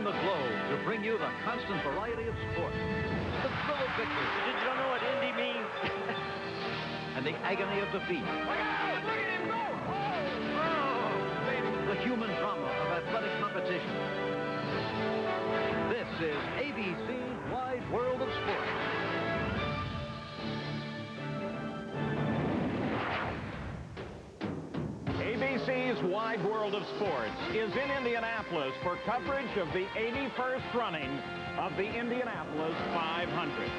the globe to bring you the constant variety of sport, the thrill of victory. Did you know what Indy means? And the agony of defeat. Look at him go! Oh, the human drama of athletic competition. This is ABC's Wide World of Sport. ABC's Wide World of Sports is in Indianapolis for coverage of the 81st running of the Indianapolis 500.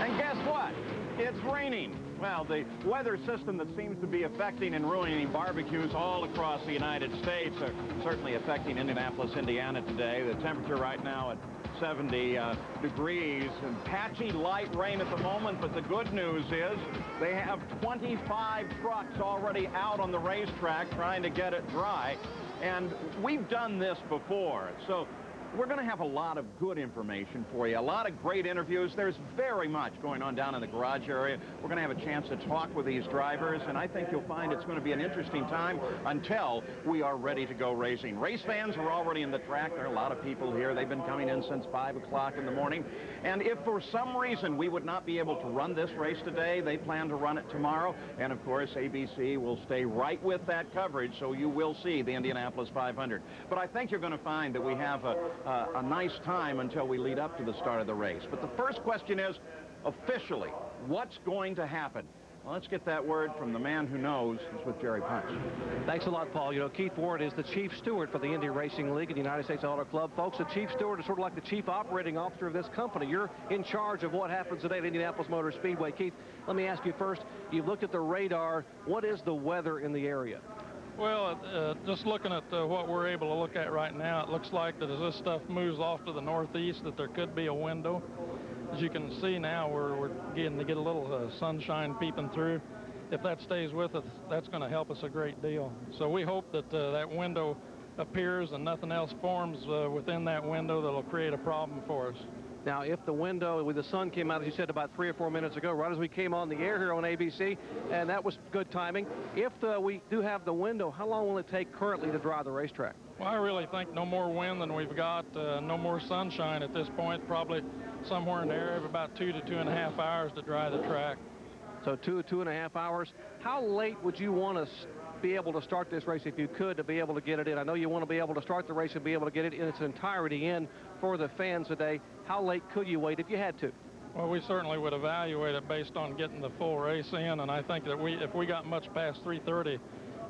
And guess what? It's raining. Well, the weather system that seems to be affecting and ruining barbecues all across the United States are certainly affecting Indianapolis, Indiana today. The temperature right now at 70 degrees and patchy light rain at the moment, but the good news is they have 25 trucks already out on the racetrack trying to get it dry. And we've done this before, so we're going to have a lot of good information for you, a lot of great interviews. There's very much going on down in the garage area. We're going to have a chance to talk with these drivers, and I think you'll find it's going to be an interesting time until we are ready to go racing. Race fans are already in the track. There are a lot of people here. They've been coming in since 5 o'clock in the morning. And if for some reason we would not be able to run this race today, they plan to run it tomorrow. And of course, ABC will stay right with that coverage, so you will see the Indianapolis 500. But I think you're going to find that we have a nice time until we lead up to the start of the race. But the first question is, officially, what's going to happen? Well, let's get that word from the man who knows. It's with Jerry Punch. Thanks a lot, Paul. You know, Keith Ward is the chief steward for the Indy Racing League and the United States Auto Club. Folks, the chief steward is sort of like the chief operating officer of this company. You're in charge of what happens today at Indianapolis Motor Speedway. Keith, let me ask you first, you've looked at the radar. What is the weather in the area? Well, just looking at what we're able to look at right now, it looks like that as this stuff moves off to the northeast, that there could be a window. As you can see now, we're getting to get a little sunshine peeping through. If that stays with us, that's going to help us a great deal. So we hope that that window appears and nothing else forms within that window that'll create a problem for us. Now, if the window with the sun came out, as you said, about 3 or 4 minutes ago, right as we came on the air here on ABC, and that was good timing. If we do have the window, how long will it take currently to dry the racetrack? Well, I really think no more wind than we've got, no more sunshine at this point, probably somewhere in the area of about 2 to 2.5 hours to dry the track. So 2.5 hours. How late would you want to be able to start this race if you could, to be able to get it in? I know you want to be able to start the race and be able to get it in its entirety in for the fans today. How late could you wait if you had to? Well, we certainly would evaluate it based on getting the full race in, and I think that if we got much past 3:30,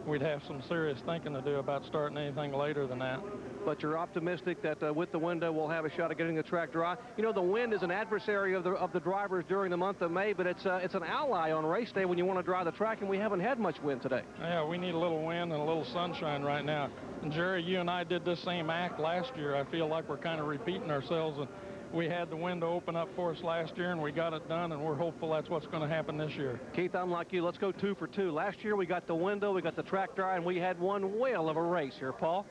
we'd have some serious thinking to do about starting anything later than that. But you're optimistic that with the window we'll have a shot at getting the track dry. You know, the wind is an adversary of the drivers during the month of May, but it's an ally on race day when you want to dry the track, and we haven't had much wind today. Yeah, we need a little wind and a little sunshine right now. And Jerry, you and I did this same act last year. I feel like we're kind of repeating ourselves. And we had the window open up for us last year, and we got it done, and we're hopeful that's what's going to happen this year. Keith, I'm like you. Let's go 2 for 2. Last year we got the window, we got the track dry, and we had one whale of a race here, Paul.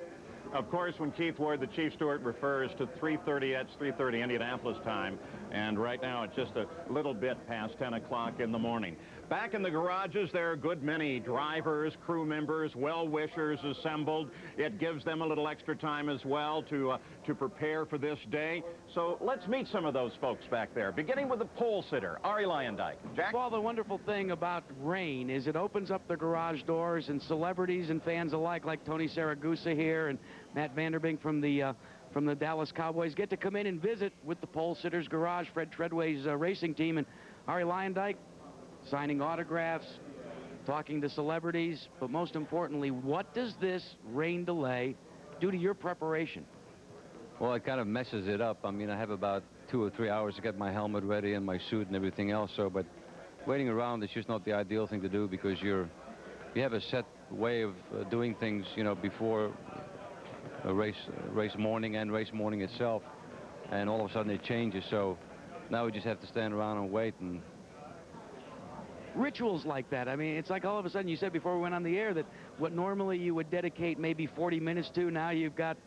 Of course, when Keith Ward, the chief steward, refers to 3:30, that's 3:30 Indianapolis time. And right now, it's just a little bit past 10 o'clock in the morning. Back in the garages, there are a good many drivers, crew members, well-wishers assembled. It gives them a little extra time as well to prepare for this day. So let's meet some of those folks back there, beginning with the pole sitter, Ari Lyondike. Jack? Well, the wonderful thing about rain is it opens up the garage doors, and celebrities and fans alike, like Tony Saragusa here and Matt Vanderbink from the Dallas Cowboys, get to come in and visit with the pole sitters garage, Fred Treadway's racing team, and Ari Lyondike signing autographs, talking to celebrities. But most importantly, what does this rain delay do to your preparation? Well, it kind of messes it up. I mean, I have about 2 or 3 hours to get my helmet ready and my suit and everything else. So, but waiting around is just not the ideal thing to do, because you have a set way of doing things, you know, before a race morning and race morning itself, and all of a sudden it changes. So now we just have to stand around and wait. And rituals like that, I mean, it's like all of a sudden, you said before we went on the air that what normally you would dedicate maybe 40 minutes to, now you've got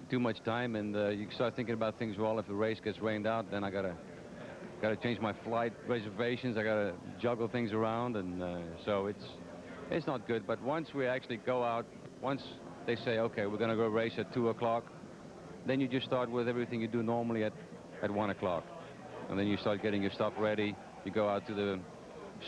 too much time, and you start thinking about things. Well, if the race gets rained out, then I gotta change my flight reservations. I gotta juggle things around, and so it's not good. But once we actually go out, once they say, okay, we're going to go race at 2 o'clock. Then you just start with everything you do normally at 1 o'clock. And then you start getting your stuff ready. You go out to the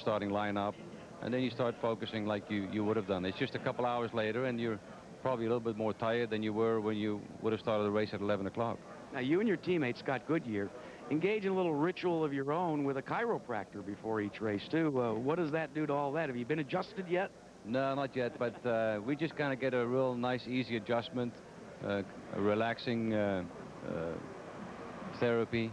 starting lineup. And then you start focusing like you would have done. It's just a couple hours later, and you're probably a little bit more tired than you were when you would have started the race at 11 o'clock. Now, you and your teammate, Scott Goodyear, engage in a little ritual of your own with a chiropractor before each race, too. What does that do to all that? Have you been adjusted yet? No, not yet, but we just kind of get a real nice, easy adjustment, a relaxing therapy.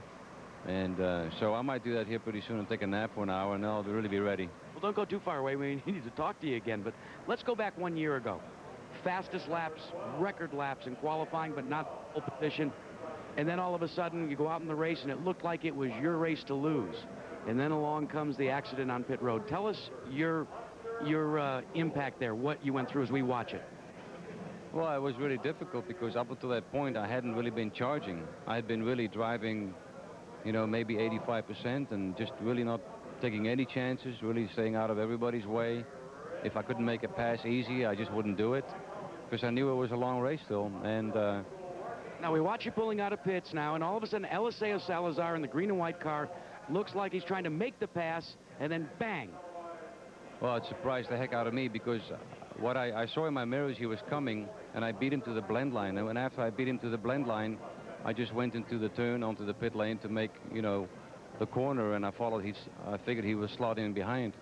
And so I might do that here pretty soon and take a nap for an hour, and I'll really be ready. Well, don't go too far away. We need to talk to you again. But let's go back 1 year ago. Fastest laps, record laps in qualifying, but not pole position. And then all of a sudden, you go out in the race, and it looked like it was your race to lose. And then along comes the accident on pit road. Tell us your impact there, what you went through as we watch it. Well, it was really difficult because up until that point, I hadn't really been charging. I had been really driving, you know, maybe 85% and just really not taking any chances, really staying out of everybody's way. If I couldn't make a pass easy, I just wouldn't do it because I knew it was a long race still. And now we watch you pulling out of pits now, and all of a sudden, Eliseo Salazar in the green and white car looks like he's trying to make the pass, and then bang. Well, it surprised the heck out of me because what I saw in my mirrors, he was coming, and I beat him to the blend line. And after I beat him to the blend line, I just went into the turn onto the pit lane to make, you know, the corner, and I figured he was slotting in behind.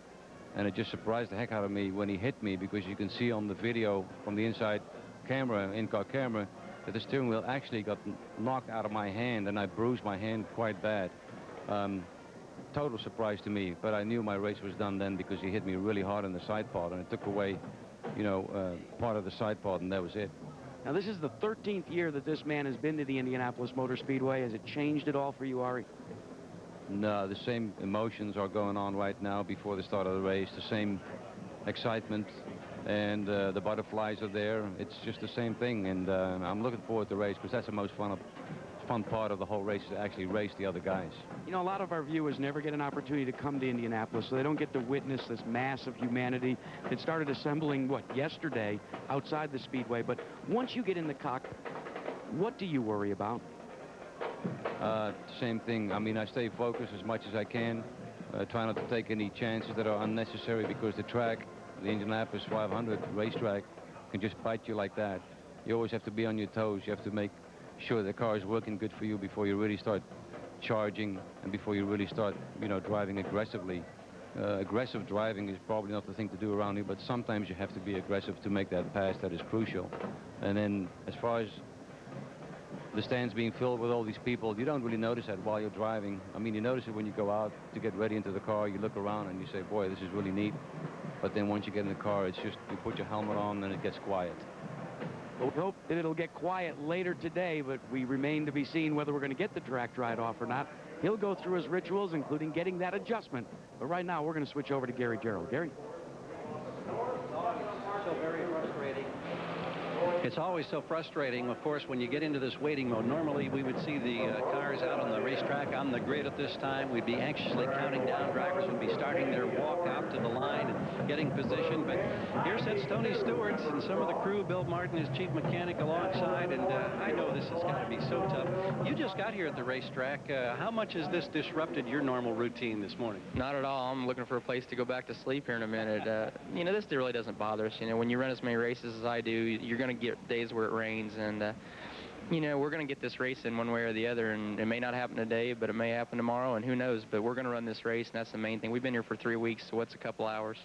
And it just surprised the heck out of me when he hit me, because you can see on the video from the inside camera, in-car camera, that the steering wheel actually got knocked out of my hand, and I bruised my hand quite bad. Total surprise to me, but I knew my race was done then because he hit me really hard in the side pod, and it took away, you know, part of the side pod, and that was it. Now, this is the 13th year that this man has been to the Indianapolis Motor Speedway. Has it changed at all for you, Ari? No, the same emotions are going on right now before the start of the race, the same excitement, and the butterflies are there. It's just the same thing, and I'm looking forward to the race because that's the most fun part of the whole race, is to actually race the other guys. You know, a lot of our viewers never get an opportunity to come to Indianapolis, so they don't get to witness this mass of humanity that started assembling, yesterday outside the Speedway. But once you get in the cockpit, what do you worry about? Same thing. I mean, I stay focused as much as I can, try not to take any chances that are unnecessary, because the track, the Indianapolis 500 racetrack, can just bite you like that. You always have to be on your toes. You have to make sure the car is working good for you before you really start charging and before you really start, you know, driving aggressively. Aggressive driving is probably not the thing to do around here, but sometimes you have to be aggressive to make that pass. That is crucial. And then as far as the stands being filled with all these people, you don't really notice that while you're driving. I mean, you notice it when you go out to get ready into the car. You look around and you say, boy, this is really neat. But then once you get in the car, it's just, you put your helmet on and it gets quiet. Well, we hope that it'll get quiet later today, but we remain to be seen whether we're going to get the track ride off or not. He'll go through his rituals, including getting that adjustment. But right now, we're going to switch over to Gary Gerald. Gary? So very frustrating. It's always so frustrating, of course, when you get into this waiting mode. Normally, we would see the cars out on the racetrack on the grid at this time. We'd be anxiously counting down. Drivers would be starting their walk out to the line and getting position. But here sits Tony Stewart and some of the crew. Bill Martin, his chief mechanic, alongside. And I know this has got to be so tough. You just got here at the racetrack. How much has this disrupted your normal routine this morning? Not at all. I'm looking for a place to go back to sleep here in a minute. You know, this really doesn't bother us. You know, when you run as many races as I do, you're going to get days where it rains, and you know, we're going to get this race in one way or the other, and it may not happen today, but it may happen tomorrow, and who knows. But we're going to run this race, and that's the main thing. We've been here for 3 weeks, so what's a couple hours?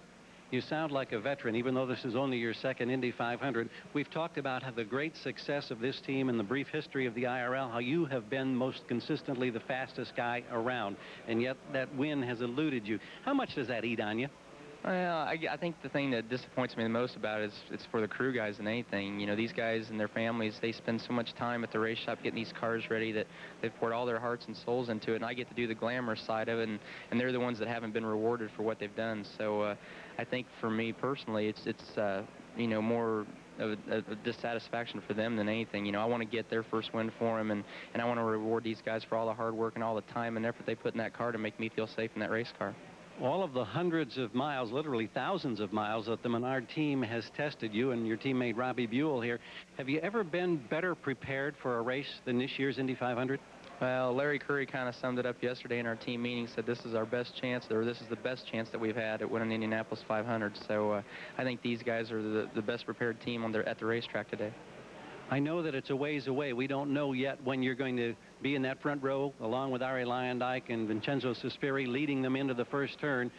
You sound like a veteran, even though this is only your second Indy 500. We've talked about how the great success of this team and the brief history of the IRL, how you have been most consistently the fastest guy around, and yet that win has eluded you. How much does that eat on you? Well, I think the thing that disappoints me the most about it is it's for the crew guys than anything. You know, these guys and their families, they spend so much time at the race shop getting these cars ready that they've poured all their hearts and souls into it, and I get to do the glamorous side of it, and they're the ones that haven't been rewarded for what they've done. So I think for me personally, it's you know, more of a dissatisfaction for them than anything. You know, I want to get their first win for them, and I want to reward these guys for all the hard work and all the time and effort they put in that car to make me feel safe in that race car. all of the hundreds of miles, literally thousands of miles that the Menard team has tested you and your teammate Robbie Buell here, have you ever been better prepared for a race than this year's Indy 500? Well, Larry Curry kind of summed it up yesterday in our team meeting, said this is our best chance, or this is the best chance that we've had at winning Indianapolis 500. So I think these guys are the best prepared team at the racetrack today. I know that it's a ways away. We don't know yet when you're going to be in that front row, along with Arie Luyendyk and Vincenzo Sospiri, leading them into the first turn.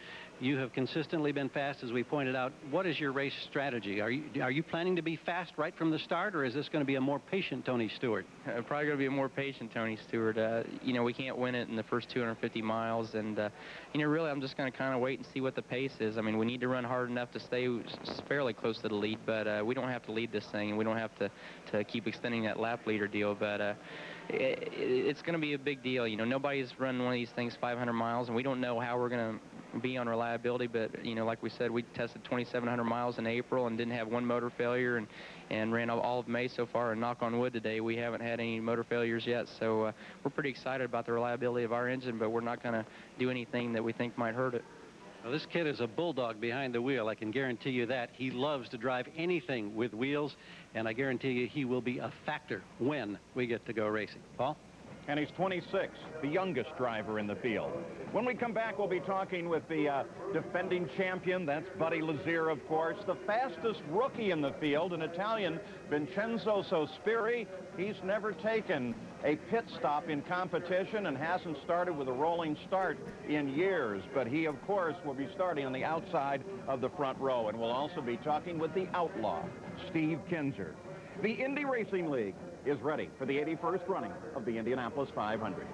You have consistently been fast, as we pointed out. What is your race strategy? Are you planning to be fast right from the start, or is this going to be a more patient Tony Stewart? Probably going to be a more patient Tony Stewart. You know, we can't win it in the first 250 miles, and you know, really, I'm just going to kind of wait and see what the pace is. I mean, we need to run hard enough to stay fairly close to the lead, but we don't have to lead this thing, and we don't have to keep extending that lap leader deal. But it's going to be a big deal. You know, nobody's run one of these things 500 miles, and we don't know how we're going to be on reliability, but you know, like we said, we tested 2,700 miles in April and didn't have one motor failure, and ran all of May so far, and knock on wood today, we haven't had any motor failures yet. So we're pretty excited about the reliability of our engine, but we're not going to do anything that we think might hurt it. Well, this kid is a bulldog behind the wheel. I can guarantee you that. He loves to drive anything with wheels, and I guarantee you he will be a factor when we get to go racing. Paul? And he's 26, the youngest driver in the field. When we come back, we'll be talking with the defending champion. That's Buddy Lazier, of course. The fastest rookie in the field, an Italian, Vincenzo Sospiri. He's never taken a pit stop in competition and hasn't started with a rolling start in years. But he, of course, will be starting on the outside of the front row. And we'll also be talking with the outlaw, Steve Kinser. The Indy Racing League is ready for the 81st running of the Indianapolis 500.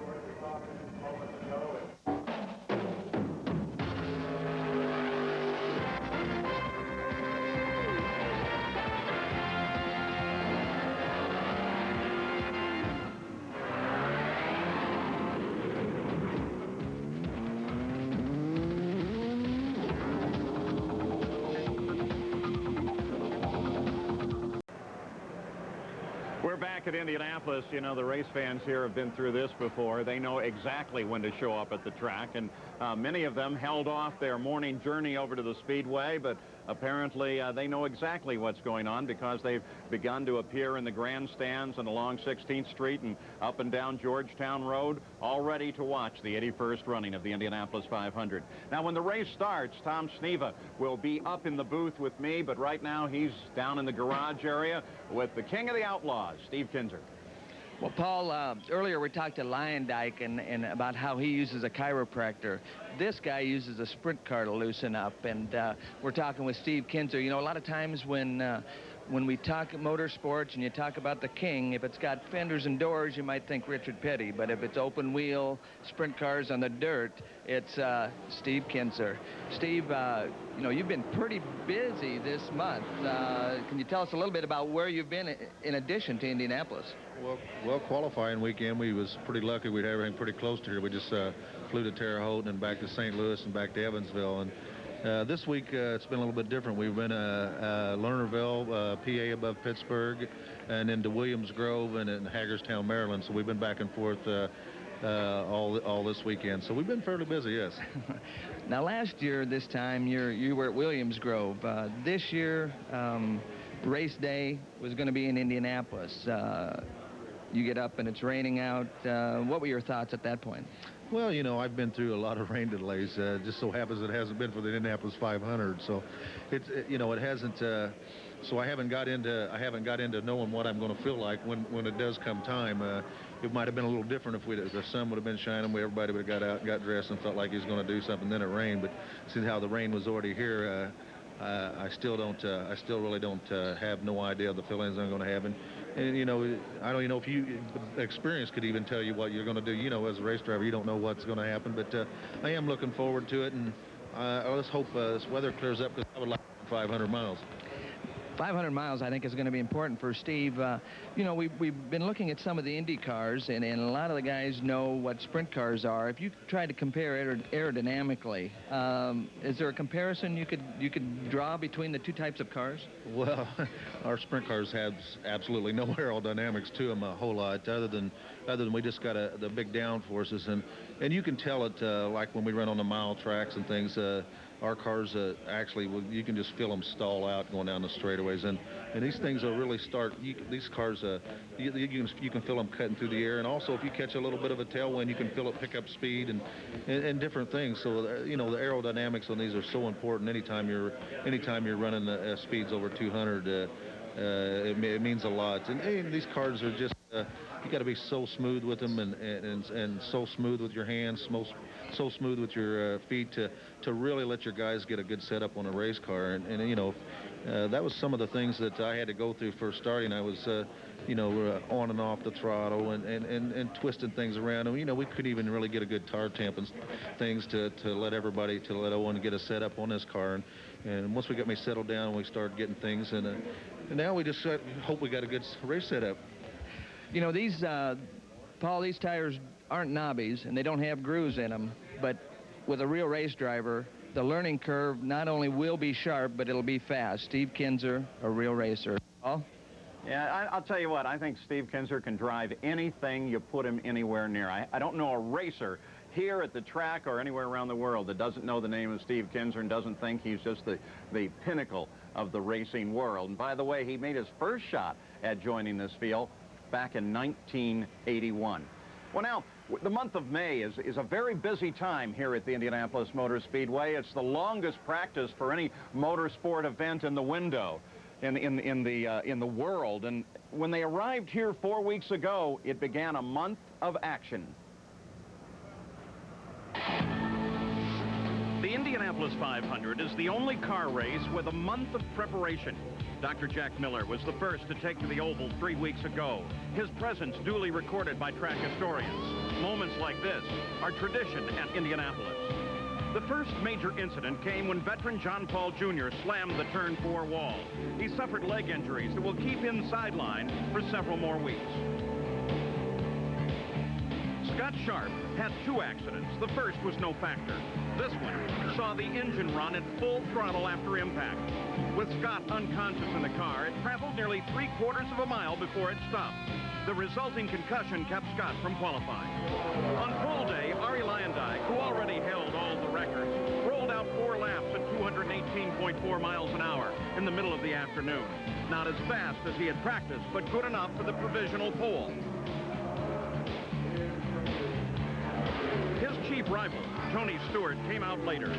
We're back at Indianapolis. You know, the race fans here have been through this before. They know exactly when to show up at the track, and many of them held off their morning journey over to the Speedway, but apparently they know exactly what's going on because they've begun to appear in the grandstands and along 16th Street and up and down Georgetown Road, all ready to watch the 81st running of the Indianapolis 500. Now, when the race starts, Tom Sneva will be up in the booth with me, but right now he's down in the garage area with the king of the outlaws, Steve Kinser. Well, Paul, earlier we talked to Luyendyk and about how he uses a chiropractor. This guy uses a sprint car to loosen up, and we're talking with Steve Kinser. You know, a lot of times when we talk motorsports and you talk about the king, if it's got fenders and doors, you might think Richard Petty, but if it's open wheel sprint cars on the dirt, it's Steve Kinser. Steve, you know, you've been pretty busy this month. Can you tell us a little bit about where you've been in addition to Indianapolis? Well, qualifying weekend, we was pretty lucky. We had everything pretty close to here. We just flew to Terre Haute and back to St. Louis and back to Evansville. And this week, it's been a little bit different. We've been Lernerville, PA above Pittsburgh, and into Williams Grove and in Hagerstown, Maryland. So we've been back and forth all this weekend. So we've been fairly busy, yes. Now, last year, this time, you were at Williams Grove. This year, race day was going to be in Indianapolis. You get up and it's raining out. What were your thoughts at that point? Well, you know, I've been through a lot of rain delays. Just so happens it hasn't been for the Indianapolis 500. So, you know, it hasn't. So I haven't got into knowing what I'm going to feel like when it does come time. It might have been a little different if the sun would have been shining. Everybody would have got out and got dressed and felt like he was going to do something. Then it rained. But since how the rain was already here, I still really don't have no idea of the feelings I'm going to have. And, you know, I don't even know if you experience could even tell you what you're going to do. You know, as a race driver, you don't know what's going to happen. But I am looking forward to it, and let's hope this weather clears up because I would like 500 miles. 500 miles, I think, is going to be important for Steve. You know, we've been looking at some of the Indy cars, and a lot of the guys know what sprint cars are. If you try to compare aerodynamically, is there a comparison you could draw between the two types of cars? Well, our sprint cars have absolutely no aerodynamics to them a whole lot, other than we just got the big downforces, and you can tell it like when we run on the mile tracks and things. Our cars actually, you can just feel them stall out going down the straightaways, and these things will really start. These cars, you can feel them cutting through the air, and also if you catch a little bit of a tailwind, you can feel it pick up speed and different things. So you know, the aerodynamics on these are so important. Anytime you're running the speeds over 200, it means a lot. And these cars are just. You got to be so smooth with them and so smooth with your hands, so smooth with your feet to really let your guys get a good setup on a race car. And you know, that was some of the things that I had to go through first starting. I was, you know, on and off the throttle and twisting things around. And, you know, we couldn't even really get a good tire tamp and things to let Owen get a setup on this car. And once we got me settled down, we started getting things. And now we just hope we got a good race setup. You know, these, Paul, these tires aren't knobbies, and they don't have grooves in them, but with a real race driver, the learning curve not only will be sharp, but it'll be fast. Steve Kinser, a real racer. Paul? Yeah, I'll tell you what, I think Steve Kinser can drive anything you put him anywhere near. I don't know a racer here at the track or anywhere around the world that doesn't know the name of Steve Kinser and doesn't think he's just the pinnacle of the racing world. And by the way, he made his first shot at joining this field back in 1981. Well, now, the month of May is a very busy time here at the Indianapolis Motor Speedway. It's the longest practice for any motorsport event in the window in the world. And when they arrived here 4 weeks ago, it began a month of action. The Indianapolis 500 is the only car race with a month of preparation. Dr. Jack Miller was the first to take to the oval 3 weeks ago. His presence duly recorded by track historians. Moments like this are tradition at Indianapolis. The first major incident came when veteran John Paul Jr. slammed the turn 4 wall. He suffered leg injuries that will keep him sidelined for several more weeks. Scott Sharp had 2 accidents. The first was no factor. This one saw the engine run at full throttle after impact. With Scott unconscious in the car, it traveled nearly 3/4 of a mile before it stopped. The resulting concussion kept Scott from qualifying. On pole day, Arie Luyendyk, who already held all the records, rolled out 4 laps at 218.4 miles an hour in the middle of the afternoon. Not as fast as he had practiced, but good enough for the provisional pole. His chief rival, Tony Stewart, came out later.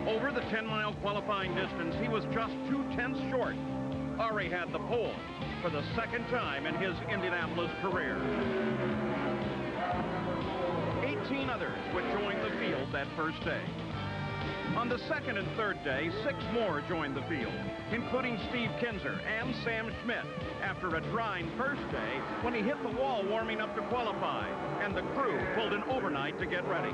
Over the 10-mile qualifying distance, he was just 2/10 short. Arie had the pole for the second time in his Indianapolis career. 18 others would join the field that first day. On the second and third day, 6 more joined the field, including Steve Kinser and Sam Schmidt, after a trying first day when he hit the wall warming up to qualify, and the crew pulled in overnight to get ready.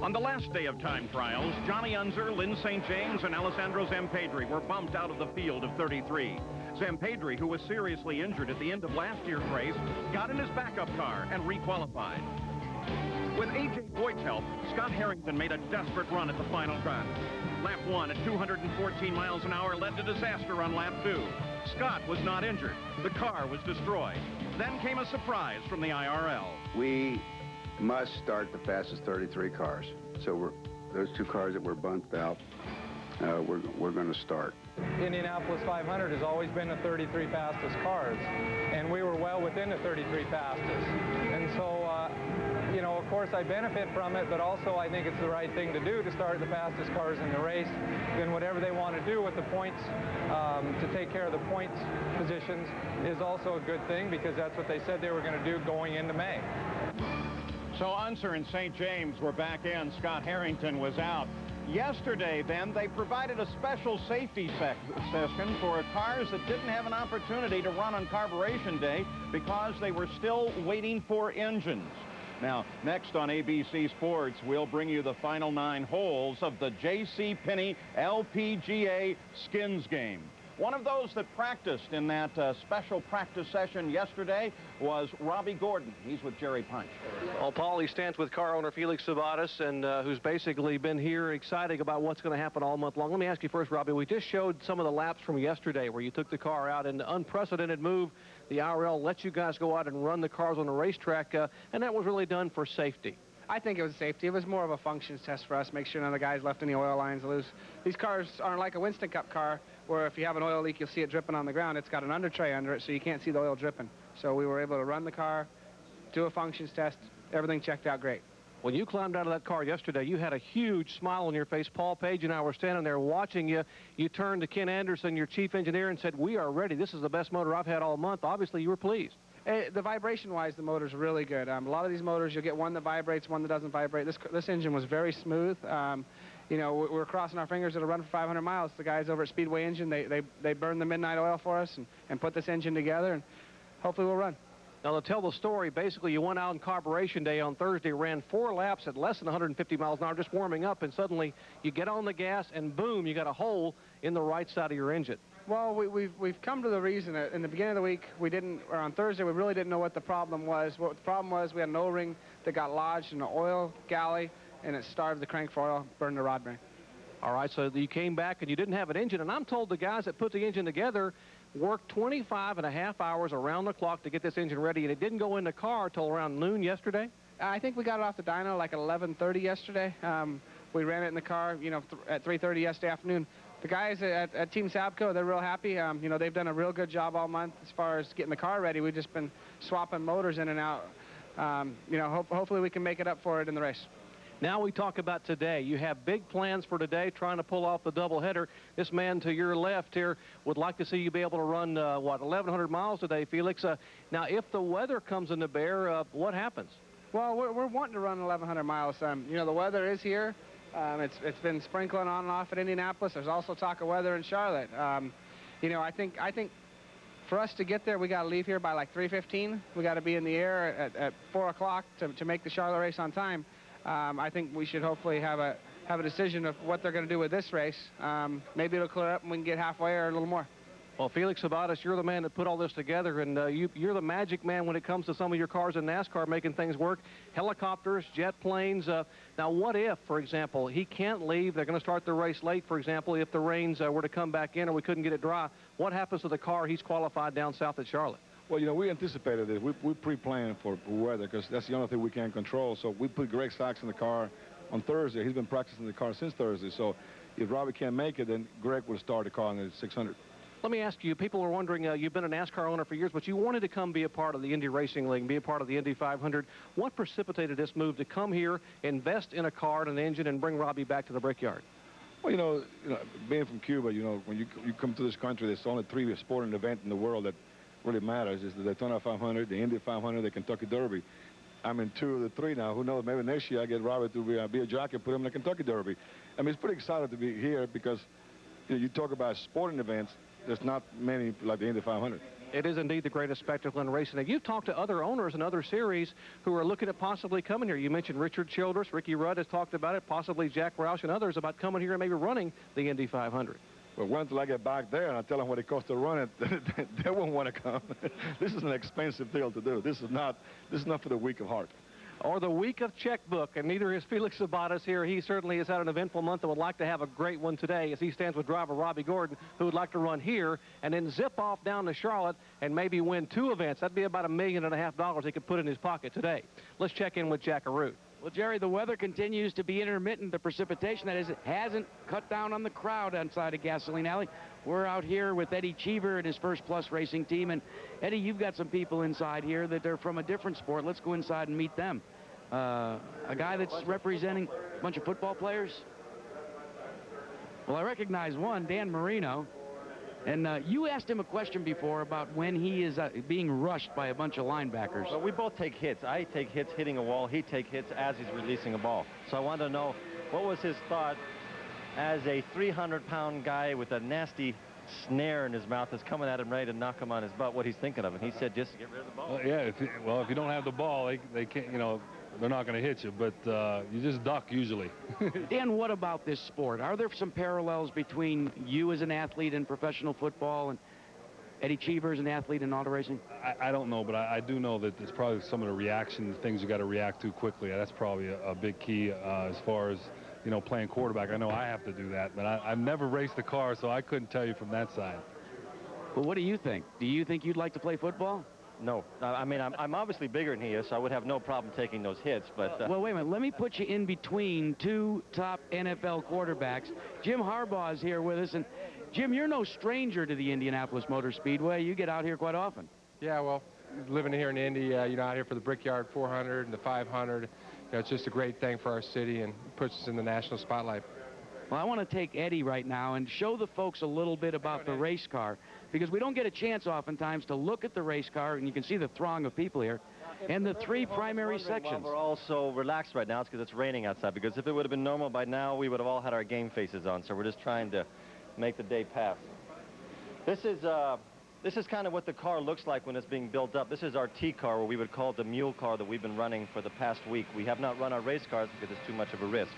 On the last day of time trials, Johnny Unser, Lynn St. James, and Alessandro Zampedri were bumped out of the field of 33. Zampedri, who was seriously injured at the end of last year's race, got in his backup car and requalified. With A.J. Boyd's help, Scott Harrington made a desperate run at the final run. Lap 1 at 214 miles an hour led to disaster on lap 2. Scott was not injured. The car was destroyed. Then came a surprise from the IRL. We must start the fastest 33 cars. So those 2 cars that were bumped out, we're going to start. Indianapolis 500 has always been the 33 fastest cars, and we were well within the 33 fastest. And so, you know, of course I benefit from it, but also I think it's the right thing to do to start the fastest cars in the race. Then whatever they want to do with the points, to take care of the points positions, is also a good thing, because that's what they said they were going to do going into May. So Unser and St. James were back in. Scott Harrington was out. Yesterday, then, they provided a special safety session for cars that didn't have an opportunity to run on carburation day because they were still waiting for engines. Now, next on ABC Sports, we'll bring you the final 9 holes of the J.C. Penney LPGA Skins game. One of those that practiced in that special practice session yesterday was Robbie Gordon. He's with Jerry Punch. Well, Paul, he stands with car owner Felix Sabates, and who's basically been here excited about what's going to happen all month long. Let me ask you first, Robbie, we just showed some of the laps from yesterday where you took the car out in an unprecedented move. The IRL let you guys go out and run the cars on the racetrack, and that was really done for safety. I think it was safety. It was more of a functions test for us, make sure none of the guys left any oil lines loose. These cars aren't like a Winston Cup car, where if you have an oil leak, you'll see it dripping on the ground. It's got an under tray under it, so you can't see the oil dripping. So we were able to run the car, do a functions test. Everything checked out great. When you climbed out of that car yesterday, you had a huge smile on your face. Paul Page and I were standing there watching you. You turned to Ken Anderson, your chief engineer, and said, "We are ready. This is the best motor I've had all month." Obviously, you were pleased. The vibration-wise, the motor's really good. A lot of these motors, you'll get one that vibrates, one that doesn't vibrate. This engine was very smooth. You know, we're crossing our fingers it'll run for 500 miles. The guys over at Speedway Engine, they burned the midnight oil for us and put this engine together, and hopefully we'll run. Now, to tell the story, basically, you went out on carburation day on Thursday, ran 4 laps at less than 150 miles an hour, just warming up, and suddenly you get on the gas, and boom, you got a hole in the right side of your engine. Well, we've come to the reason that in the beginning of the week, or on Thursday, we really didn't know what the problem was. What the problem was, we had an O-ring that got lodged in the oil galley, and it starved the crank for oil, burned the rod ring. All right, so you came back and you didn't have an engine, and I'm told the guys that put the engine together worked 25 and a half hours around the clock to get this engine ready, and it didn't go in the car till around noon yesterday? I think we got it off the dyno like at 11:30 yesterday. We ran it in the car, you know, at 3:30 yesterday afternoon. The guys at Team Sabco, they're real happy. You know, they've done a real good job all month as far as getting the car ready. We've just been swapping motors in and out. You know, hopefully we can make it up for it in the race. Now we talk about today. You have big plans for today, trying to pull off the doubleheader. This man to your left here would like to see you be able to run, 1,100 miles today, Felix. Now, if the weather comes into bear, what happens? Well, we're wanting to run 1,100 miles. You know, the weather is here. It's been sprinkling on and off at Indianapolis. There's also talk of weather in Charlotte. You know, I think for us to get there, we got to leave here by like 3:15. We got to be in the air at 4 o'clock to make the Charlotte race on time. I think we should hopefully have a decision of what they're going to do with this race. Maybe it'll clear up and we can get halfway or a little more. Well, Felix Sabates, you're the man that put all this together, and you're the magic man when it comes to some of your cars in NASCAR making things work. Helicopters, jet planes. Now, what if, for example, he can't leave? They're going to start the race late, for example, if the rains were to come back in or we couldn't get it dry. What happens to the car he's qualified down south at Charlotte? Well, you know, we anticipated this. We pre-planned for weather because that's the only thing we can control. So we put Greg Sachs in the car on Thursday. He's been practicing the car since Thursday. So if Robbie can't make it, then Greg will start the car in the 600. Let me ask you, people are wondering, you've been a NASCAR owner for years, but you wanted to come be a part of the Indy Racing League, be a part of the Indy 500. What precipitated this move to come here, invest in a car and an engine, and bring Robbie back to the Brickyard? Well, you know, being from Cuba, you know, when you come to this country, there's only 3 sporting events in the world that really matters. It's the Daytona 500, the Indy 500, the Kentucky Derby. I'm in 2 of the 3 now. Who knows? Maybe next year I get Robbie to be a jockey and put him in the Kentucky Derby. I mean, it's pretty excited to be here because you talk about sporting events. There's not many like the Indy 500. It is indeed the greatest spectacle in racing. Now, you've talked to other owners in other series who are looking at possibly coming here. You mentioned Richard Childress. Ricky Rudd has talked about it, possibly Jack Roush and others about coming here and maybe running the Indy 500. Well, wait until I get back there and I tell them what it costs to run it, they won't want to come. This is an expensive deal to do. This is not for the weak of heart. Or the week of checkbook, and neither is Felix Sabates here. He certainly has had an eventful month and would like to have a great one today as he stands with driver Robbie Gordon, who would like to run here and then zip off down to Charlotte and maybe win 2 events. That'd be about $1.5 million he could put in his pocket today. Let's check in with Jack Arute. Well, Jerry, the weather continues to be intermittent. The precipitation, that is, hasn't cut down on the crowd outside of Gasoline Alley. We're out here with Eddie Cheever and his First Plus Racing team. And, Eddie, you've got some people inside here that are from a different sport. Let's go inside and meet them. A guy that's representing a bunch of football players. Well, I recognize one, Dan Marino. And you asked him a question before about when he is being rushed by a bunch of linebackers. Well, we both take hits. I take hits hitting a wall. He takes hits as he's releasing a ball. So I wanted to know what was his thought as a 300-pound guy with a nasty snare in his mouth is coming at him ready to knock him on his butt, what he's thinking of. And he said, just get rid of the ball. Well, yeah, if you don't have the ball, they can't, you know, they're not going to hit you, but you just duck usually. Dan, what about this sport? Are there some parallels between you as an athlete in professional football and Eddie Cheever as an athlete in auto racing? I don't know, but I do know that it's probably some of the reaction, things you got to react to quickly. That's probably a big key as far as, you know, playing quarterback. I know I have to do that, but I've never raced a car, so I couldn't tell you from that side. Well, what do you think? Do you think you'd like to play football? No. I mean, I'm obviously bigger than he is, so I would have no problem taking those hits, but... Well, wait a minute. Let me put you in between two top NFL quarterbacks. Jim Harbaugh is here with us, and Jim, you're no stranger to the Indianapolis Motor Speedway. You get out here quite often. Yeah, well, living here in Indy, you know, out here for the Brickyard 400 and the 500, you know, it's just a great thing for our city and puts us in the national spotlight. Well, I want to take Eddie right now and show the folks a little bit about the race car, because we don't get a chance oftentimes to look at the race car, and you can see the throng of people here, and the three primary sections. We're all so relaxed right now. It's because it's raining outside, because if it would have been normal by now, we would have all had our game faces on, so we're just trying to make the day pass. This is kind of what the car looks like when it's being built up. This is our T car, or we would call it the mule car that we've been running for the past week. We have not run our race cars because it's too much of a risk.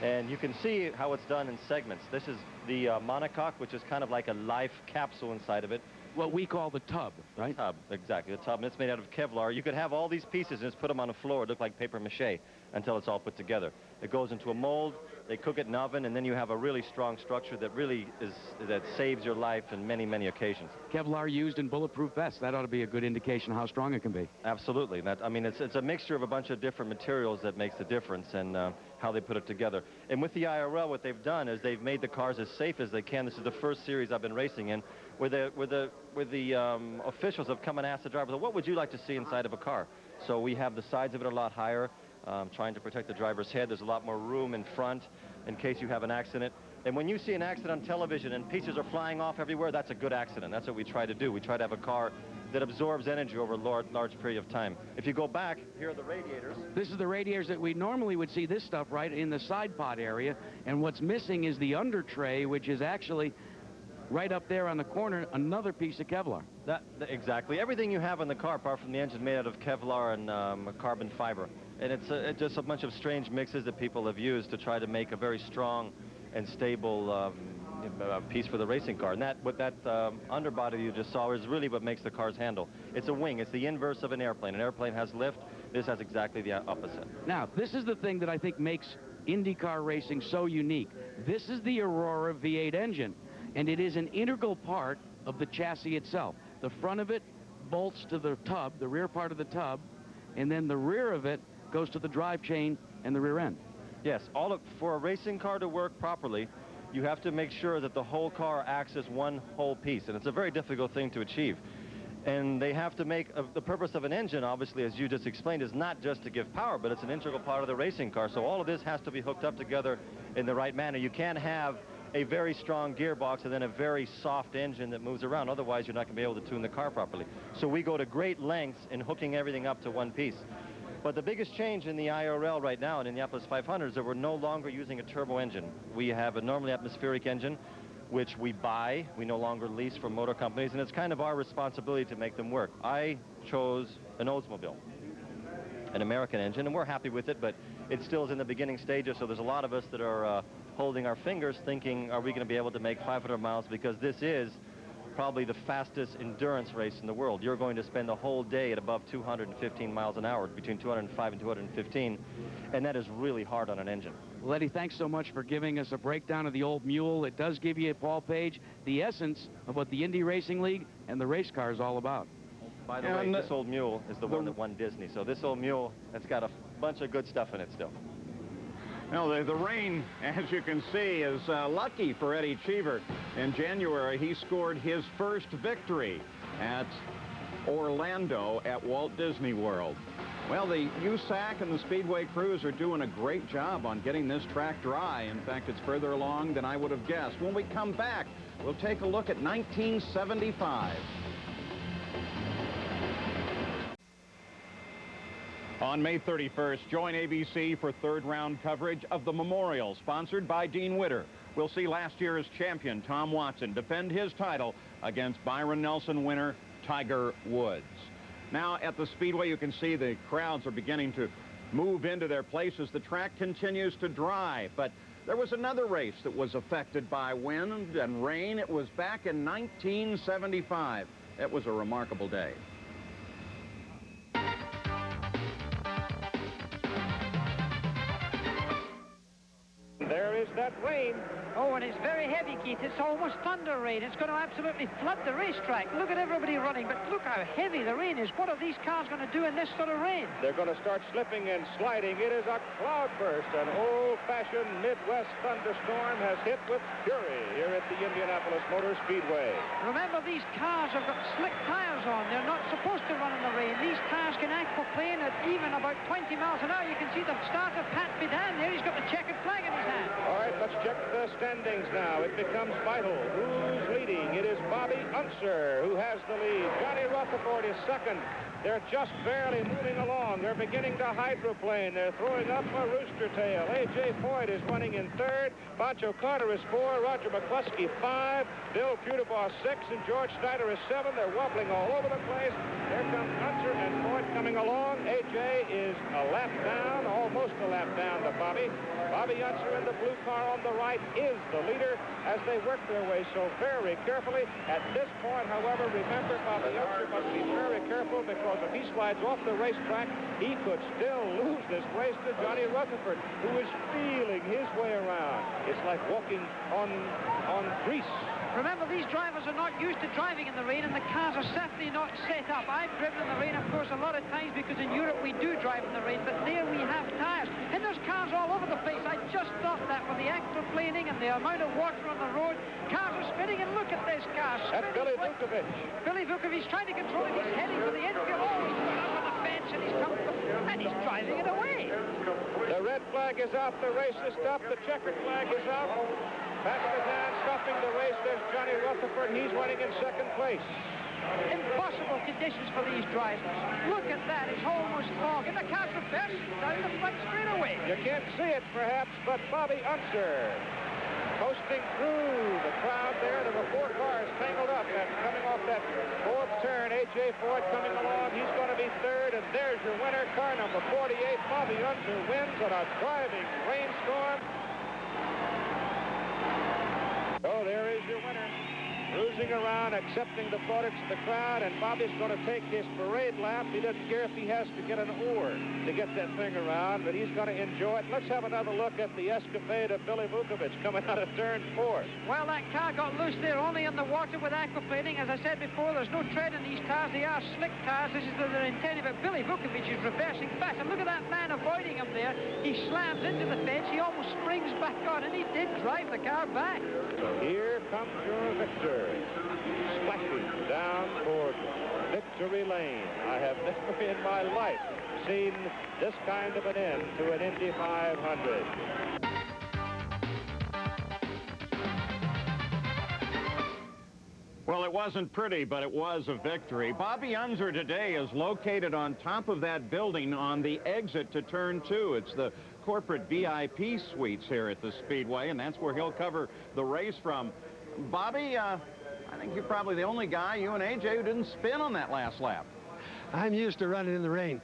And you can see how it's done in segments. This is the monocoque, which is kind of like a life capsule inside of it. What we call the tub, right? The tub, exactly, the tub. And it's made out of Kevlar. You could have all these pieces and just put them on the floor. It look like paper mache until it's all put together. It goes into a mold, they cook it in an oven, and then you have a really strong structure that really that saves your life in many, many occasions. Kevlar used in bulletproof vests. That ought to be a good indication of how strong it can be. Absolutely. I mean, it's a mixture of a bunch of different materials that makes the difference, and how they put it together. And with the IRL, what they've done is they've made the cars as safe as they can. This is the first series I've been racing in, where the officials have come and asked the driver, what would you like to see inside of a car? So we have the sides of it a lot higher, trying to protect the driver's head. There's a lot more room in front in case you have an accident. And when you see an accident on television and pieces are flying off everywhere, that's a good accident. That's what we try to do. We try to have a car that absorbs energy over a large period of time. If you go back, here are the radiators. This is the radiators that we normally would see this stuff right in the side pod area, and what's missing is the under tray, which is actually right up there on the corner, another piece of Kevlar. Exactly. Everything you have in the car, apart from the engine, made out of Kevlar and carbon fiber. And it's just a bunch of strange mixes that people have used to try to make a very strong and stable piece for the racing car. And what that underbody you just saw is really what makes the car's handle. It's a wing. It's the inverse of an airplane. An airplane has lift. This has exactly the opposite. Now, this is the thing that I think makes IndyCar racing so unique. This is the Aurora V8 engine, and it is an integral part of the chassis itself. The front of it bolts to the tub, the rear part of the tub, and then the rear of it goes to the drive chain and the rear end. Yes, for a racing car to work properly, you have to make sure that the whole car acts as one whole piece, and it's a very difficult thing to achieve. And they have to make, the purpose of an engine, obviously, as you just explained, is not just to give power, but it's an integral part of the racing car. So all of this has to be hooked up together in the right manner. You can't have a very strong gearbox and then a very soft engine that moves around. Otherwise, you're not going to be able to tune the car properly. So we go to great lengths in hooking everything up to one piece. But the biggest change in the IRL right now in Indianapolis 500 is that we're no longer using a turbo engine. We have a normally atmospheric engine, which we buy. We no longer lease from motor companies, and it's kind of our responsibility to make them work. I chose an Oldsmobile, an American engine, and we're happy with it, but it still is in the beginning stages, so there's a lot of us that are holding our fingers thinking, are we going to be able to make 500 miles, because this is probably the fastest endurance race in the world. You're going to spend the whole day at above 215 miles an hour, between 205 and 215, and that is really hard on an engine. Well, Eddie, thanks so much for giving us a breakdown of the old mule. It does give you, Paul Page, the essence of what the Indy Racing League and the race car is all about. By the way, this old mule is the one that won Disney, so this old mule, it's got a bunch of good stuff in it still. Well, the rain, as you can see, is lucky for Eddie Cheever. In January, he scored his first victory at Orlando at Walt Disney World. Well, the USAC and the Speedway crews are doing a great job on getting this track dry. In fact, it's further along than I would have guessed. When we come back, we'll take a look at 1975. On May 31st, join ABC for third-round coverage of the Memorial, sponsored by Dean Witter. We'll see last year's champion, Tom Watson, defend his title against Byron Nelson winner, Tiger Woods. Now, at the Speedway, you can see the crowds are beginning to move into their places. The track continues to dry, but there was another race that was affected by wind and rain. It was back in 1975. It was a remarkable day. There is that rain. Oh, and it's very heavy, Keith. It's almost thunder rain. It's going to absolutely flood the racetrack. Look at everybody running, but look how heavy the rain is. What are these cars going to do in this sort of rain? They're going to start slipping and sliding. It is a cloudburst. An old-fashioned Midwest thunderstorm has hit with fury here at the Indianapolis Motor Speedway. Remember, these cars have got slick tires on. They're not supposed to run in the rain. These cars can aquaplane at even about 20 miles an hour. You can see the starter, Pat Bidan, there. He's got the checkered flag in his hand. All right, let's check the standings now. It becomes vital. Who's leading? It is Bobby Unser who has the lead. Johnny Rutherford is second. They're just barely moving along. They're beginning to hydroplane. They're throwing up a rooster tail. A.J. Foyt is running in third. Pancho Carter is 4. Roger McCluskey 5. Bill Cudabaugh 6. And George Snyder is 7. They're wobbling all over the place. There comes Unser and Foyt coming along. A.J. is a lap down, almost a lap down to Bobby. Bobby Unser in the blue car on the right is the leader as they work their way so very carefully. At this point, however, remember, Bobby Unser must be very careful because if he slides off the racetrack, he could still lose this race to Johnny Rutherford, who is feeling his way around. It's like walking on grease. Remember, these drivers are not used to driving in the rain, and the cars are certainly not set up. I've driven in the rain, of course, a lot of times because in Europe we do drive in the rain, but there we have tires. And there's cars all over the place. I just thought that with the aquaplaning and the amount of water on the road, cars are spinning, and look at this car. That's Billy Vukovic. Billy Vukovic's trying to control it. He's heading for the infield. Oh, he's going up on the fence, and he's coming, and he's driving it away. The red flag is out. The race is stopped. The checkered flag is out. Pat Bidan stopping the race. There's Johnny Rutherford. He's running in second place. Impossible conditions for these drivers. Look at that. It's almost fog. And the car's reversing down the front straightaway. You can't see it, perhaps, but Bobby Unser coasting through the crowd there. There were 4 cars tangled up and coming off that 4th turn. A.J. Foyt coming along. He's going to be third, and there's your winner, car number 48. Bobby Unser wins in a driving rainstorm. So there is your winner, cruising around, accepting the plaudits of the crowd, and Bobby's going to take his parade lap. He doesn't care if he has to get an oar to get that thing around, but he's going to enjoy it. Let's have another look at the escapade of Billy Vukovic coming out of turn 4. Well, that car got loose there, only in the water with aquaplaning. As I said before, there's no tread in these cars. They are slick cars. This is the intended, but Billy Vukovic is reversing fast. And look at that man avoiding him there. He slams into the fence. He almost springs back on, and he did drive the car back. Here comes your victor, splashing down toward Victory Lane. I have never in my life seen this kind of an end to an Indy 500. Well, it wasn't pretty, but it was a victory. Bobby Unser today is located on top of that building on the exit to turn 2. It's the corporate VIP suites here at the Speedway, and that's where he'll cover the race from. Bobby, I think you're probably the only guy, you and AJ, who didn't spin on that last lap. I'm used to running in the rain.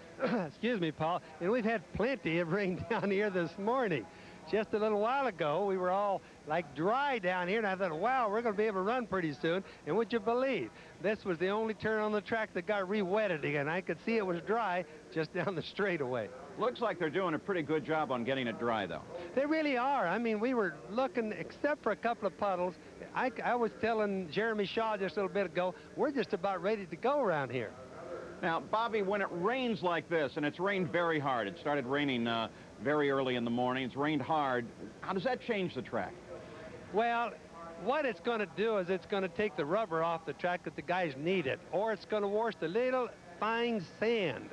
Excuse me, Paul. And we've had plenty of rain down here this morning. Just a little while ago, we were all like dry down here, and I thought, wow, we're going to be able to run pretty soon. And would you believe, this was the only turn on the track that got re-wetted again. I could see it was dry just down the straightaway. Looks like they're doing a pretty good job on getting it dry, though. They really are. I mean, we were looking, except for a couple of puddles. I was telling Jeremy Shaw just a little bit ago, we're just about ready to go around here. Now, Bobby, when it rains like this, and it's rained very hard, it started raining very early in the morning, it's rained hard, how does that change the track? Well, what it's going to do is it's going to take the rubber off the track that the guys need it, or it's going to wash the little fine sand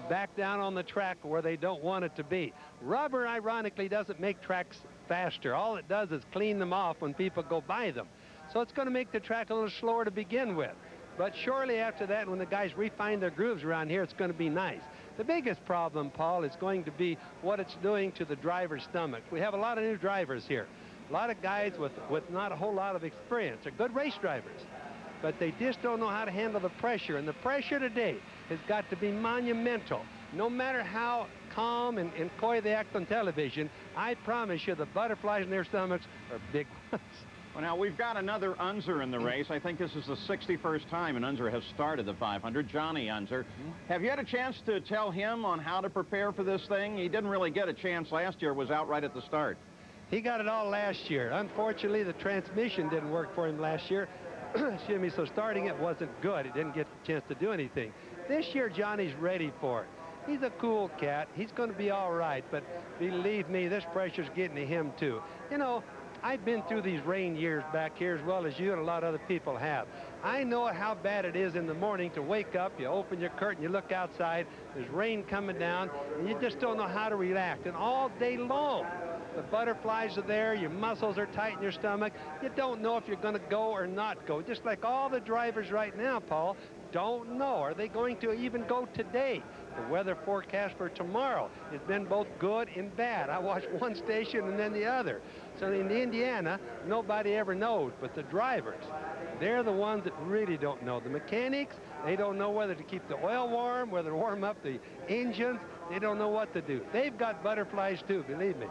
back down on the track where they don't want it to be. Rubber, ironically, doesn't make tracks faster. All it does is clean them off when people go by them. So it's going to make the track a little slower to begin with. But shortly after that, when the guys refine their grooves around here, it's going to be nice. The biggest problem, Paul, is going to be what it's doing to the driver's stomach. We have a lot of new drivers here. A lot of guys with not a whole lot of experience. They're good race drivers, but they just don't know how to handle the pressure. And the pressure today has got to be monumental. No matter how calm and coy they act on television, I promise you the butterflies in their stomachs are big ones. Well, now, we've got another Unser in the race. I think this is the 61st time an Unser has started the 500, Johnny Unser. Have you had a chance to tell him on how to prepare for this thing? He didn't really get a chance last year, was out right at the start. He got it all last year. Unfortunately, the transmission didn't work for him last year. Excuse me, so starting it wasn't good. He didn't get a chance to do anything. This year, Johnny's ready for it. He's a cool cat. He's going to be all right, but believe me, this pressure's getting to him, too. You know, I've been through these rain years back here as well as you and a lot of other people have. I know how bad it is in the morning to wake up, you open your curtain, you look outside, there's rain coming down, and you just don't know how to react. And all day long, the butterflies are there, your muscles are tight in your stomach. You don't know if you're going to go or not go. Just like all the drivers right now, Paul, don't know. Are they going to even go today? The weather forecast for tomorrow has been both good and bad. I watched one station and then the other. So in Indiana, nobody ever knows, but the drivers, they're the ones that really don't know. The mechanics, they don't know whether to keep the oil warm, whether to warm up the engines. They don't know what to do. They've got butterflies too, believe me.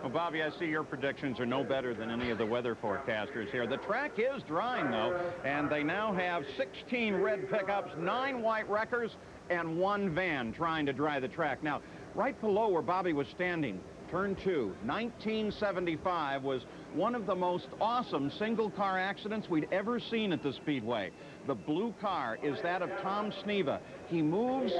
Well, Bobby, I see your predictions are no better than any of the weather forecasters here. The track is drying, though, and they now have 16 red pickups, 9 white wreckers, and 1 van trying to dry the track. Now, right below where Bobby was standing, turn 2, 1975 was one of the most awesome single-car accidents we'd ever seen at the Speedway. The blue car is that of Tom Sneva. He moves,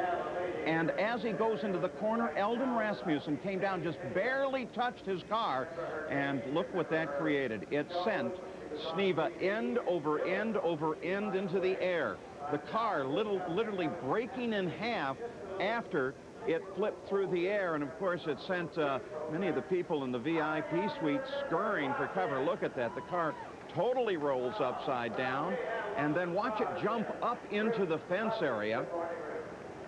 and as he goes into the corner, Eldon Rasmussen came down, just barely touched his car, and look what that created. It sent Sneva end over end over end into the air. The car literally breaking in half after it flipped through the air, and of course it sent many of the people in the VIP suite scurrying for cover. Look at that. The car totally rolls upside down, and then watch it jump up into the fence area.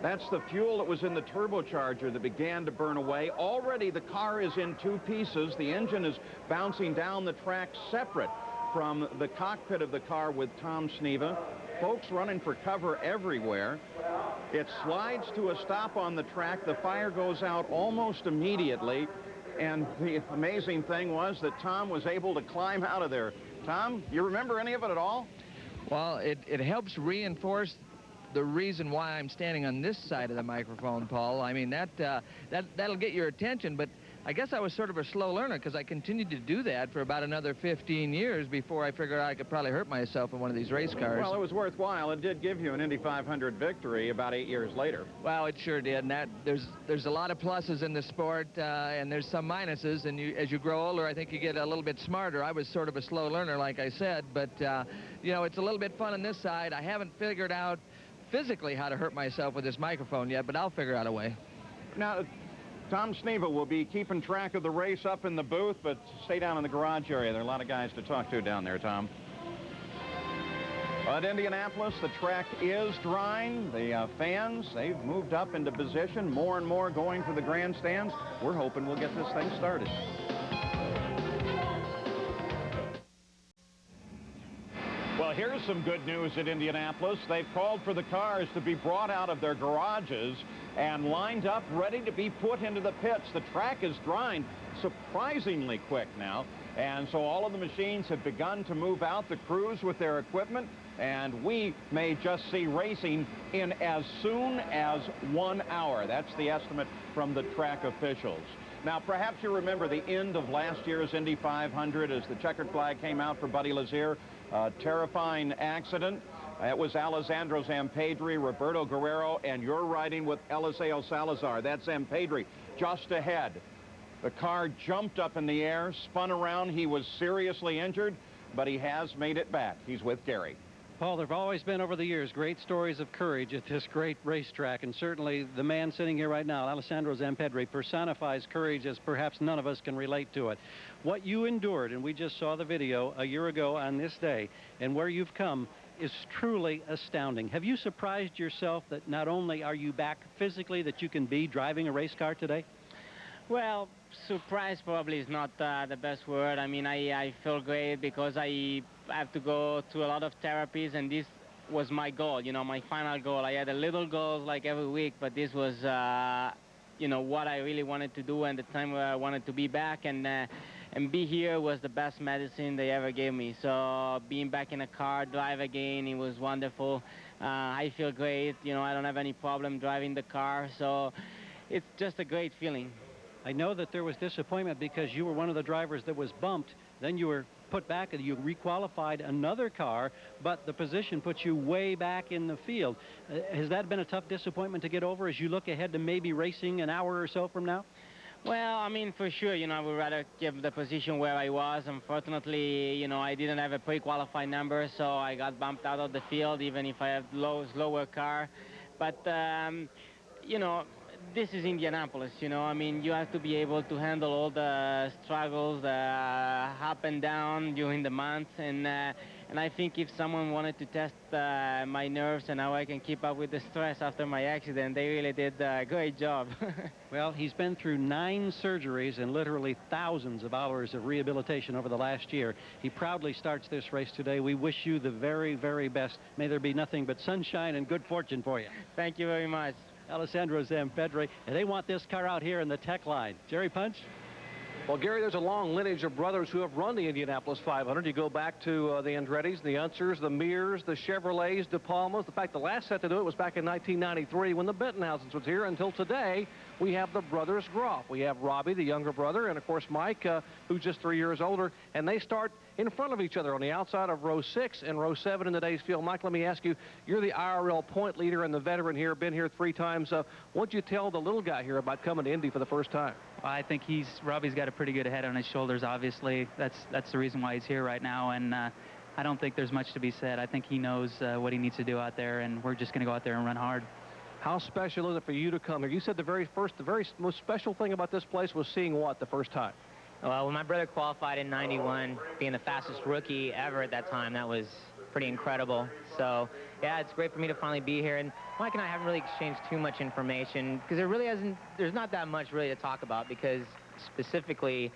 That's the fuel that was in the turbocharger that began to burn away. Already the car is in 2 pieces. The engine is bouncing down the track separate from the cockpit of the car with Tom Sneva. Folks running for cover everywhere. It slides to a stop on the track. The fire goes out almost immediately. And the amazing thing was that Tom was able to climb out of there. Tom, you remember any of it at all? Well, it helps reinforce the reason why I'm standing on this side of the microphone, Paul. I mean, that'll get your attention, but I guess I was sort of a slow learner because I continued to do that for about another 15 years before I figured out I could probably hurt myself in one of these race cars. Well, it was worthwhile. It did give you an Indy 500 victory about 8 years later. Well, it sure did. And there's a lot of pluses in the sport, and there's some minuses. And as you grow older, I think you get a little bit smarter. I was sort of a slow learner, like I said, but you know, it's a little bit fun on this side. I haven't figured out physically how to hurt myself with this microphone yet, but I'll figure out a way. Now, Tom Sneva will be keeping track of the race up in the booth, but stay down in the garage area. There are a lot of guys to talk to down there, Tom. At Indianapolis, the track is drying. The fans, they've moved up into position, more and more going for the grandstands. We're hoping we'll get this thing started. Well, here's some good news at Indianapolis. They've called for the cars to be brought out of their garages and lined up, ready to be put into the pits. The track is drying surprisingly quick now, and so all of the machines have begun to move out, the crews with their equipment, and we may just see racing in as soon as 1 hour. That's the estimate from the track officials. Now, perhaps you remember the end of last year's Indy 500 as the checkered flag came out for Buddy Lazier. A terrifying accident. It was Alessandro Zampedri, Roberto Guerrero, and you're riding with Eliseo Salazar. That's Zampedri just ahead. The car jumped up in the air, spun around. He was seriously injured, but he has made it back. He's with Gary. Paul, there have always been over the years great stories of courage at this great racetrack, and certainly the man sitting here right now, Alessandro Zampedri, personifies courage as perhaps none of us can relate to it. What you endured, and we just saw the video a year ago on this day, and where you've come is truly astounding. Have you surprised yourself that not only are you back physically, that you can be driving a race car today? Well, surprise probably is not the best word. I mean, I feel great because I have to go through a lot of therapies, and this was my goal, you know, my final goal. I had a little goals like every week, but this was you know, what I really wanted to do and the time where I wanted to be back. And be here was the best medicine they ever gave me. So being back in a car, drive again, it was wonderful. I feel great. You know, I don't have any problem driving the car. So it's just a great feeling. I know that there was disappointment because you were one of the drivers that was bumped. Then you were put back and you requalified another car, but the position puts you way back in the field. Has that been a tough disappointment to get over as you look ahead to maybe racing an hour or so from now? Well, I mean, for sure, you know, I would rather keep the position where I was. Unfortunately, you know, I didn't have a pre-qualified number, so I got bumped out of the field, even if I have slower car. But, you know, this is Indianapolis, you know. I mean, you have to be able to handle all the struggles, the up and down during the month. And I think if someone wanted to test my nerves and how I can keep up with the stress after my accident, they really did a great job. Well, he's been through 9 surgeries and literally thousands of hours of rehabilitation over the last year. He proudly starts this race today. We wish you the very, very best. May there be nothing but sunshine and good fortune for you. Thank you very much. Alessandro Zampedri, and they want this car out here in the tech line. Jerry Punch? Well, Gary, there's a long lineage of brothers who have run the Indianapolis 500. You go back to the Andrettis, the Unsers, the Mears, the Chevrolets, De Palmas. In fact, the last set to do it was back in 1993 when the Bettenhausens was here. Until today, we have the brothers Groff. We have Robbie, the younger brother, and, of course, Mike, who's just 3 years older. And they start in front of each other on the outside of row 6 and row 7 in today's field. Mike, let me ask you, you're the IRL point leader and the veteran here, been here 3 times. What'd you tell the little guy here about coming to Indy for the first time? I think Robbie's got a pretty good head on his shoulders, obviously. That's the reason why he's here right now, and I don't think there's much to be said. I think he knows what he needs to do out there, and we're just going to go out there and run hard. How special is it for you to come here? You said the very most special thing about this place was seeing what the first time? Well, when my brother qualified in 91, being the fastest rookie ever at that time, that was pretty incredible. So, yeah, it's great for me to finally be here. And Mike and I haven't really exchanged too much information because there's not that much really to talk about because specifically,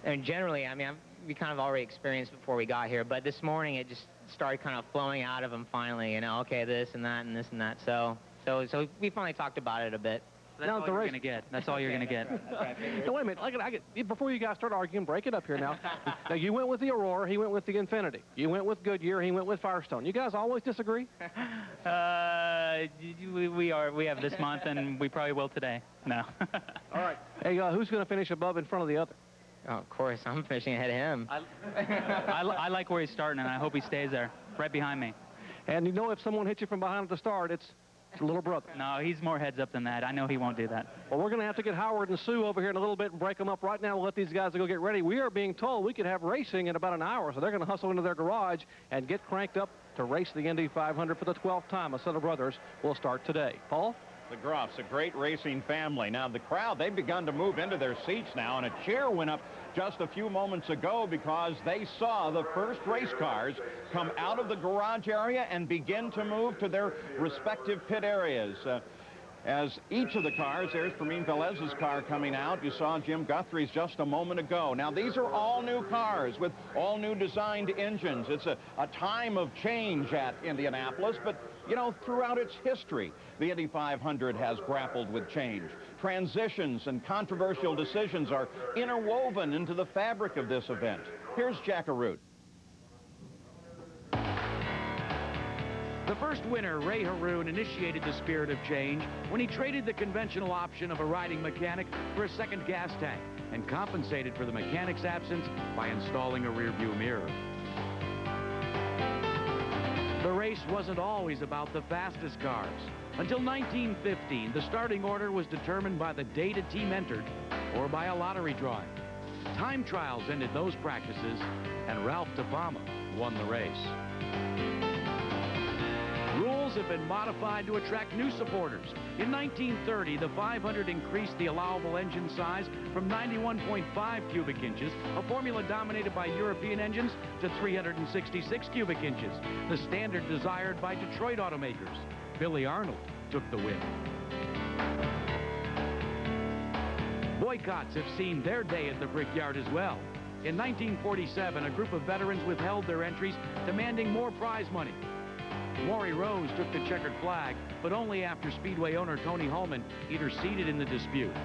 and generally, I mean, we kind of already experienced before we got here. But this morning, it just started kind of flowing out of him finally, you know, okay, this and that and this and that. So we finally talked about it a bit. That's all you're going to get. That's all you're going to get. Now, wait a minute. Before you guys start arguing, break it up here now. Now, you went with the Aurora. He went with the Infinity. You went with Goodyear. He went with Firestone. You guys always disagree? We have this month, and we probably will today. No. All right. Hey, who's going to finish above in front of the other? Oh, of course. I'm finishing ahead of him. I like where he's starting, and I hope he stays there, right behind me. And you know if someone hits you from behind at the start, it's little brother. No, he's more heads up than that. I know he won't do that. Well, we're going to have to get Howard and Sue over here in a little bit and break them up right now. We'll let these guys go get ready. We are being told we could have racing in about an hour, so they're going to hustle into their garage and get cranked up to race the Indy 500 for the 12th time. A set of brothers will start today. Paul? The Groffs, a great racing family. Now, the crowd, they've begun to move into their seats now, and a cheer went up just a few moments ago because they saw the first race cars come out of the garage area and begin to move to their respective pit areas. As each of the cars, there's Fermin Velez's car coming out. You saw Jim Guthrie's just a moment ago. Now, these are all new cars with all new designed engines. It's a time of change at Indianapolis, but, you know, throughout its history, the Indy 500 has grappled with change. Transitions and controversial decisions are interwoven into the fabric of this event. Here's Jack Arute. The first winner, Ray Haroon, initiated the spirit of change when he traded the conventional option of a riding mechanic for a second gas tank and compensated for the mechanic's absence by installing a rear-view mirror. The race wasn't always about the fastest cars. Until 1915, the starting order was determined by the date a team entered or by a lottery drawing. Time trials ended those practices, and Ralph DePalma won the race. Rules have been modified to attract new supporters. In 1930, the 500 increased the allowable engine size from 91.5 cubic inches, a formula dominated by European engines, to 366 cubic inches, the standard desired by Detroit automakers. Billy Arnold took the win. Boycotts have seen their day at the Brickyard as well. In 1947, a group of veterans withheld their entries, demanding more prize money. Maury Rose took the checkered flag, but only after Speedway owner Tony Holman interceded in the dispute.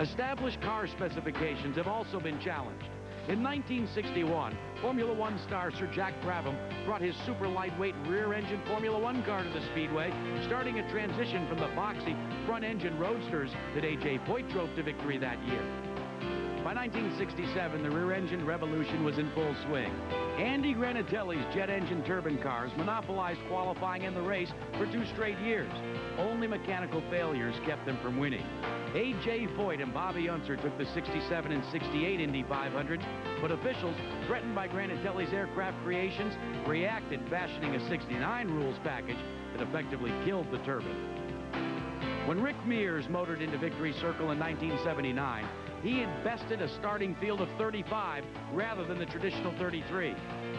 Established car specifications have also been challenged. In 1961, Formula One star Sir Jack Brabham brought his super lightweight rear-engine Formula One car to the Speedway, starting a transition from the boxy front-engine roadsters that A.J. Foyt drove to victory that year. By 1967, the rear-engine revolution was in full swing. Andy Granatelli's jet-engine turbine cars monopolized qualifying and the race for 2 straight years. Only mechanical failures kept them from winning. A.J. Foyt and Bobby Unser took the 67 and 68 Indy 500s, but officials, threatened by Granatelli's aircraft creations, reacted, fashioning a 69 rules package that effectively killed the turbine. When Rick Mears motored into Victory Circle in 1979, he had bested a starting field of 35 rather than the traditional 33.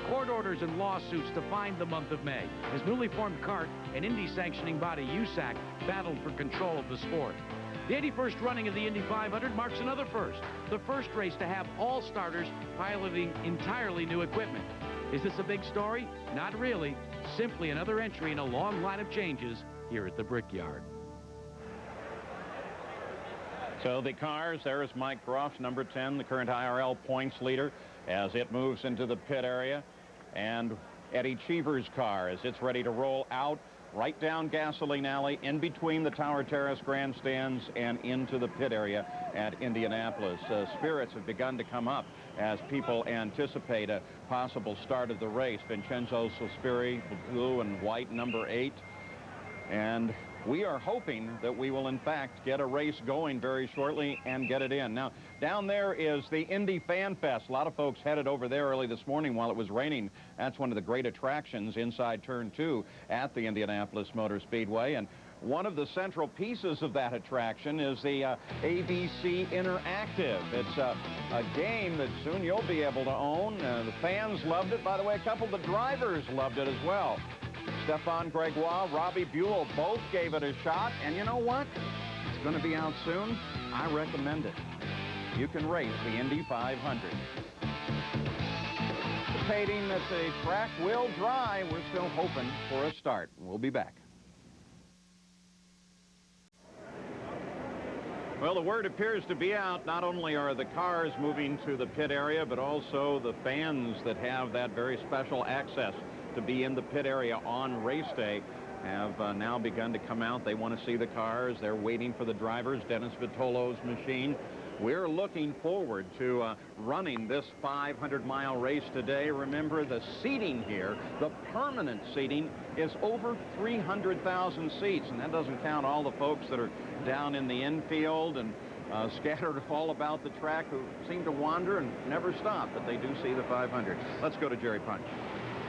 Court orders and lawsuits defined the month of May as newly formed CART and Indy sanctioning body USAC battled for control of the sport. The 81st running of the Indy 500 marks another first, the first race to have all starters piloting entirely new equipment. Is this a big story? Not really. Simply another entry in a long line of changes here at the Brickyard. So the cars, there's Mike Groff's number 10, the current IRL points leader, as it moves into the pit area. And Eddie Cheever's car, as it's ready to roll out right down Gasoline Alley, in between the Tower Terrace grandstands and into the pit area at Indianapolis. Spirits have begun to come up as people anticipate a possible start of the race. Vincenzo Sospiri, blue and white, number 8. And we are hoping that we will, in fact, get a race going very shortly and get it in. Now, down there is the Indy Fan Fest. A lot of folks headed over there early this morning while it was raining. That's one of the great attractions inside Turn 2 at the Indianapolis Motor Speedway. And one of the central pieces of that attraction is the ABC Interactive. It's a game that soon you'll be able to own. The fans loved it. By the way, a couple of the drivers loved it as well. Stefan Gregoire, Robbie Buell both gave it a shot, and you know what? It's going to be out soon. I recommend it. You can race the Indy 500. Anticipating that the track will dry, we're still hoping for a start. We'll be back. Well, the word appears to be out. Not only are the cars moving to the pit area, but also the fans that have that very special access to be in the pit area on race day have now begun to come out. They want to see the cars. They're waiting for the drivers. Dennis Vitolo's machine. We're looking forward to running this 500-mile race today. Remember, the seating here, the permanent seating, is over 300,000 seats, and that doesn't count all the folks that are down in the infield and scattered all about the track who seem to wander and never stop, but they do see the 500. Let's go to Jerry Punch.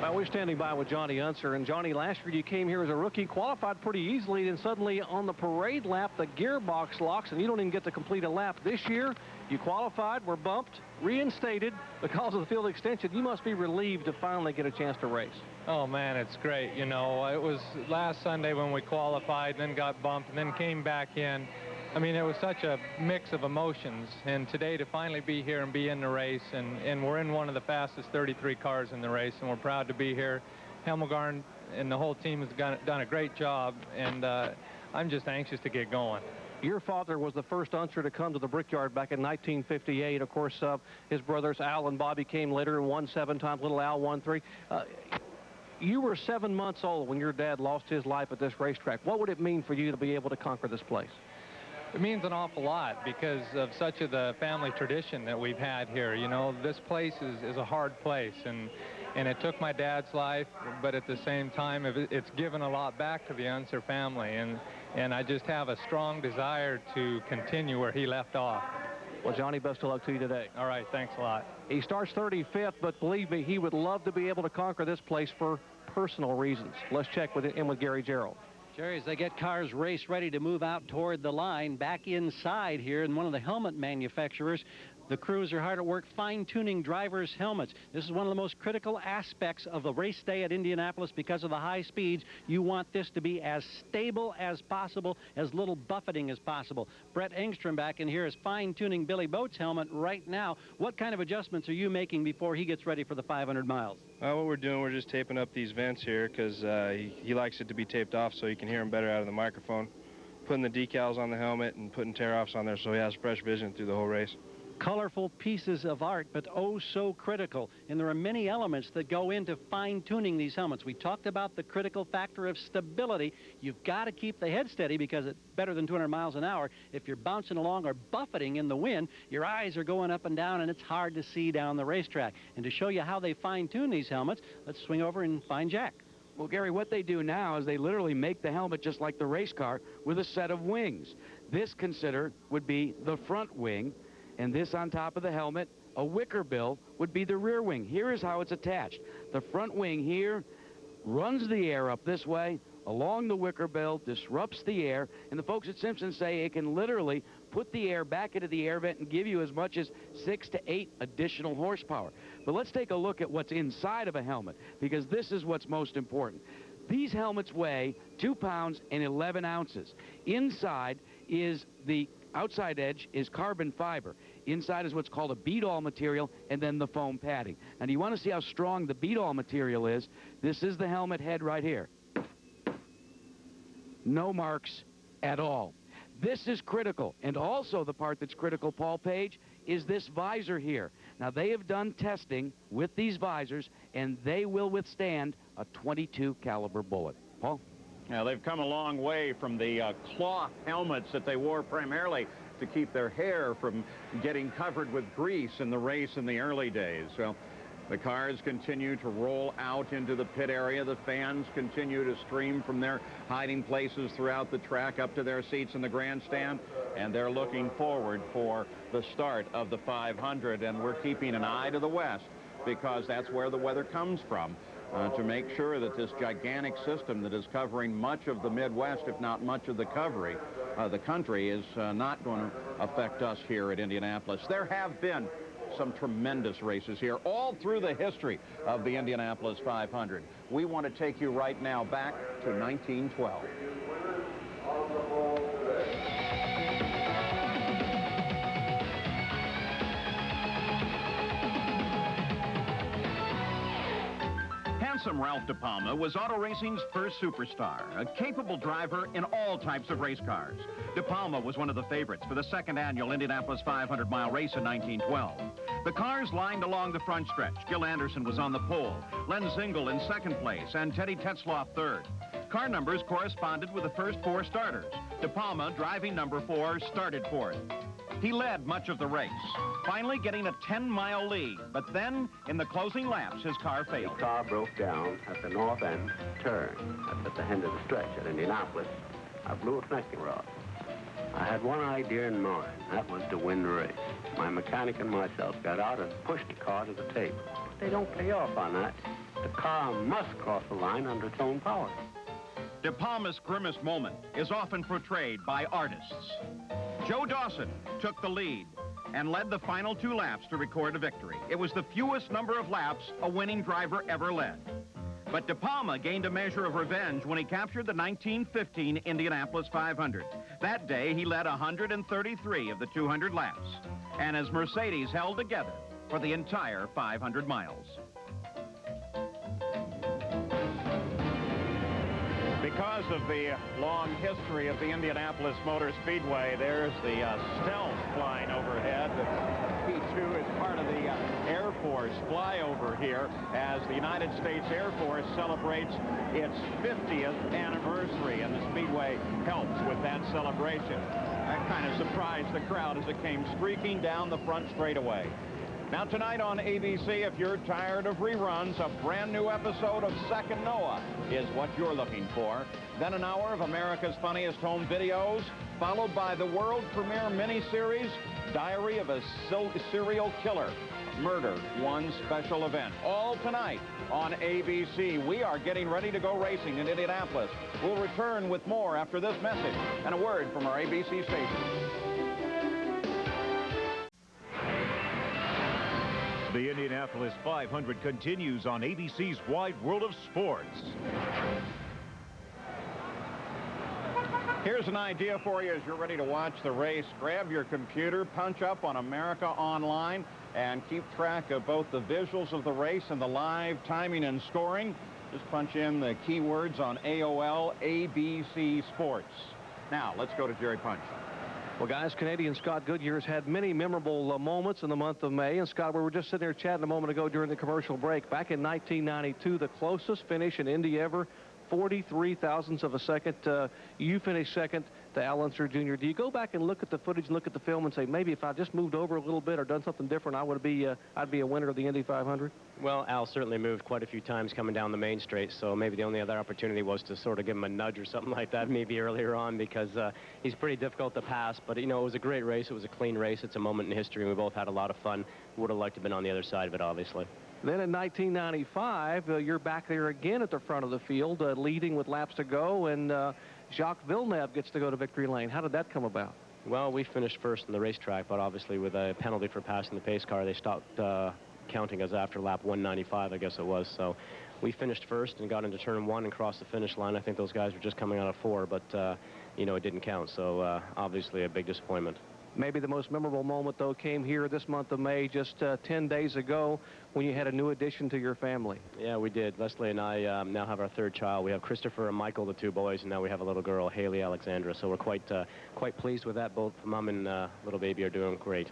Well, we're standing by with Johnny Unser. And Johnny, last year you came here as a rookie, qualified pretty easily, and suddenly on the parade lap, the gearbox locks, and you don't even get to complete a lap. This year, you qualified, were bumped, reinstated because of the field extension. You must be relieved to finally get a chance to race. Oh, man, it's great. You know, it was last Sunday when we qualified, then got bumped, and then came back in. I mean, it was such a mix of emotions, and today to finally be here and be in the race, and we're in one of the fastest 33 cars in the race, and we're proud to be here. Helmelgarn and the whole team has done a great job, and I'm just anxious to get going. Your father was the first Unser to come to the Brickyard back in 1958. Of course, his brothers Al and Bobby came later and won 7 times. Little Al won 3. You were 7 months old when your dad lost his life at this racetrack. What would it mean for you to be able to conquer this place? It means an awful lot because of such of the family tradition that we've had here. You know, this place is a hard place, and it took my dad's life, but at the same time, it's given a lot back to the Unser family, and I just have a strong desire to continue where he left off. Well, Johnny, best of luck to you today. All right, thanks a lot. He starts 35th, but believe me, he would love to be able to conquer this place for personal reasons. Let's check with Gary Gerald. Jerry, as they get cars race ready to move out toward the line, back inside here, and one of the helmet manufacturers The crews are hard at work fine-tuning drivers' helmets. This is one of the most critical aspects of the race day at Indianapolis because of the high speeds. You want this to be as stable as possible, as little buffeting as possible. Brett Engstrom back in here is fine-tuning Billy Boat's helmet right now. What kind of adjustments are you making before he gets ready for the 500 miles? What we're doing, we're just taping up these vents here because he likes it to be taped off so you can hear him better out of the microphone. Putting the decals on the helmet and putting tear-offs on there so he has fresh vision through the whole race. Colorful pieces of art, but oh so critical. And there are many elements that go into fine-tuning these helmets. We talked about the critical factor of stability. You've got to keep the head steady because it's better than 200 miles an hour. If you're bouncing along or buffeting in the wind, your eyes are going up and down, and it's hard to see down the racetrack. And to show you how they fine-tune these helmets, let's swing over and find Jack. Well, Gary, what they do now is they literally make the helmet just like the race car with a set of wings. This, consider, would be the front wing. And this on top of the helmet, a wicker bill, would be the rear wing. Here is how it's attached. The front wing here runs the air up this way along the wicker bill, disrupts the air, and the folks at Simpson say it can literally put the air back into the air vent and give you as much as 6 to 8 additional horsepower. But let's take a look at what's inside of a helmet, because this is what's most important. These helmets weigh 2 pounds and 11 ounces. Inside is the outside edge is carbon fiber. Inside is what's called a bead-all material, and then the foam padding. And you want to see how strong the bead-all material is. This is the helmet head right here. No marks at all. This is critical. And also the part that's critical, Paul Page, is this visor here. Now, they have done testing with these visors, and they will withstand a .22 caliber bullet. Paul? Now, they've come a long way from the cloth helmets that they wore primarily to keep their hair from getting covered with grease in the race in the early days. Well, the cars continue to roll out into the pit area. The fans continue to stream from their hiding places throughout the track up to their seats in the grandstand, and they're looking forward for the start of the 500, and we're keeping an eye to the west because that's where the weather comes from. To make sure that this gigantic system that is covering much of the Midwest, if not much of the country, is not going to affect us here at Indianapolis. There have been some tremendous races here all through the history of the Indianapolis 500. We want to take you right now back to 1912. Handsome Ralph De Palma was auto racing's first superstar, a capable driver in all types of race cars. De Palma was one of the favorites for the second annual Indianapolis 500-mile race in 1912. The cars lined along the front stretch. Gil Anderson was on the pole, Len Zingel in second place, and Teddy Tetzlaff third. Car numbers corresponded with the first 4 starters. De Palma, driving number 4, started fourth. He led much of the race, finally getting a 10-mile lead. But then, in the closing laps, his car failed. The car broke down at the north end turn. That's at the end of the stretch at Indianapolis. I blew a connecting rod. I had one idea in mind. That was to win the race. My mechanic and myself got out and pushed the car to the tape. But they don't pay off on that. The car must cross the line under its own power. De Palma's grimmest moment is often portrayed by artists. Joe Dawson took the lead and led the final 2 laps to record a victory. It was the fewest number of laps a winning driver ever led. But De Palma gained a measure of revenge when he captured the 1915 Indianapolis 500. That day, he led 133 of the 200 laps, and his Mercedes held together for the entire 500 miles. Because of the long history of the Indianapolis Motor Speedway, there's the Stealth flying overhead. The P-2 is part of the Air Force flyover here as the United States Air Force celebrates its 50th anniversary, and the Speedway helps with that celebration. That kind of surprised the crowd as it came streaking down the front straightaway. Now tonight on ABC, if you're tired of reruns, a brand new episode of Second Noah is what you're looking for. Then an hour of America's Funniest Home Videos, followed by the world premiere miniseries, Diary of a Serial Killer. Murder, one special event. All tonight on ABC. We are getting ready to go racing in Indianapolis. We'll return with more after this message and a word from our ABC station. The Indianapolis 500 continues on ABC's Wide World of Sports. Here's an idea for you as you're ready to watch the race. Grab your computer, punch up on America Online, and keep track of both the visuals of the race and the live timing and scoring. Just punch in the keywords on AOL ABC Sports. Now, let's go to Jerry Punch. Well, guys, Canadian Scott Goodyear has had many memorable moments in the month of May. And, Scott, we were just sitting there chatting a moment ago during the commercial break. Back in 1992, the closest finish in Indy ever, 43 thousandths of a second. You finished second to Al Unser Jr. Do you go back and look at the footage and look at the film and say, maybe if I just moved over a little bit or done something different, I'd be a winner of the Indy 500? Well, Al certainly moved quite a few times coming down the main straight, so maybe the only other opportunity was to sort of give him a nudge or something like that maybe earlier on, because he's pretty difficult to pass. But, you know, it was a great race. It was a clean race. It's a moment in history. We both had a lot of fun. Would have liked to have been on the other side of it, obviously. Then in 1995, you're back there again at the front of the field, leading with laps to go, and Jacques Villeneuve gets to go to victory lane. How did that come about? Well, we finished first on the racetrack, but obviously with a penalty for passing the pace car, they stopped counting us after lap 195, I guess it was. So we finished first and got into turn 1 and crossed the finish line. I think those guys were just coming out of 4, but, you know, it didn't count. So obviously a big disappointment. Maybe the most memorable moment, though, came here this month of May, just 10 days ago, when you had a new addition to your family. Yeah, we did. Leslie and I now have our third child. We have Christopher and Michael, the 2 boys, and now we have a little girl, Haley Alexandra. So we're quite pleased with that. Both Mom and little baby are doing great.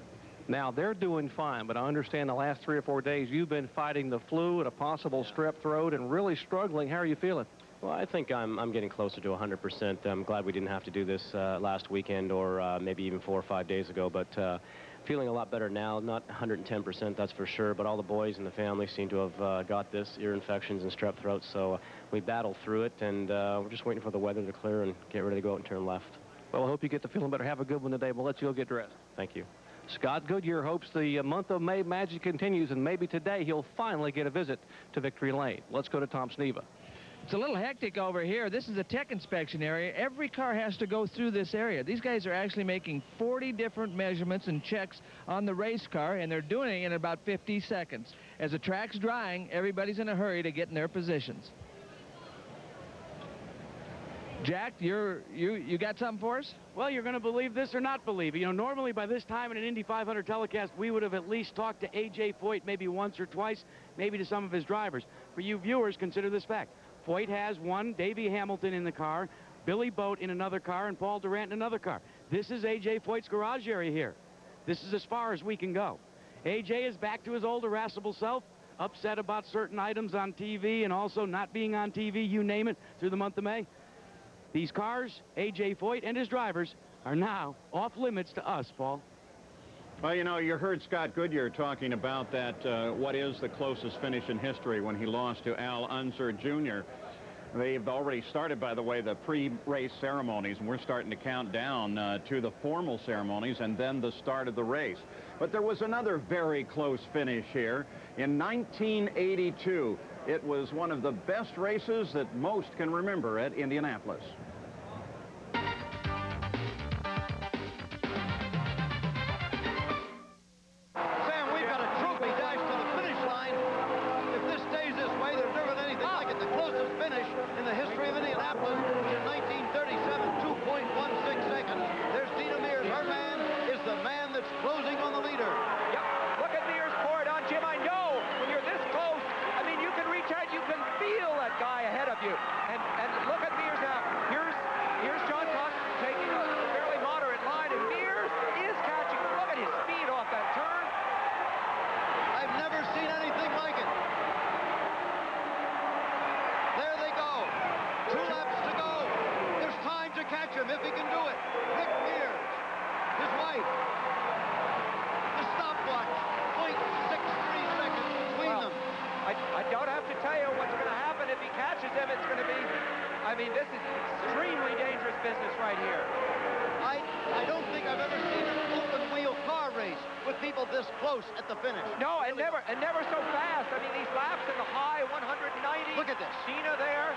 Now, they're doing fine, but I understand the last 3 or 4 days you've been fighting the flu and a possible strep throat and really struggling. How are you feeling? Well, I think I'm getting closer to 100%. I'm glad we didn't have to do this last weekend or maybe even 4 or 5 days ago, but feeling a lot better now. Not 110%, that's for sure, but all the boys in the family seem to have got this, ear infections and strep throats, so we battled through it, and we're just waiting for the weather to clear and get ready to go out and turn left. Well, I hope you get to feeling better. Have a good one today. We'll let you go get dressed. Thank you. Scott Goodyear hopes the month of May magic continues, and maybe today he'll finally get a visit to victory lane. Let's go to Tom Sneva. It's a little hectic over here. This is a tech inspection area. Every car has to go through this area. These guys are actually making 40 different measurements and checks on the race car, and they're doing it in about 50 seconds. As the track's drying, everybody's in a hurry to get in their positions. Jack, you got something for us? Well, you're going to believe this or not believe it. You know, normally by this time in an Indy 500 telecast, we would have at least talked to A.J. Foyt maybe once or twice, maybe to some of his drivers. For you viewers, consider this fact. Foyt has one, Davey Hamilton in the car, Billy Boat in another car, and Paul Durant in another car. This is A.J. Foyt's garage area here. This is as far as we can go. A.J. is back to his old irascible self, upset about certain items on TV and also not being on TV, you name it, through the month of May. These cars, A.J. Foyt and his drivers, are now off limits to us, Paul. Well, you know, you heard Scott Goodyear talking about that, what is the closest finish in history when he lost to Al Unser Jr. They've already started, by the way, the pre-race ceremonies, and we're starting to count down to the formal ceremonies and then the start of the race. But there was another very close finish here. In 1982, it was one of the best races that most can remember at Indianapolis. I mean, this is extremely dangerous business right here. I don't think I've ever seen an open-wheel car race with people this close at the finish. No, and never so fast. I mean, these laps in the high 190. Look at this. Cena there.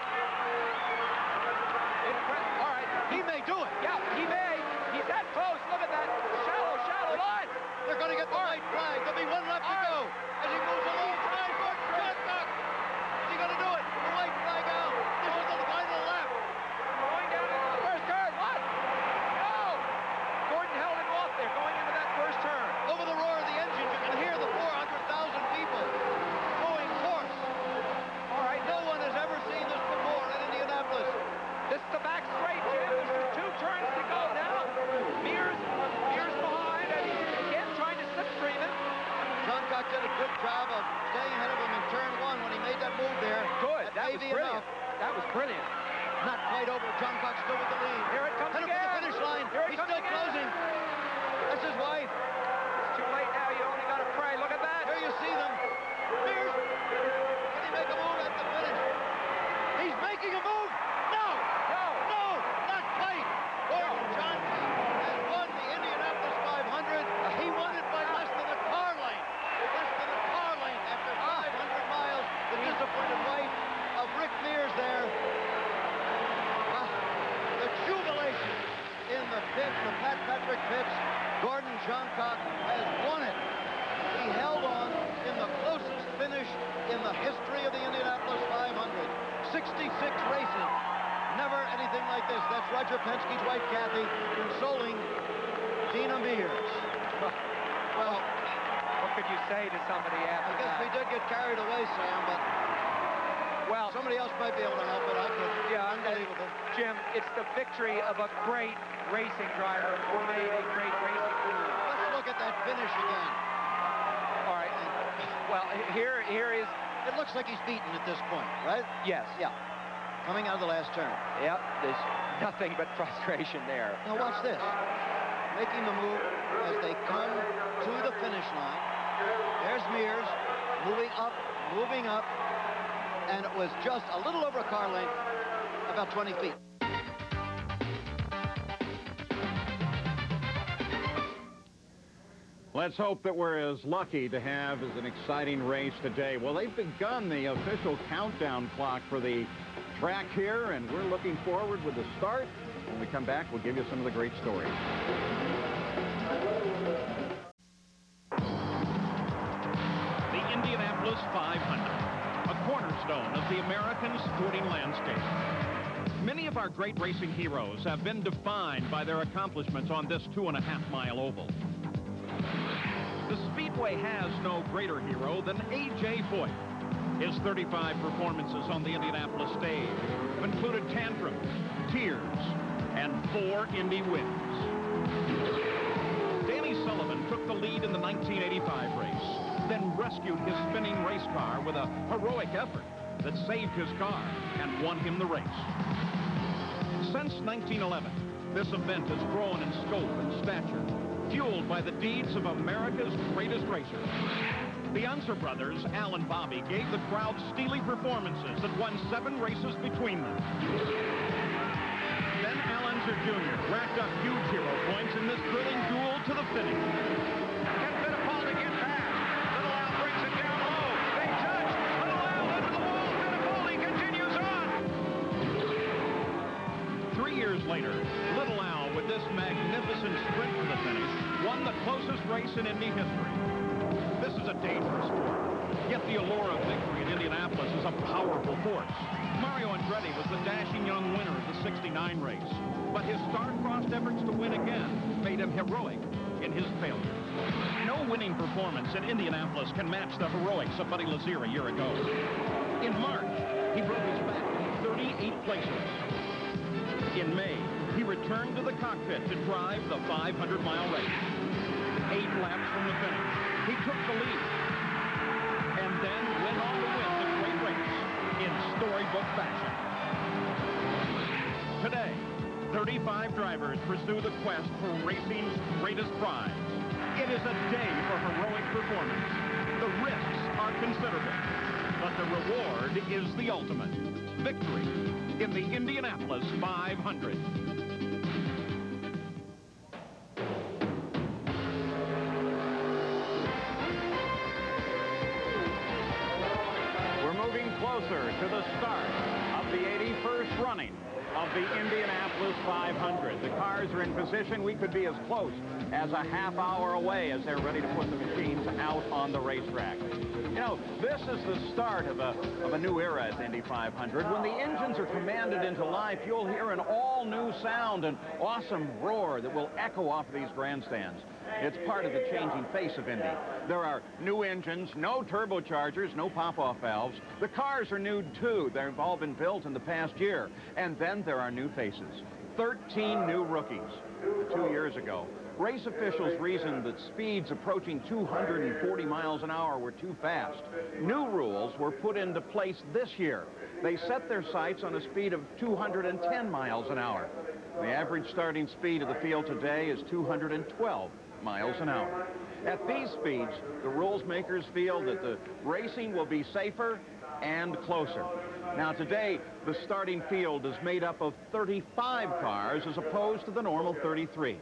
All right. He may do it. Yeah, he may. He's that close. Look at that. Shallow line. They're going to get the white flag. There'll be one left to go. As he wavy enough. That was brilliant. Not quite over. John Cox still with the lead. Here it comes Headed again. for the finish line. Here it He's comes still again. closing. That's his wife. It's too late now. You only got to pray. Look at that. Here you see them. Spears. Can he make a move at the finish? He's making a move. No. No. No. Not quite. Gordon Johnson has won the Indianapolis 500. He won it by less than a car length. Less than a car length after 500 miles. The disappointed wife of Rick Mears there. The jubilation in the pits, the Pat Patrick pits. Gordon Johncock has won it. He held on in the closest finish in the history of the Indianapolis 500. 66 races. Never anything like this. That's Roger Penske's wife, Kathy, consoling Dina Mears. Well, what could you say to somebody after I guess that? we did get carried away, Sam, but well, somebody else might be able to help it. I could. Yeah, unbelievable. Jim, it's the victory of a great racing driver who made a great racing team. Let's look at that finish again. All right. Well, here is. It looks like he's beaten at this point, right? Yes. Yeah. Coming out of the last turn. Yep. There's nothing but frustration there. Now watch this. Making the move as they come to the finish line. There's Mears moving up, and it was just a little over a car length, about 20 feet. Let's hope that we're as lucky to have as an exciting race today. Well, they've begun the official countdown clock for the track here, and we're looking forward with the start. When we come back, we'll give you some of the great stories. The Indianapolis 500, a cornerstone of the American sporting landscape. Many of our great racing heroes have been defined by their accomplishments on this 2.5-mile oval. The Speedway has no greater hero than A.J. Foyt. His 35 performances on the Indianapolis stage have included tantrums, tears, and 4 Indy wins. Danny Sullivan took the lead in the 1985 race, then rescued his spinning race car with a heroic effort that saved his car and won him the race. Since 1911, this event has grown in scope and stature, fueled by the deeds of America's greatest racers. The Unser brothers, Al and Bobby, gave the crowd steely performances that won 7 races between them. Then Al Unser Jr. racked up huge hero points in this thrilling duel to the finish. Gets Fittipaldi to get past. Little Al brings it down low. They touch. Little Al into the wall. Fittipaldi continues on. 3 years later, Little Al, with this magnificent sprint to the finish, won the closest race in Indy history. This is a dangerous sport, yet the allure of victory in Indianapolis is a powerful force. Mario Andretti was the dashing young winner of the '69 race, but his star-crossed efforts to win again made him heroic in his failure. No winning performance in Indianapolis can match the heroics of Buddy Lazier a year ago. In March, he broke his back 38 places. In May, he returned to the cockpit to drive the 500-mile race. 8 laps from the finish, he took the lead, and then went on to win the great race in storybook fashion. Today, 35 drivers pursue the quest for racing's greatest prize. It is a day for heroic performance. The risks are considerable, but the reward is the ultimate. Victory in the Indianapolis 500. We're moving closer to the start of the 81st running of the Indianapolis 500. The cars are in position. We could be as close as a half hour away as they're ready to put the machines out on the racetrack. You know, this is the start of a new era at the Indy 500. When the engines are commanded into life, you'll hear an all-new sound, an awesome roar that will echo off these grandstands. It's part of the changing face of Indy. There are new engines, no turbochargers, no pop-off valves. The cars are new, too. They've all been built in the past year. And then there are new faces. 13 new rookies. 2 years ago, race officials reasoned that speeds approaching 240 miles an hour were too fast. New rules were put into place this year. They set their sights on a speed of 210 miles an hour. The average starting speed of the field today is 212 miles an hour. At these speeds, the rules makers feel that the racing will be safer and closer. Now today, the starting field is made up of 35 cars as opposed to the normal 33.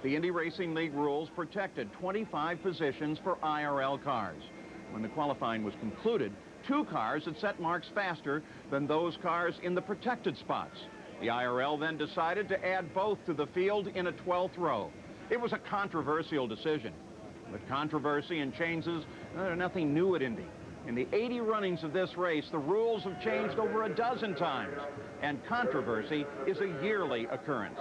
The Indy Racing League rules protected 25 positions for IRL cars. When the qualifying was concluded, 2 cars had set marks faster than those cars in the protected spots. The IRL then decided to add both to the field in a 12th row. It was a controversial decision. But controversy and changes are nothing new at Indy. In the 80 runnings of this race, the rules have changed over a dozen times, and controversy is a yearly occurrence.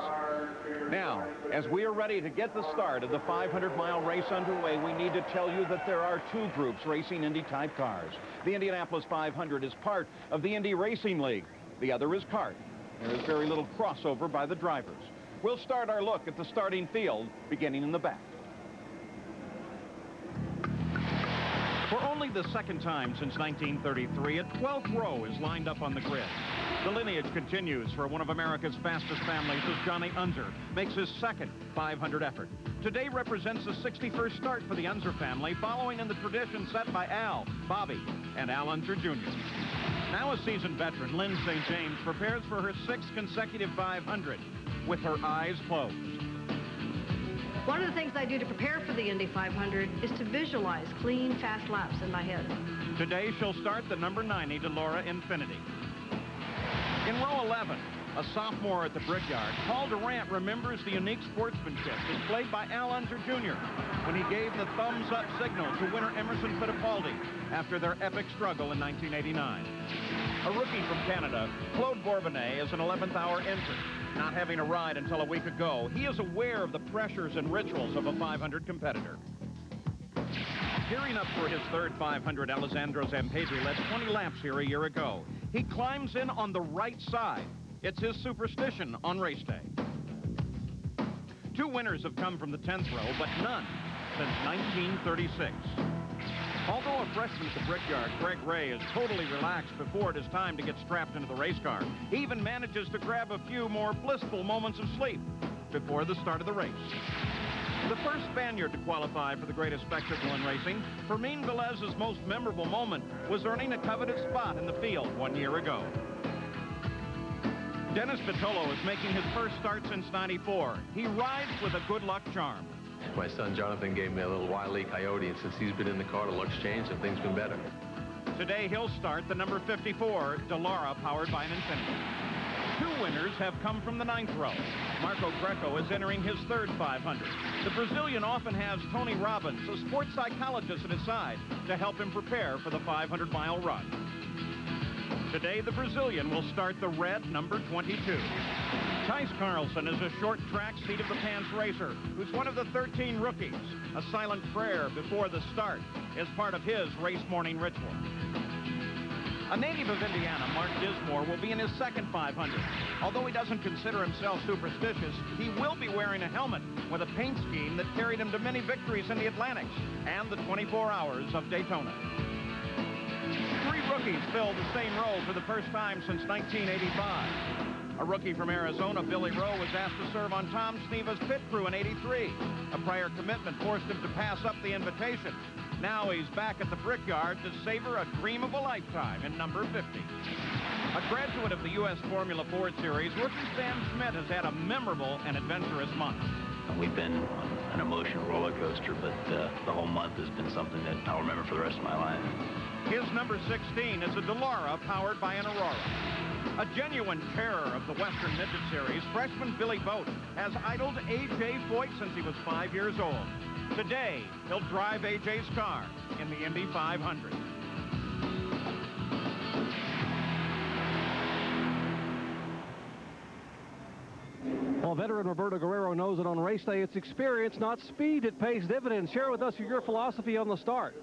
Now, as we are ready to get the start of the 500-mile race underway, we need to tell you that there are 2 groups racing Indy-type cars. The Indianapolis 500 is part of the Indy Racing League. The other is kart. There is very little crossover by the drivers. We'll start our look at the starting field, beginning in the back. For only the second time since 1933, a 12th row is lined up on the grid. The lineage continues for one of America's fastest families as Johnny Unser makes his second 500 effort. Today represents the 61st start for the Unser family, following in the tradition set by Al, Bobby, and Al Unser Jr. Now a seasoned veteran, Lynn St. James prepares for her 6th consecutive 500 with her eyes closed. One of the things I do to prepare for the Indy 500 is to visualize clean, fast laps in my head. Today she'll start the number 90 Delora Infinity. In row 11, a sophomore at the Brickyard, Paul Durant remembers the unique sportsmanship displayed by Al Unser Jr. when he gave the thumbs-up signal to winner Emerson Fittipaldi after their epic struggle in 1989. A rookie from Canada, Claude Bourbonnais, is an 11th-hour entrant. Not having a ride until a week ago, he is aware of the pressures and rituals of a 500 competitor. Gearing up for his third 500, Alessandro Zampedri led 20 laps here a year ago. He climbs in on the right side. It's his superstition on race day. 2 winners have come from the 10th row, but none since 1936. Although a freshman at the Brickyard, Greg Ray is totally relaxed before it is time to get strapped into the race car. He even manages to grab a few more blissful moments of sleep before the start of the race. The first Spaniard to qualify for the greatest spectacle in racing, Fermín Velez's most memorable moment was earning a coveted spot in the field 1 year ago. Dennis Vitolo is making his first start since '94. He rides with a good luck charm. My son Jonathan gave me a little Wile E. Coyote, and since he's been in the car, the luck's changed and things been better. Today he'll start the number 54 Delara, powered by an Infinity. 2 winners have come from the 9th row. Marco Greco is entering his third 500. The Brazilian often has Tony Robbins, a sports psychologist, at his side to help him prepare for the 500-mile run. Today, the Brazilian will start the red number 22. Tice Carlson is a short track seat-of-the-pants racer who's one of the 13 rookies. A silent prayer before the start is part of his race morning ritual. A native of Indiana, Mark Dismore, will be in his second 500. Although he doesn't consider himself superstitious, he will be wearing a helmet with a paint scheme that carried him to many victories in the Atlantics and the 24 Hours of Daytona. 3 rookies filled the same role for the first time since 1985. A rookie from Arizona, Billy Rowe, was asked to serve on Tom Sneva's pit crew in '83. A prior commitment forced him to pass up the invitation. Now he's back at the Brickyard to savor a dream of a lifetime in number 50. A graduate of the U.S. Formula Ford Series, rookie Sam Schmidt has had a memorable and adventurous month. We've been on an emotional roller coaster, but the whole month has been something that I'll remember for the rest of my life. His number 16 is a Delara powered by an Aurora. A genuine terror of the Western Midget Series, freshman Billy Boat has idled A.J. Foyt since he was 5 years old. Today, he'll drive A.J.'s car in the Indy 500. Well, veteran Roberto Guerrero knows that on race day, it's experience, not speed, that pays dividends. Share with us your philosophy on the start.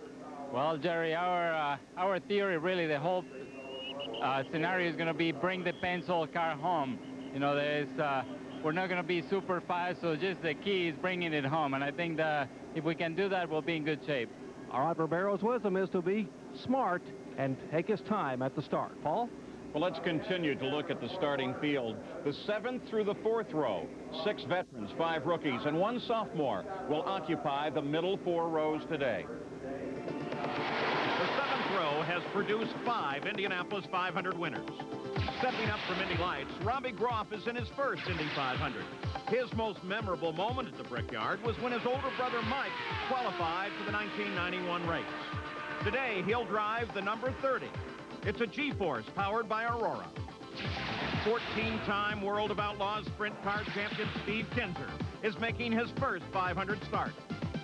Well, Jerry, our theory, really, the whole scenario is going to be bring the pencil car home. You know, we're not going to be super fast, so just the key is bringing it home. And I think that if we can do that, we'll be in good shape. All right, Roberto's wisdom is to be smart and take his time at the start. Paul? Well, let's continue to look at the starting field. The 7th through the 4th row, 6 veterans, 5 rookies, and 1 sophomore will occupy the middle 4 rows today. The 7th row has produced 5 Indianapolis 500 winners. Stepping up from Indy Lights, Robbie Groff is in his first Indy 500. His most memorable moment at the Brickyard was when his older brother Mike qualified for the 1991 race. Today, he'll drive the number 30. It's a G-Force powered by Aurora. 14-time World of Outlaws Sprint Car champion Steve Kinzer is making his first 500 start.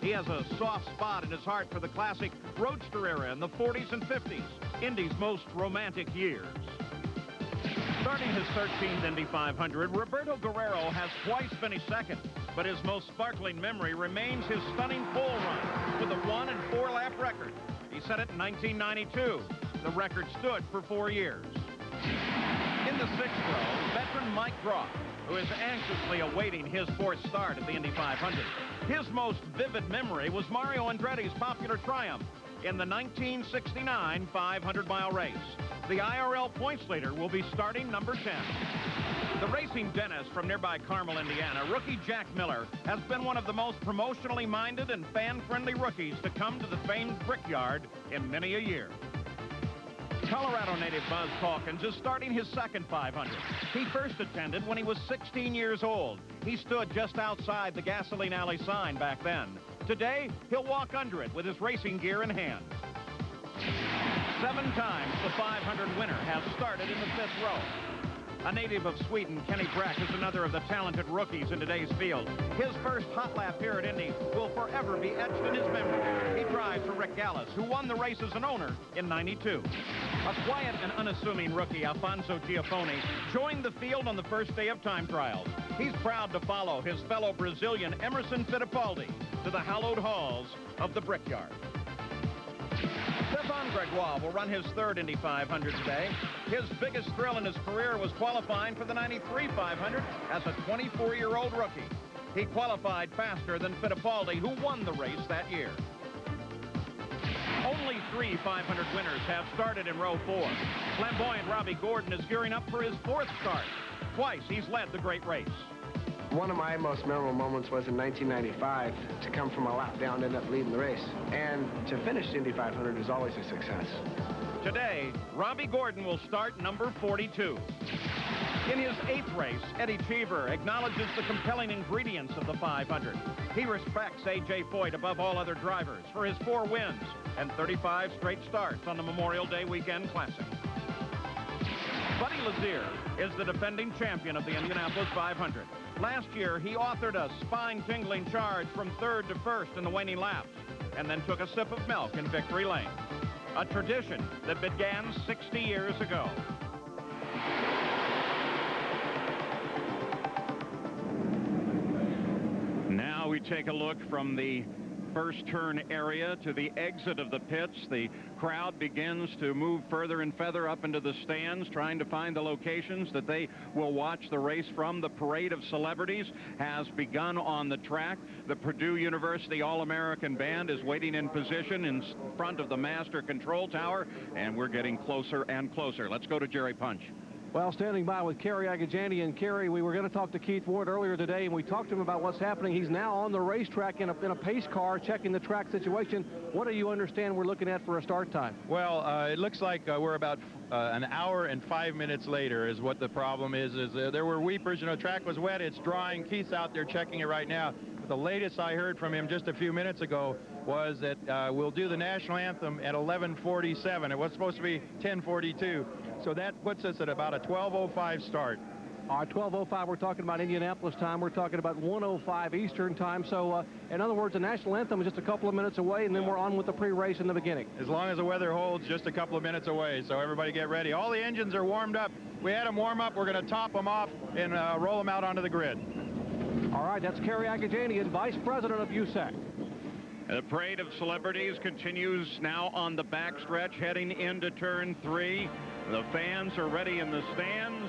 He has a soft spot in his heart for the classic roadster era in the 40s and 50s, Indy's most romantic years. Starting his 13th Indy 500, Roberto Guerrero has twice finished second, but his most sparkling memory remains his stunning pole run with a 1 and 4 lap record. He set it in 1992. The record stood for 4 years. In the 6th row, veteran Mike Groff, who is anxiously awaiting his 4th start at the Indy 500. His most vivid memory was Mario Andretti's popular triumph in the 1969 500-mile race. The IRL points leader will be starting number 10. The racing dentist from nearby Carmel, Indiana, rookie Jack Miller, has been one of the most promotionally minded and fan-friendly rookies to come to the famed Brickyard in many a year. Colorado native Buzz Calkins is starting his 2nd 500. He first attended when he was 16 years old. He stood just outside the gasoline alley sign back then. Today, he'll walk under it with his racing gear in hand. 7 times the 500 winner has started in the 5th row. A native of Sweden, Kenny Brack, is another of the talented rookies in today's field. His first hot lap here at Indy will forever be etched in his memory. He drives for Rick Gallis, who won the race as an owner in '92. A quiet and unassuming rookie, Alfonso Giafone, joined the field on the first day of time trials. He's proud to follow his fellow Brazilian Emerson Fittipaldi to the hallowed halls of the Brickyard. Stefan Gregoire will run his 3rd Indy 500 today. His biggest thrill in his career was qualifying for the 93 500 as a 24-year-old rookie. He qualified faster than Fittipaldi, who won the race that year. Only 3 500 winners have started in row 4. Flamboyant Robbie Gordon is gearing up for his 4th start. Twice he's led the great race. One of my most memorable moments was in 1995 to come from a lap down and end up leading the race. And to finish the Indy 500 is always a success. Today, Robbie Gordon will start number 42. In his 8th race, Eddie Cheever acknowledges the compelling ingredients of the 500. He respects A.J. Foyt above all other drivers for his 4 wins and 35 straight starts on the Memorial Day Weekend Classic. Buddy Lazier is the defending champion of the Indianapolis 500. Last year, he authored a spine-tingling charge from 3rd to 1st in the waning laps, and then took a sip of milk in victory lane. A tradition that began 60 years ago. Now we take a look from the first turn area to the exit of the pits. The crowd begins to move further and further up into the stands, trying to find the locations that they will watch the race from. The parade of celebrities has begun on the track. The Purdue University All-American Band is waiting in position in front of the master control tower, and we're getting closer and closer. Let's go to Jerry Punch. Well, standing by with Kerry Agajani. And Kerry, we were going to talk to Keith Ward earlier today, and we talked to him about what's happening. He's now on the racetrack in a pace car, checking the track situation. What do you understand we're looking at for a start time? Well, it looks like we're about an hour and 5 minutes later is what the problem is. There were weepers. You know, track was wet. It's drying. Keith's out there checking it right now. But the latest I heard from him just a few minutes ago was that we'll do the national anthem at 11:47. It was supposed to be 10:42. So that puts us at about a 12:05 start. All right, 12:05, we're talking about Indianapolis time. We're talking about 1:05 Eastern time. So, in other words, the national anthem is just a couple of minutes away, and then we're on with the pre-race in the beginning. As long as the weather holds, just a couple of minutes away. So everybody get ready. All the engines are warmed up. We had them warm up. We're going to top them off and roll them out onto the grid. All right, that's Kerry Agajanian, Vice President of USAC. The parade of celebrities continues now on the backstretch, heading into turn 3. The fans are ready in the stands.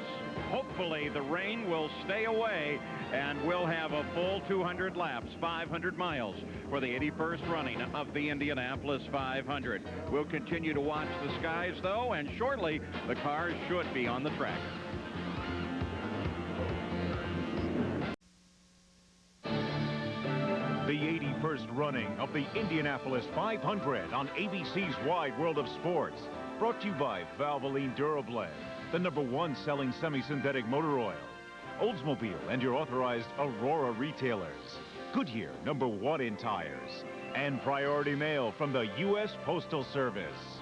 Hopefully the rain will stay away and we'll have a full 200 laps, 500 miles for the 81st running of the Indianapolis 500. We'll continue to watch the skies, though, and shortly the cars should be on the track. The 81st running of the Indianapolis 500 on ABC's Wide World of Sports. Brought to you by Valvoline Durablen, the #1 selling semi-synthetic motor oil. Oldsmobile and your authorized Aurora retailers. Goodyear, #1 in tires. And priority mail from the U.S. Postal Service.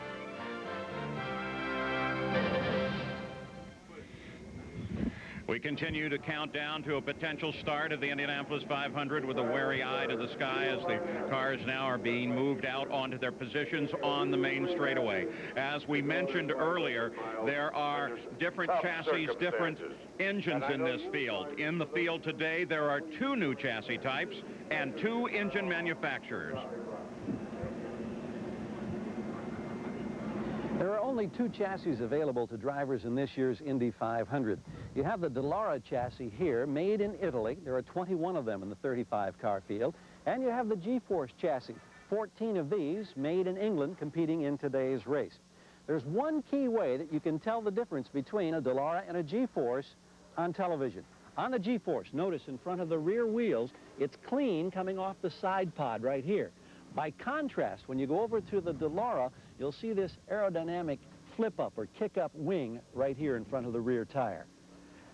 We continue to count down to a potential start of the Indianapolis 500 with a wary eye to the sky as the cars now are being moved out onto their positions on the main straightaway. As we mentioned earlier, there are different chassis, different engines in this field. In the field today, there are 2 new chassis types and 2 engine manufacturers. There are only 2 chassis available to drivers in this year's Indy 500. You have the Dallara chassis here, made in Italy. There are 21 of them in the 35-car field. And you have the G-Force chassis, 14 of these made in England, competing in today's race. There's one key way that you can tell the difference between a Dallara and a G-Force on television. On the G-Force, notice in front of the rear wheels, it's clean coming off the side pod right here. By contrast, when you go over to the Dallara, you'll see this aerodynamic flip-up or kick-up wing right here in front of the rear tire.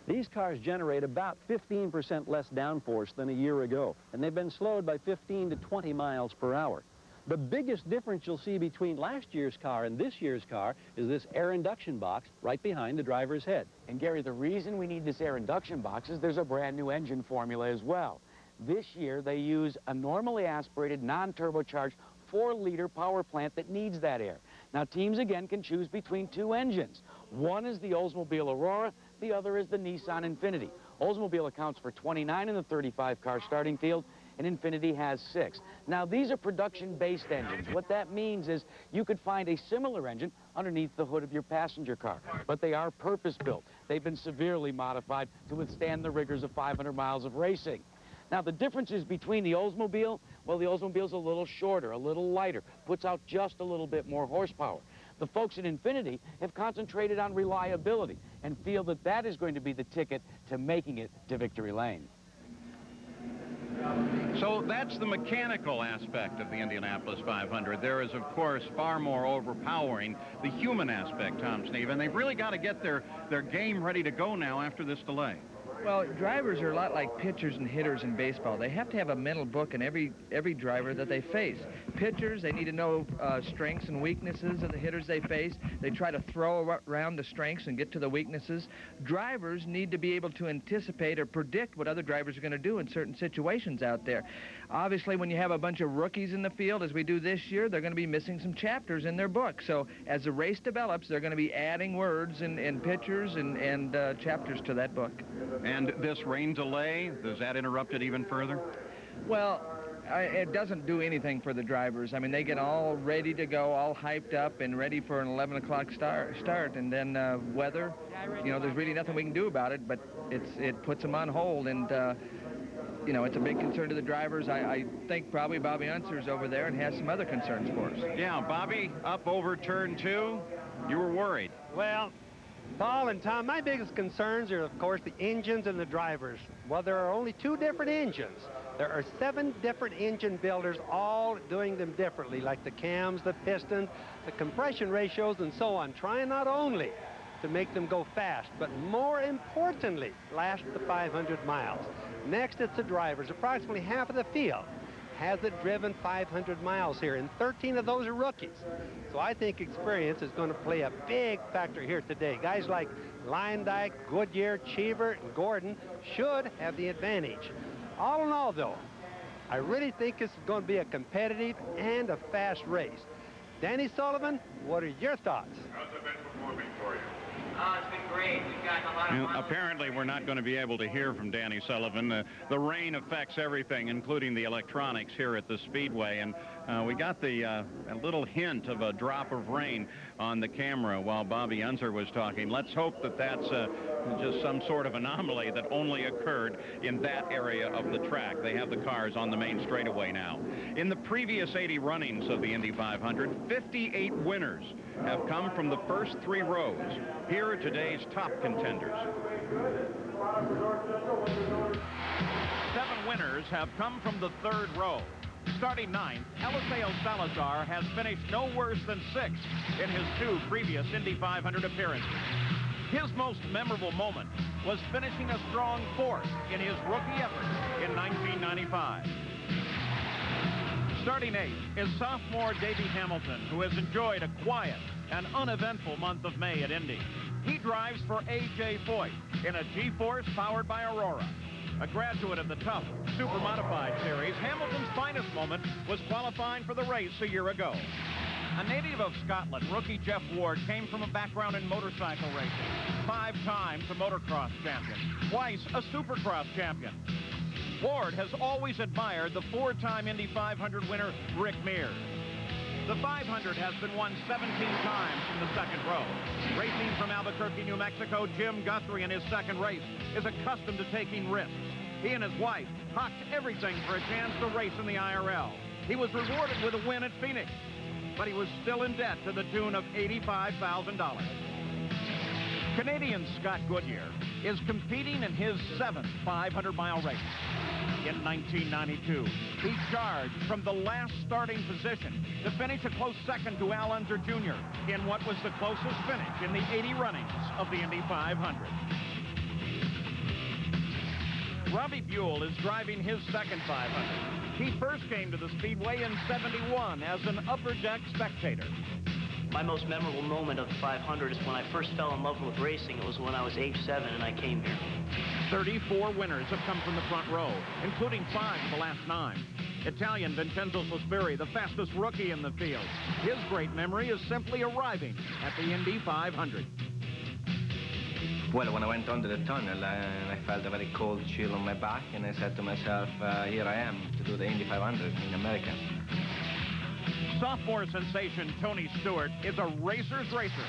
These cars generate about 15% less downforce than a year ago, and they've been slowed by 15 to 20 miles per hour. The biggest difference you'll see between last year's car and this year's car is this air induction box right behind the driver's head. And Gary, the reason we need this air induction box is there's a brand new engine formula as well. This year, they use a normally aspirated, non-turbocharged 4-liter power plant that needs that air. Now, teams, again, can choose between 2 engines. One is the Oldsmobile Aurora, the other is the Nissan Infiniti. Oldsmobile accounts for 29 in the 35-car starting field, and Infiniti has 6. Now, these are production-based engines. What that means is you could find a similar engine underneath the hood of your passenger car, but they are purpose-built. They've been severely modified to withstand the rigors of 500 miles of racing. Now, the differences between the Oldsmobile, well, the Oldsmobile's a little shorter, a little lighter, puts out just a little bit more horsepower. The folks at Infiniti have concentrated on reliability and feel that that is going to be the ticket to making it to victory lane. So that's the mechanical aspect of the Indianapolis 500. There is, of course, far more overpowering the human aspect, Tom Sneeve, and they've really got to get their game ready to go now after this delay. Well, drivers are a lot like pitchers and hitters in baseball. They have to have a mental book in every driver that they face. Pitchers, they need to know strengths and weaknesses of the hitters they face. They try to throw around the strengths and get to the weaknesses. Drivers need to be able to anticipate or predict what other drivers are going to do in certain situations out there. Obviously, when you have a bunch of rookies in the field, as we do this year, they're going to be missing some chapters in their book. So as the race develops, they're going to be adding words and pictures and chapters to that book. And this rain delay, does that interrupt it even further? Well, it doesn't do anything for the drivers. I mean, they get all ready to go, all hyped up and ready for an 11 o'clock start. And then weather, you know, there's really nothing we can do about it, but it puts them on hold. And, you know, it's a big concern to the drivers. I think probably Bobby Unser's over there and has some other concerns for us. Yeah, Bobby, up over turn 2, you were worried. Well, Paul and Tom, my biggest concerns are, of course, the engines and the drivers. Well, there are only 2 different engines. There are 7 different engine builders, all doing them differently, like the cams, the pistons, the compression ratios, and so on, trying not only to make them go fast, but more importantly, last the 500 miles. Next, it's the drivers. Approximately half of the field hasn't driven 500 miles here, and 13 of those are rookies. So I think experience is going to play a big factor here today. Guys like Lyondike, Goodyear, Cheever, and Gordon should have the advantage. All in all, though, I really think this is going to be a competitive and a fast race. Danny Sullivan, what are your thoughts? How's it been performing for you? It's been great. We've got Apparently, we're not going to be able to hear from Danny Sullivan. The rain affects everything, including the electronics here at the Speedway. And we got a little hint of a drop of rain on the camera while Bobby Unser was talking. Let's hope that that's just some sort of anomaly that only occurred in that area of the track. They have the cars on the main straightaway now. In the previous 80 runnings of the Indy 500, 58 winners have come from the first 3 rows. Here are today's top contenders. 7 winners have come from the 3rd row. Starting 9th, Eliseo Salazar has finished no worse than 6th in his 2 previous Indy 500 appearances. His most memorable moment was finishing a strong 4th in his rookie effort in 1995. Starting 8th is sophomore Davey Hamilton, who has enjoyed a quiet and uneventful month of May at Indy. He drives for A.J. Foyt in a G-Force powered by Aurora. A graduate of the tough Super Modified Series, Hamilton's finest moment was qualifying for the race a year ago. A native of Scotland, rookie Jeff Ward came from a background in motorcycle racing. 5 times a motocross champion, twice a supercross champion. Ward has always admired the 4-time Indy 500 winner, Rick Mears. The 500 has been won 17 times from the 2nd row. Racing from Albuquerque, New Mexico, Jim Guthrie in his 2nd race is accustomed to taking risks. He and his wife hocked everything for a chance to race in the IRL. He was rewarded with a win at Phoenix, but he was still in debt to the tune of $85,000. Canadian Scott Goodyear is competing in his 7th 500-mile race. In 1992, he charged from the last starting position to finish a close 2nd to Al Unser Jr. in what was the closest finish in the 80 runnings of the Indy 500. Robbie Buell is driving his 2nd 500. He first came to the Speedway in '71 as an upper deck spectator. My most memorable moment of the 500 is when I first fell in love with racing. It was when I was age 7 and I came here. 34 winners have come from the front row, including 5 of the last 9. Italian Vincenzo Sospiri, the fastest rookie in the field. His great memory is simply arriving at the Indy 500. Well, when I went under the tunnel, I felt a very cold chill on my back, and I said to myself, here I am to do the Indy 500 in America. Sophomore sensation Tony Stewart is a racer's racer.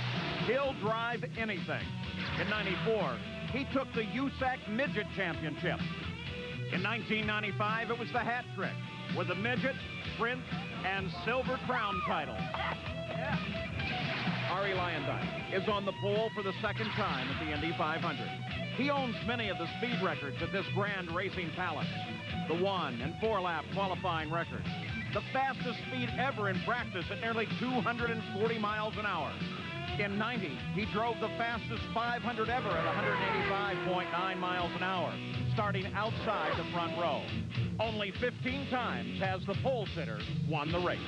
He'll drive anything. In '94, he took the USAC Midget Championship. In 1995, it was the hat trick with the Midget, Sprint, and Silver Crown titles. Arie Luyendyk is on the pole for the 2nd time at the Indy 500. He owns many of the speed records at this grand racing palace. The 1- and 4-lap qualifying records. The fastest speed ever in practice at nearly 240 miles an hour. In '90, he drove the fastest 500 ever at 185.9 miles an hour, starting outside the front row. Only 15 times has the pole sitter won the race.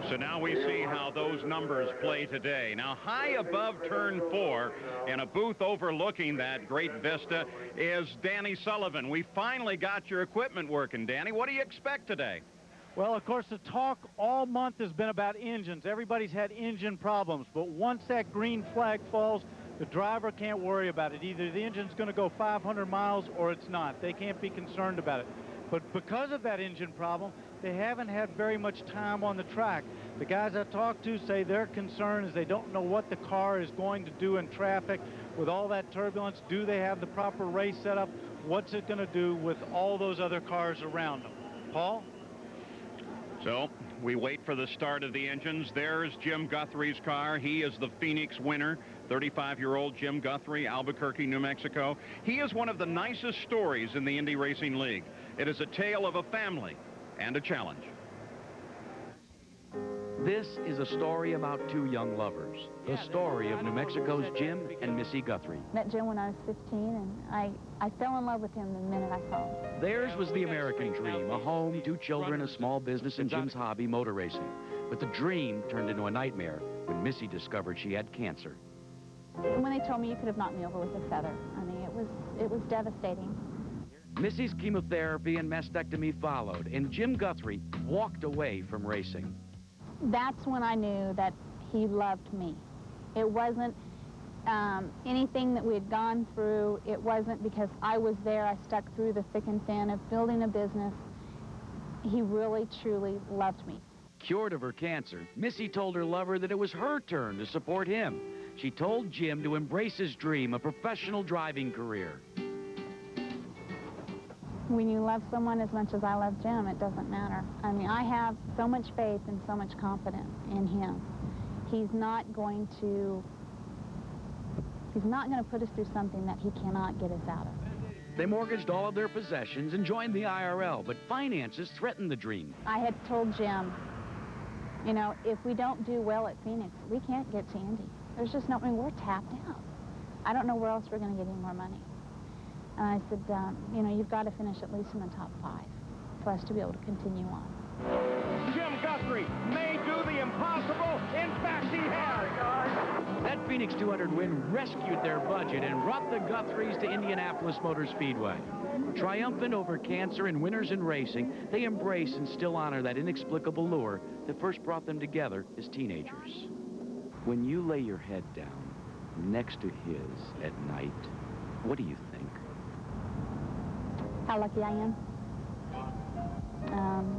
So now we see how those numbers play today. Now, high above turn 4, in a booth overlooking that great vista, is Danny Sullivan. We finally got your equipment working, Danny. What do you expect today? Well, of course, the talk all month has been about engines. Everybody's had engine problems, but once that green flag falls, the driver can't worry about it. Either the engine's going to go 500 miles or it's not. They can't be concerned about it. But because of that engine problem, they haven't had very much time on the track. The guys I talked to say their concern is they don't know what the car is going to do in traffic with all that turbulence. Do they have the proper race setup? What's it going to do with all those other cars around them? Paul? So we wait for the start of the engines. There's Jim Guthrie's car. He is the Phoenix winner. 35-year-old Jim Guthrie, Albuquerque, New Mexico. He is one of the nicest stories in the Indy Racing League. It is a tale of a family and a challenge. This is a story about 2 young lovers. The story of New Mexico's Jim and Missy Guthrie. Met Jim when I was 15, and I fell in love with him the minute I saw him. Theirs was the American dream, a home, 2 children, a small business, and Jim's hobby, motor racing. But the dream turned into a nightmare when Missy discovered she had cancer. When they told me you could have knocked me over with a feather, I mean, it was devastating. Missy's chemotherapy and mastectomy followed, and Jim Guthrie walked away from racing. that's when I knew that he loved me. It wasn't anything that we had gone through. It wasn't because I was there. I stuck through the thick and thin of building a business. He really, truly loved me. Cured of her cancer, Missy told her lover that it was her turn to support him. She told Jim to embrace his dream, a professional driving career. When you love someone as much as I love Jim, it doesn't matter. I mean, I have so much faith and so much confidence in him. He's not going to put us through something that he cannot get us out of. They mortgaged all of their possessions and joined the IRL, but finances threatened the dream. I had told Jim, you know, if we don't do well at Phoenix, we can't get to Indy. There's just no, I mean, we're tapped out. I don't know where else we're going to get any more money. And I said, you know, you've got to finish at least in the top 5 for us to be able to continue on. Jim Guthrie may do the impossible. In fact, he has. That Phoenix 200 win rescued their budget and brought the Guthries to Indianapolis Motor Speedway. Triumphant over cancer and winners in racing, they embrace and still honor that inexplicable lure that first brought them together as teenagers. When you lay your head down next to his at night, what do you think? How lucky I am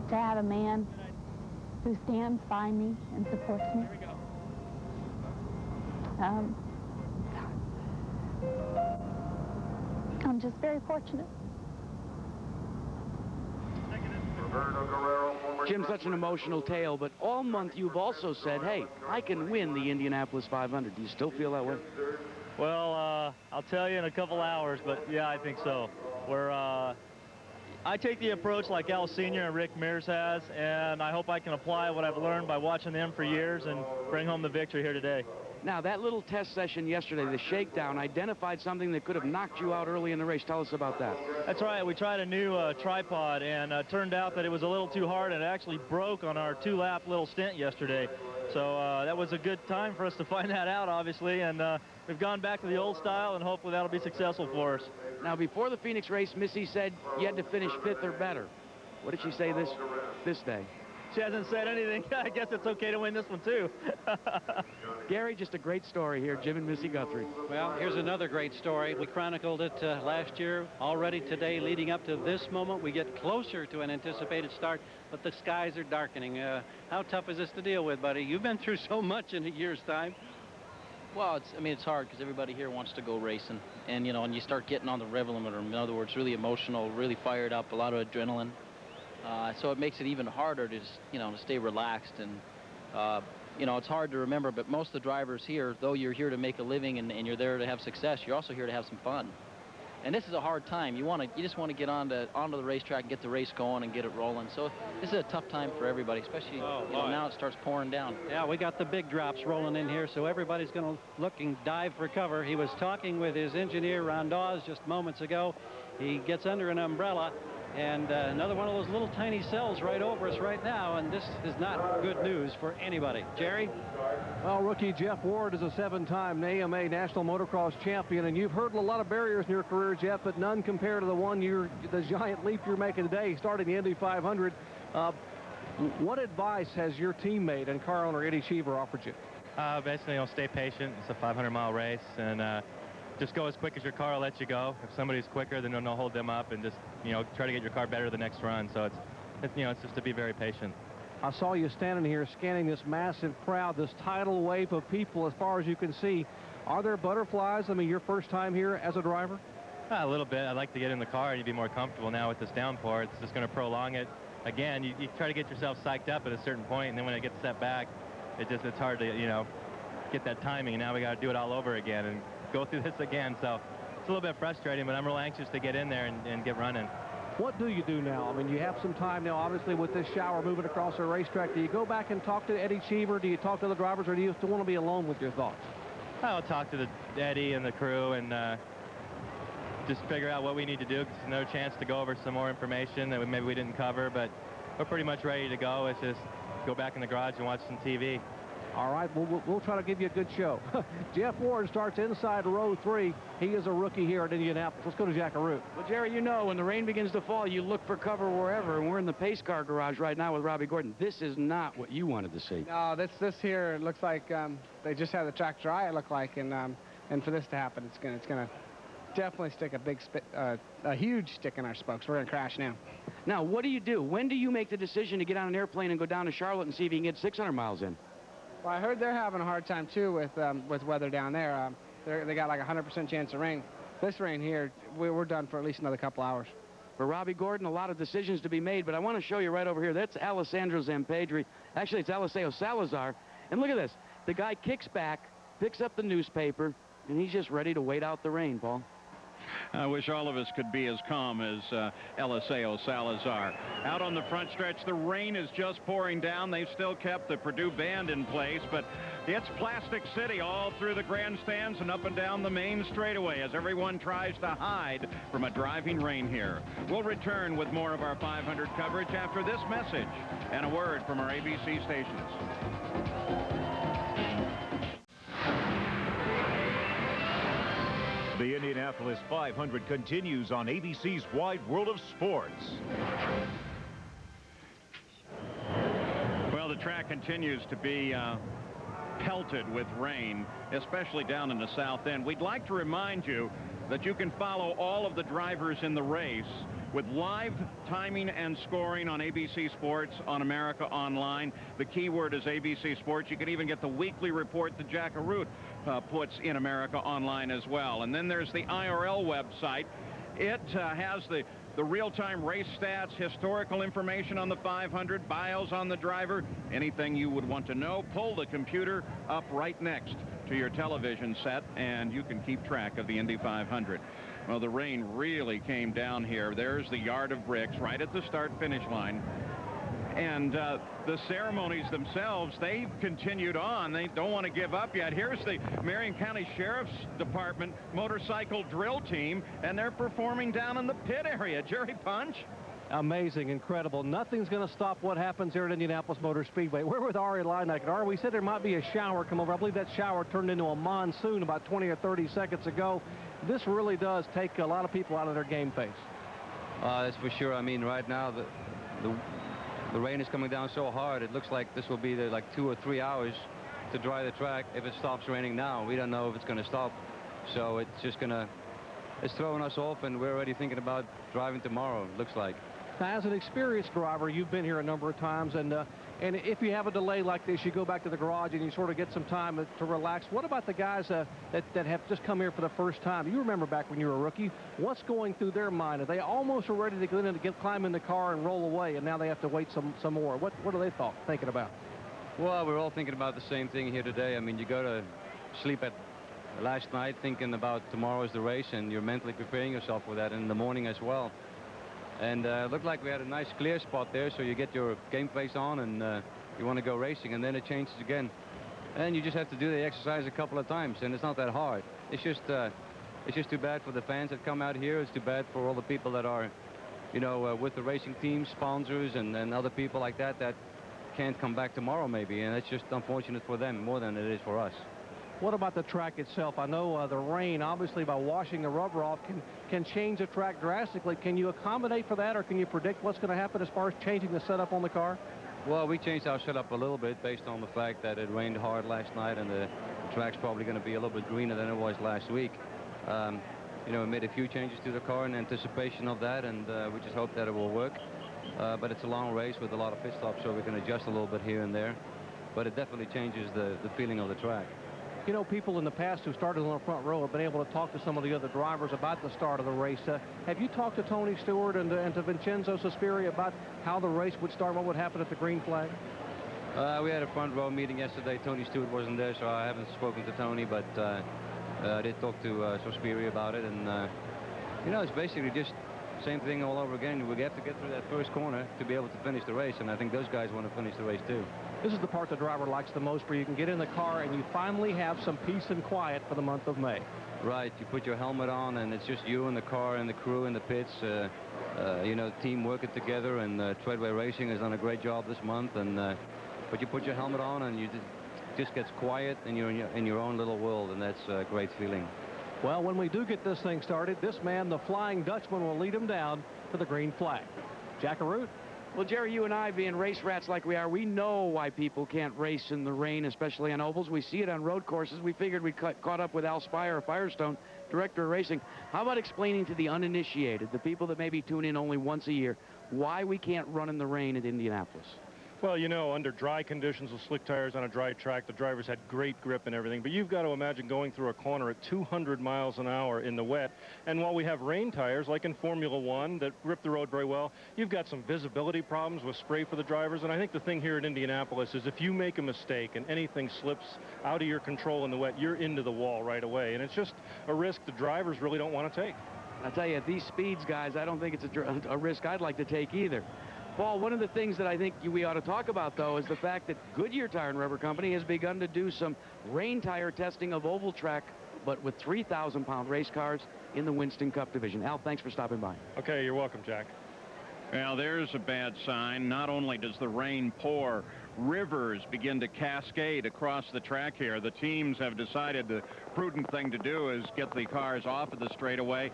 to have a man who stands by me and supports me. I'm just very fortunate. Jim's such an emotional tale, but all month you've also said, hey, I can win the Indianapolis 500. Do you still feel that way? Well, I'll tell you in a couple hours, but yeah, I think so. I take the approach like Al Sr. and Rick Mears has, and I hope I can apply what I've learned by watching them for years and bring home the victory here today. Now, that little test session yesterday, the shakedown, identified something that could have knocked you out early in the race. Tell us about that. That's right. We tried a new tripod, and turned out that it was a little too hard, and it actually broke on our 2-lap little stint yesterday. So that was a good time for us to find that out, obviously, and we've gone back to the old style, and hopefully that'll be successful for us. Now, before the Phoenix race, Missy said you had to finish 5th or better. What did she say this day? She hasn't said anything. I guess it's okay to win this one, too. Gary, just a great story here, Jim and Missy Guthrie. Well, here's another great story. We chronicled it last year. Already today, leading up to this moment, we get closer to an anticipated start, but the skies are darkening. How tough is this to deal with, buddy? You've been through so much in a year's time. Well, it's hard because everybody here wants to go racing. And, you know, and you start getting on the rev limiter, in other words, really emotional, really fired up, a lot of adrenaline. So it makes it even harder to just, you know, to stay relaxed. And, you know, it's hard to remember, but most of the drivers here, though you're here to make a living and you're there to have success, you're also here to have some fun. And this is a hard time. You just want to get onto the racetrack and get the race going and get it rolling. So this is a tough time for everybody, especially now it starts pouring down. Yeah, we got the big drops rolling in here, so everybody's going to look and dive for cover. He was talking with his engineer, Rondaz, just moments ago. He gets under an umbrella, and another one of those little tiny cells right over us right now, and this is not good news for anybody. Jerry? Well, rookie Jeff Ward is a 7-time AMA National Motocross champion, and you've hurdled a lot of barriers in your career, Jeff, but none compared to the giant leap you're making today, starting the Indy 500. What advice has your teammate and car owner Eddie Cheever offered you? Basically, stay patient. It's a 500-mile race, and just go as quick as your car will let you go. If somebody's quicker, then don't hold them up, and just, try to get your car better the next run. So it's just to be very patient. I saw you standing here scanning this massive crowd, this tidal wave of people as far as you can see. Are there butterflies? I mean, your first time here as a driver? A little bit. I'd like to get in the car and you'd be more comfortable now with this downpour. It's just going to prolong it. Again, you try to get yourself psyched up at a certain point, and then when it gets set back, it's hard to, get that timing. And now we got to do it all over again and go through this again. So it's a little bit frustrating, but I'm real anxious to get in there and get running. What do you do now? I mean, you have some time now, obviously, with this shower moving across the racetrack. Do you go back and talk to Eddie Cheever? Do you talk to the drivers, or do you still want to be alone with your thoughts? I'll talk to Eddie and the crew and just figure out what we need to do. There's another chance to go over some more information that maybe we didn't cover, but we're pretty much ready to go. It's just go back in the garage and watch some TV. All right, we'll try to give you a good show. Jeff Ward starts inside row 3. He is a rookie here at Indianapolis. Let's go to Jackaroo. Well, Jerry, you know, when the rain begins to fall, you look for cover wherever, and we're in the pace car garage right now with Robbie Gordon. This is not what you wanted to see. No, this here looks like they just have the track dry, it looked like, and for this to happen, it's gonna definitely stick a huge stick in our spokes. We're gonna crash now. Now, what do you do? When do you make the decision to get on an airplane and go down to Charlotte and see if you can get 600 miles in? Well, I heard they're having a hard time, too, with weather down there. They got like a 100% chance of rain. This rain here, we're done for at least another couple hours. For Robbie Gordon, a lot of decisions to be made, but I want to show you right over here. That's Alessandro Zampedri. Actually, it's Eliseo Salazar. And look at this. The guy kicks back, picks up the newspaper, and he's just ready to wait out the rain, Paul. I wish all of us could be as calm as Eliseo Salazar. Out on the front stretch, the rain is just pouring down. They've still kept the Purdue band in place, but it's Plastic City all through the grandstands and up and down the main straightaway as everyone tries to hide from a driving rain here. We'll return with more of our 500 coverage after this message and a word from our ABC stations. The Indianapolis 500 continues on ABC's Wide World of Sports. Well, the track continues to be pelted with rain, especially down in the south end. We'd like to remind you that you can follow all of the drivers in the race with live timing and scoring on ABC Sports on America Online. The keyword is ABC Sports. You can even get the weekly report that Jack Arute puts in America Online as well. And then there's the IRL website. It has the real-time race stats, historical information on the 500, bios on the driver, anything you would want to know. Pull the computer up right next to your television set, and you can keep track of the Indy 500. Well, the rain really came down here. There's the yard of bricks right at the start-finish line. And the ceremonies themselves, they've continued on. They don't want to give up yet. Here's the Marion County Sheriff's Department motorcycle drill team, and they're performing down in the pit area. Jerry Punch? Amazing, incredible. Nothing's going to stop what happens here at Indianapolis Motor Speedway. We're with Ari Rainout. Ari, we said there might be a shower come over. I believe that shower turned into a monsoon about 20 or 30 seconds ago. This really does take a lot of people out of their game face. That's for sure. I mean, right now, the rain is coming down so hard, it looks like this will be like 2 or 3 hours to dry the track. If it stops raining now, we don't know if it's going to stop. So it's just going to, it's throwing us off, and we're already thinking about driving tomorrow, it looks like. Now, as an experienced driver, you've been here a number of times, and if you have a delay like this, you go back to the garage and you sort of get some time to relax. What about the guys that have just come here for the first time? You remember back when you were a rookie. What's going through their mind? Are they almost ready to get in and climb in the car and roll away, and now they have to wait some more? What are they thinking about? Well, we're all thinking about the same thing here today. I mean, you go to sleep at last night thinking about tomorrow's the race, and you're mentally preparing yourself for that in the morning as well. And it looked like we had a nice clear spot there, so you get your game face on and you want to go racing, and then it changes again. And you just have to do the exercise a couple of times, and it's not that hard. It's just too bad for the fans that come out here. It's too bad for all the people that are, you know, with the racing team, sponsors, and other people like that can't come back tomorrow maybe, and it's just unfortunate for them more than it is for us. What about the track itself? I know the rain, obviously, by washing the rubber off, can change the track drastically. Can you accommodate for that, or can you predict what's going to happen as far as changing the setup on the car? Well, we changed our setup a little bit based on the fact that it rained hard last night, and the track's probably going to be a little bit greener than it was last week. You know, we made a few changes to the car in anticipation of that, and we just hope that it will work. But it's a long race with a lot of pit stops, so we can adjust a little bit here and there. But it definitely changes the feeling of the track. You know, people in the past who started on the front row have been able to talk to some of the other drivers about the start of the race. Have you talked to Tony Stewart and to Vincenzo Sospiri about how the race would start, what would happen at the green flag? We had a front row meeting yesterday. Tony Stewart wasn't there, so I haven't spoken to Tony, but I did talk to Sospiri about it. And, you know, it's basically just same thing all over again. We have to get through that first corner to be able to finish the race, and I think those guys want to finish the race too. This is the part the driver likes the most, where you can get in the car and you finally have some peace and quiet for the month of May. Right. You put your helmet on, and it's just you and the car and the crew in the pits. You know, the team working together, and Treadway Racing has done a great job this month. And but you put your helmet on, and just gets quiet and you're in your own little world, and that's a great feeling. Well, when we do get this thing started, this man, the Flying Dutchman, will lead him down to the green flag. Jackaroo? Well, Jerry, you and I, being race rats like we are, we know why people can't race in the rain, especially on ovals. We see it on road courses. We figured we'd caught up with Al Spire of Firestone, director of racing. How about explaining to the uninitiated, the people that maybe tune in only once a year, why we can't run in the rain at Indianapolis? Well, you know, under dry conditions with slick tires on a dry track, the drivers had great grip and everything. But you've got to imagine going through a corner at 200 miles an hour in the wet. And while we have rain tires, like in Formula One, that grip the road very well, you've got some visibility problems with spray for the drivers. And I think the thing here at Indianapolis is if you make a mistake and anything slips out of your control in the wet, you're into the wall right away. And it's just a risk the drivers really don't want to take. I'll tell you, at these speeds, guys, I don't think it's a risk I'd like to take either. Paul, one of the things that I think we ought to talk about, though, is the fact that Goodyear Tire and Rubber Company has begun to do some rain tire testing of oval track, but with 3,000-pound race cars in the Winston Cup division. Al, thanks for stopping by. Okay, you're welcome, Jack. Well, there's a bad sign. Not only does the rain pour, rivers begin to cascade across the track here. The teams have decided the prudent thing to do is get the cars off of the straightaway,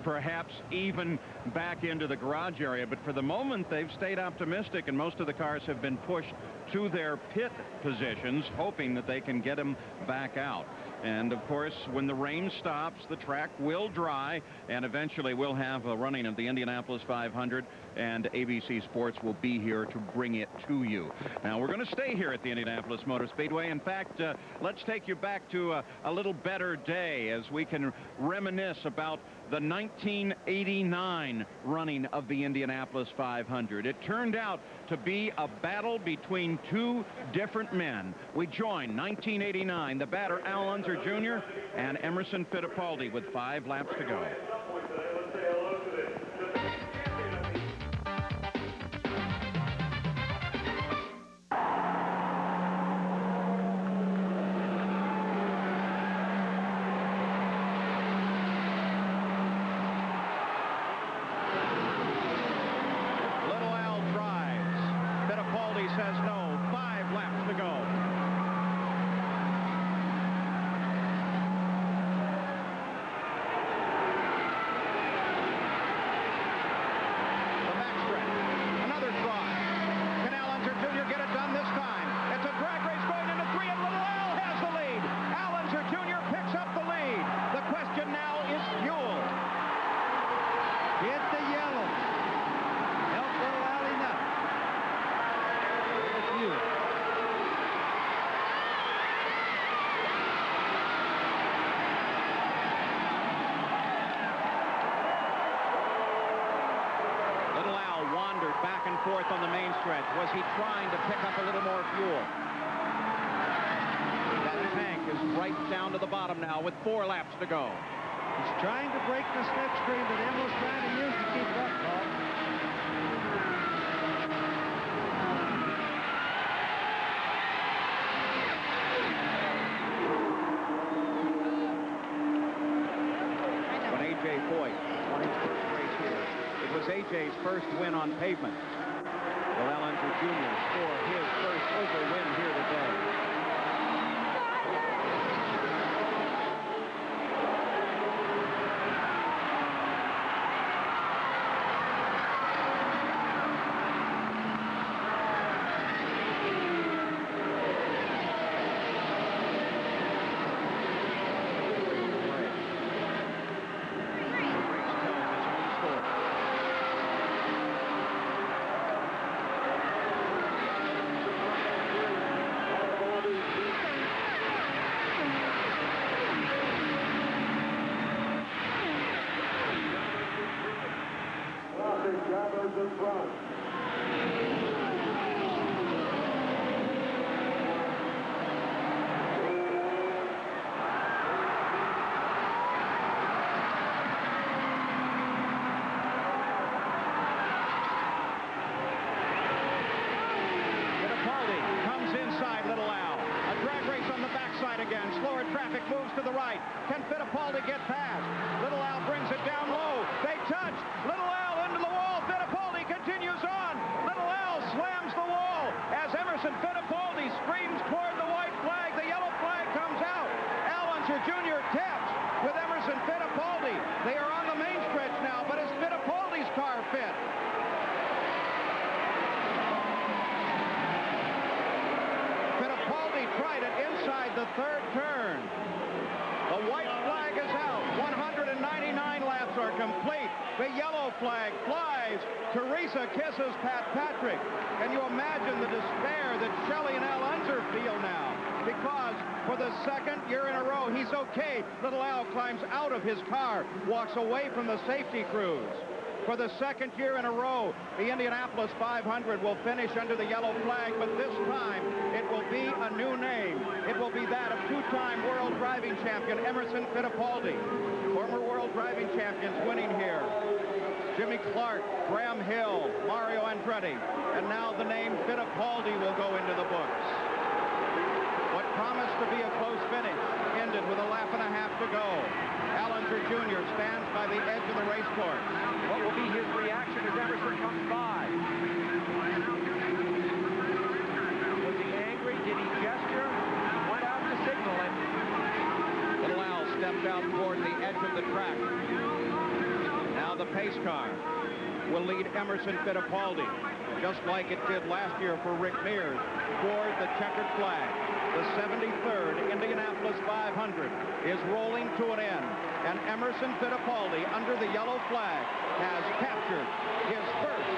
perhaps even back into the garage area. But for the moment, they've stayed optimistic, and most of the cars have been pushed to their pit positions, hoping that they can get them back out. And, of course, when the rain stops, the track will dry, and eventually we'll have a running of the Indianapolis 500, and ABC Sports will be here to bring it to you. Now, we're going to stay here at the Indianapolis Motor Speedway. In fact, let's take you back to a little better day as we can reminisce about the 1989 running of the Indianapolis 500. It turned out to be a battle between two different men. We join 1989, the batter Al Unser Jr. and Emerson Fittipaldi with 5 laps to go. Says no. 5 laps to go. The backstretch. Another try. Can Al Unser Jr. get it done this time? It's a drag race going into 3, and Little Al has the lead. Al Unser Jr. picks up the lead. The question now is fuel. Get the yellow. Help Little Al enough. Little Al wandered back and forth on the main stretch. Was he trying to pick up a little more fuel? That tank is right down to the bottom now with 4 laps to go. He's trying to break the slipstream that Emil's trying to use to keep up, Paul. A.J. Foyt won his first race here. It was A.J.'s first win on pavement. Will Al Unser Jr. score his first oval win here today? To the right. Can Fittipaldi get past? Little Al brings it down low. They touch. Little Al into the wall. Fittipaldi continues on. Little Al slams the wall as Emerson Fittipaldi streams toward the white flag Teresa kisses Pat Patrick. Can you imagine the despair that Shelley and Al Unser feel now? Because for the second year in a row, he's okay. Little Al climbs out of his car, walks away from the safety crews. For the second year in a row, the Indianapolis 500 will finish under the yellow flag, but this time it will be a new name. It will be that of two-time world driving champion Emerson Fittipaldi. Former world driving champions winning here. Jimmy Clark, Graham Hill, Mario Andretti, and now the name Fittipaldi will go into the books. What promised to be a close finish ended with a lap and a half to go. Al Unser Jr. stands by the edge of the race course. What will be his reaction as Emerson comes by? Was he angry? Did he gesture? He went out to signal it. Little Al stepped out toward the edge of the track. Now the pace car will lead Emerson Fittipaldi, just like it did last year for Rick Mears, toward the checkered flag. The 73rd Indianapolis 500 is rolling to an end, and Emerson Fittipaldi, under the yellow flag, has captured his first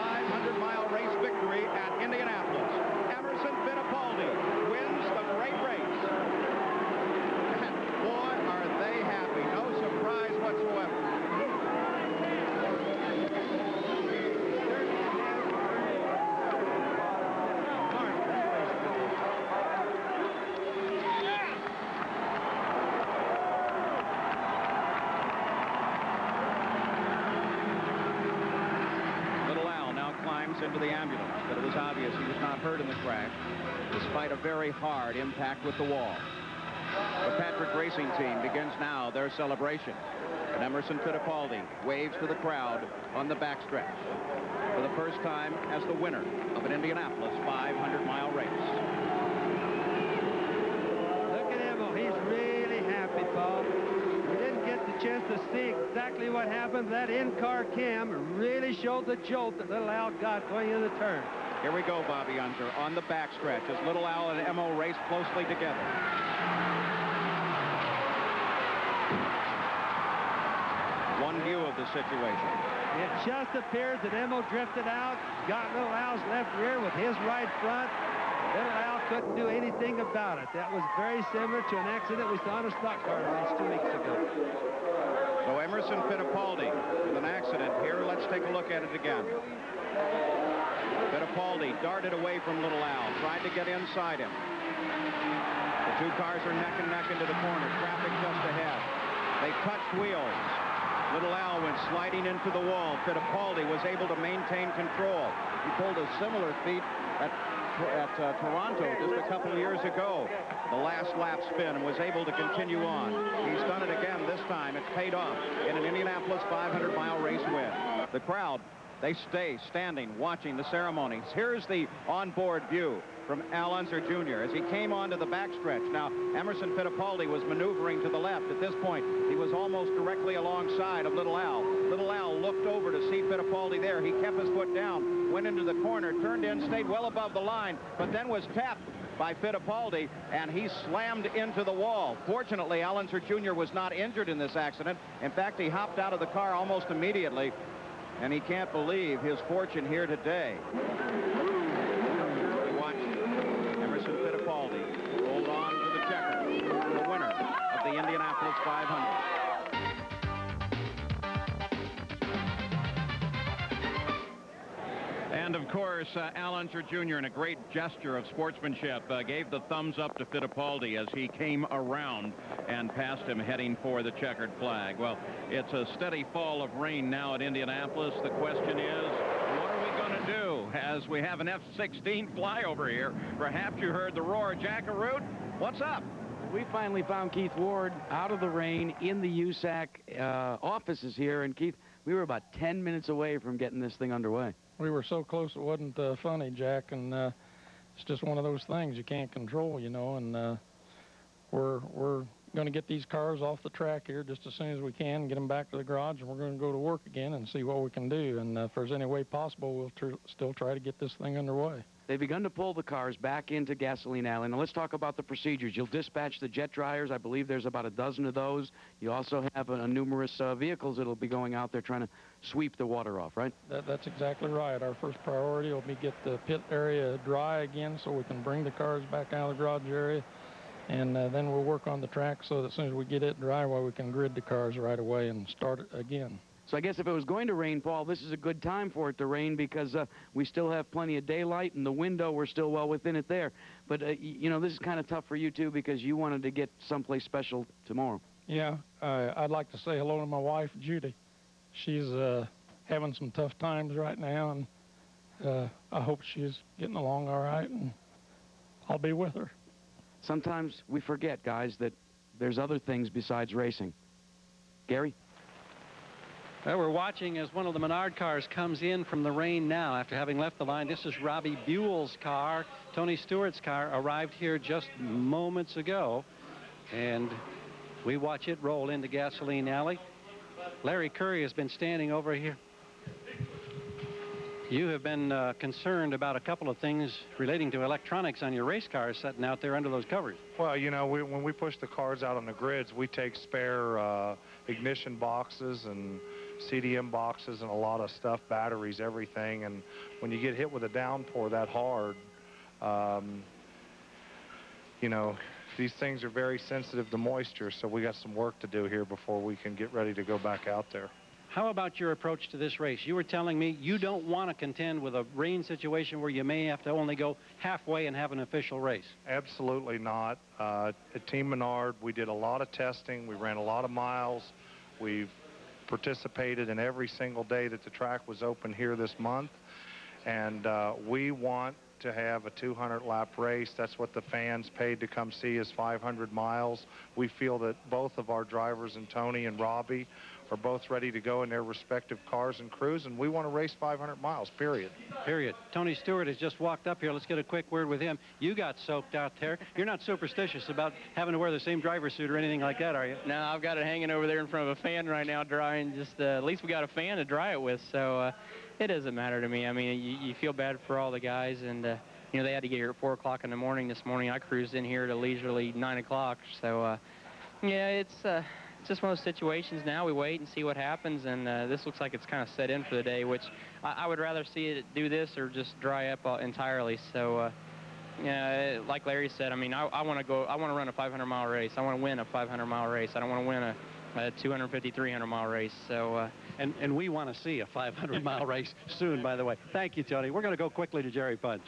500-mile race victory at Indianapolis. Emerson Fittipaldi wins the great race. And boy, are they happy. No surprise whatsoever. Into the ambulance, but it was obvious he was not hurt in the crash, despite a very hard impact with the wall. The Patrick Racing Team begins now their celebration, and Emerson Fittipaldi waves to the crowd on the backstretch for the first time as the winner of an Indianapolis 500-mile race. Look at him. Oh, he's really happy, Paul. We didn't get the chance to see exactly what happened. That in-car cam really showed the jolt that Little Al got going in the turn. Here we go, Bobby Unser, on the backstretch as Little Al and Emo race closely together. One view of the situation. It just appears that Emo drifted out, got Little Al's left rear with his right front. Little Al couldn't do anything about it. That was very similar to an accident we saw in a stock car race 2 weeks ago. So Emerson Fittipaldi with an accident here. Let's take a look at it again. Fittipaldi darted away from Little Al, tried to get inside him. The two cars are neck and neck into the corner. Traffic just ahead. They touched wheels. Little Al went sliding into the wall. Fittipaldi was able to maintain control. He pulled a similar feat at Toronto just a couple of years ago. The last lap spin, and was able to continue on. He's done it again this time. It's paid off in an Indianapolis 500-mile race win. The crowd, they stay standing watching the ceremonies. Here's the onboard view from Al Unser Jr. as he came onto the backstretch. Now, Emerson Fittipaldi was maneuvering to the left. At this point, he was almost directly alongside of Little Al. Little Al looked over to see Fittipaldi there. He kept his foot down, went into the corner, turned in, stayed well above the line, but then was tapped by Fittipaldi, and he slammed into the wall. Fortunately, Al Unser Jr. was not injured in this accident. In fact, he hopped out of the car almost immediately, and he can't believe his fortune here today. Emerson Fittipaldi hold on to the checker, the winner of the Indianapolis 500. And of course, Al Unser Jr. in a great gesture of sportsmanship gave the thumbs up to Fittipaldi as he came around and passed him heading for the checkered flag. Well, it's a steady fall of rain now at Indianapolis. The question is, what are we going to do as we have an F-16 flyover here? Perhaps you heard the roar. Jack Arute, what's up? We finally found Keith Ward out of the rain in the USAC offices here. And Keith, we were about 10 minutes away from getting this thing underway. We were so close it wasn't funny, Jack, and it's just one of those things you can't control, you know, and we're going to get these cars off the track here just as soon as we can, get them back to the garage, and we're going to go to work again and see what we can do. And if there's any way possible, we'll still try to get this thing underway. They've begun to pull the cars back into Gasoline Alley. Now, let's talk about the procedures. You'll dispatch the jet dryers. I believe there's about a dozen of those. You also have numerous vehicles that'll be going out there trying to sweep the water off, right? That's exactly right. Our first priority will be get the pit area dry again so we can bring the cars back out of the garage area. And then we'll work on the track so that as soon as we get it dry, well, we can grid the cars right away and start it again. So I guess if it was going to rain, Paul, this is a good time for it to rain because we still have plenty of daylight and the window, we're still well within it there. But, you know, this is kind of tough for you, too, because you wanted to get someplace special tomorrow. Yeah, I'd like to say hello to my wife, Judy. She's having some tough times right now, and I hope she's getting along all right, and I'll be with her. Sometimes we forget, guys, that there's other things besides racing. Gary? Well, we're watching as one of the Menard cars comes in from the rain now after having left the line. This is Robbie Buell's car. Tony Stewart's car arrived here just moments ago, and we watch it roll into Gasoline Alley. Larry Curry has been standing over here. You have been concerned about a couple of things relating to electronics on your race cars sitting out there under those covers. Well, you know, when we push the cars out on the grids, we take spare ignition boxes and CDM boxes and a lot of stuff, batteries, everything. And when you get hit with a downpour that hard, you know, these things are very sensitive to moisture, so we got some work to do here before we can get ready to go back out there. How about your approach to this race? You were telling me you don't want to contend with a rain situation where you may have to only go halfway and have an official race. Absolutely not. At Team Menard, we did a lot of testing. We ran a lot of miles. We've participated in every single day that the track was open here this month. And we want to have a 200-lap race. That's what the fans paid to come see is 500 miles. We feel that both of our drivers, and Tony and Robbie, are both ready to go in their respective cars and crews, and we want to race 500 miles, period. Period. Tony Stewart has just walked up here. Let's get a quick word with him. You got soaked out there. You're not superstitious about having to wear the same driver's suit or anything like that, are you? No, I've got it hanging over there in front of a fan right now drying. Just at least we got a fan to dry it with, so it doesn't matter to me. I mean, you feel bad for all the guys, and you know, they had to get here at 4 o'clock in the morning this morning. I cruised in here at a leisurely 9 o'clock, so yeah, it's just one of those situations now. We wait and see what happens, and this looks like it's kind of set in for the day, which I would rather see it do this or just dry up entirely. So, yeah, like Larry said, I mean, I want to run a 500-mile race. I want to win a 500-mile race. I don't want to win a 250, 300-mile race. So, and we want to see a 500-mile race soon, by the way. Thank you, Tony. We're going to go quickly to Jerry Punch.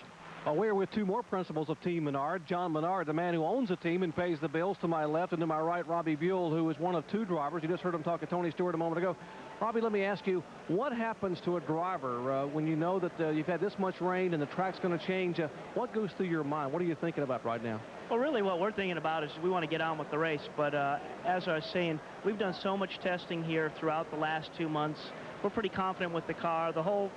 We're with two more principals of Team Menard. John Menard, the man who owns the team and pays the bills, to my left, and to my right, Robbie Buell, who is one of two drivers. You just heard him talk to Tony Stewart a moment ago. Robbie, let me ask you, what happens to a driver when you know that you've had this much rain and the track's going to change? What goes through your mind? What are you thinking about right now? Well, really what we're thinking about is we want to get on with the race. But as I was saying, we've done so much testing here throughout the last 2 months. We're pretty confident with the car. The whole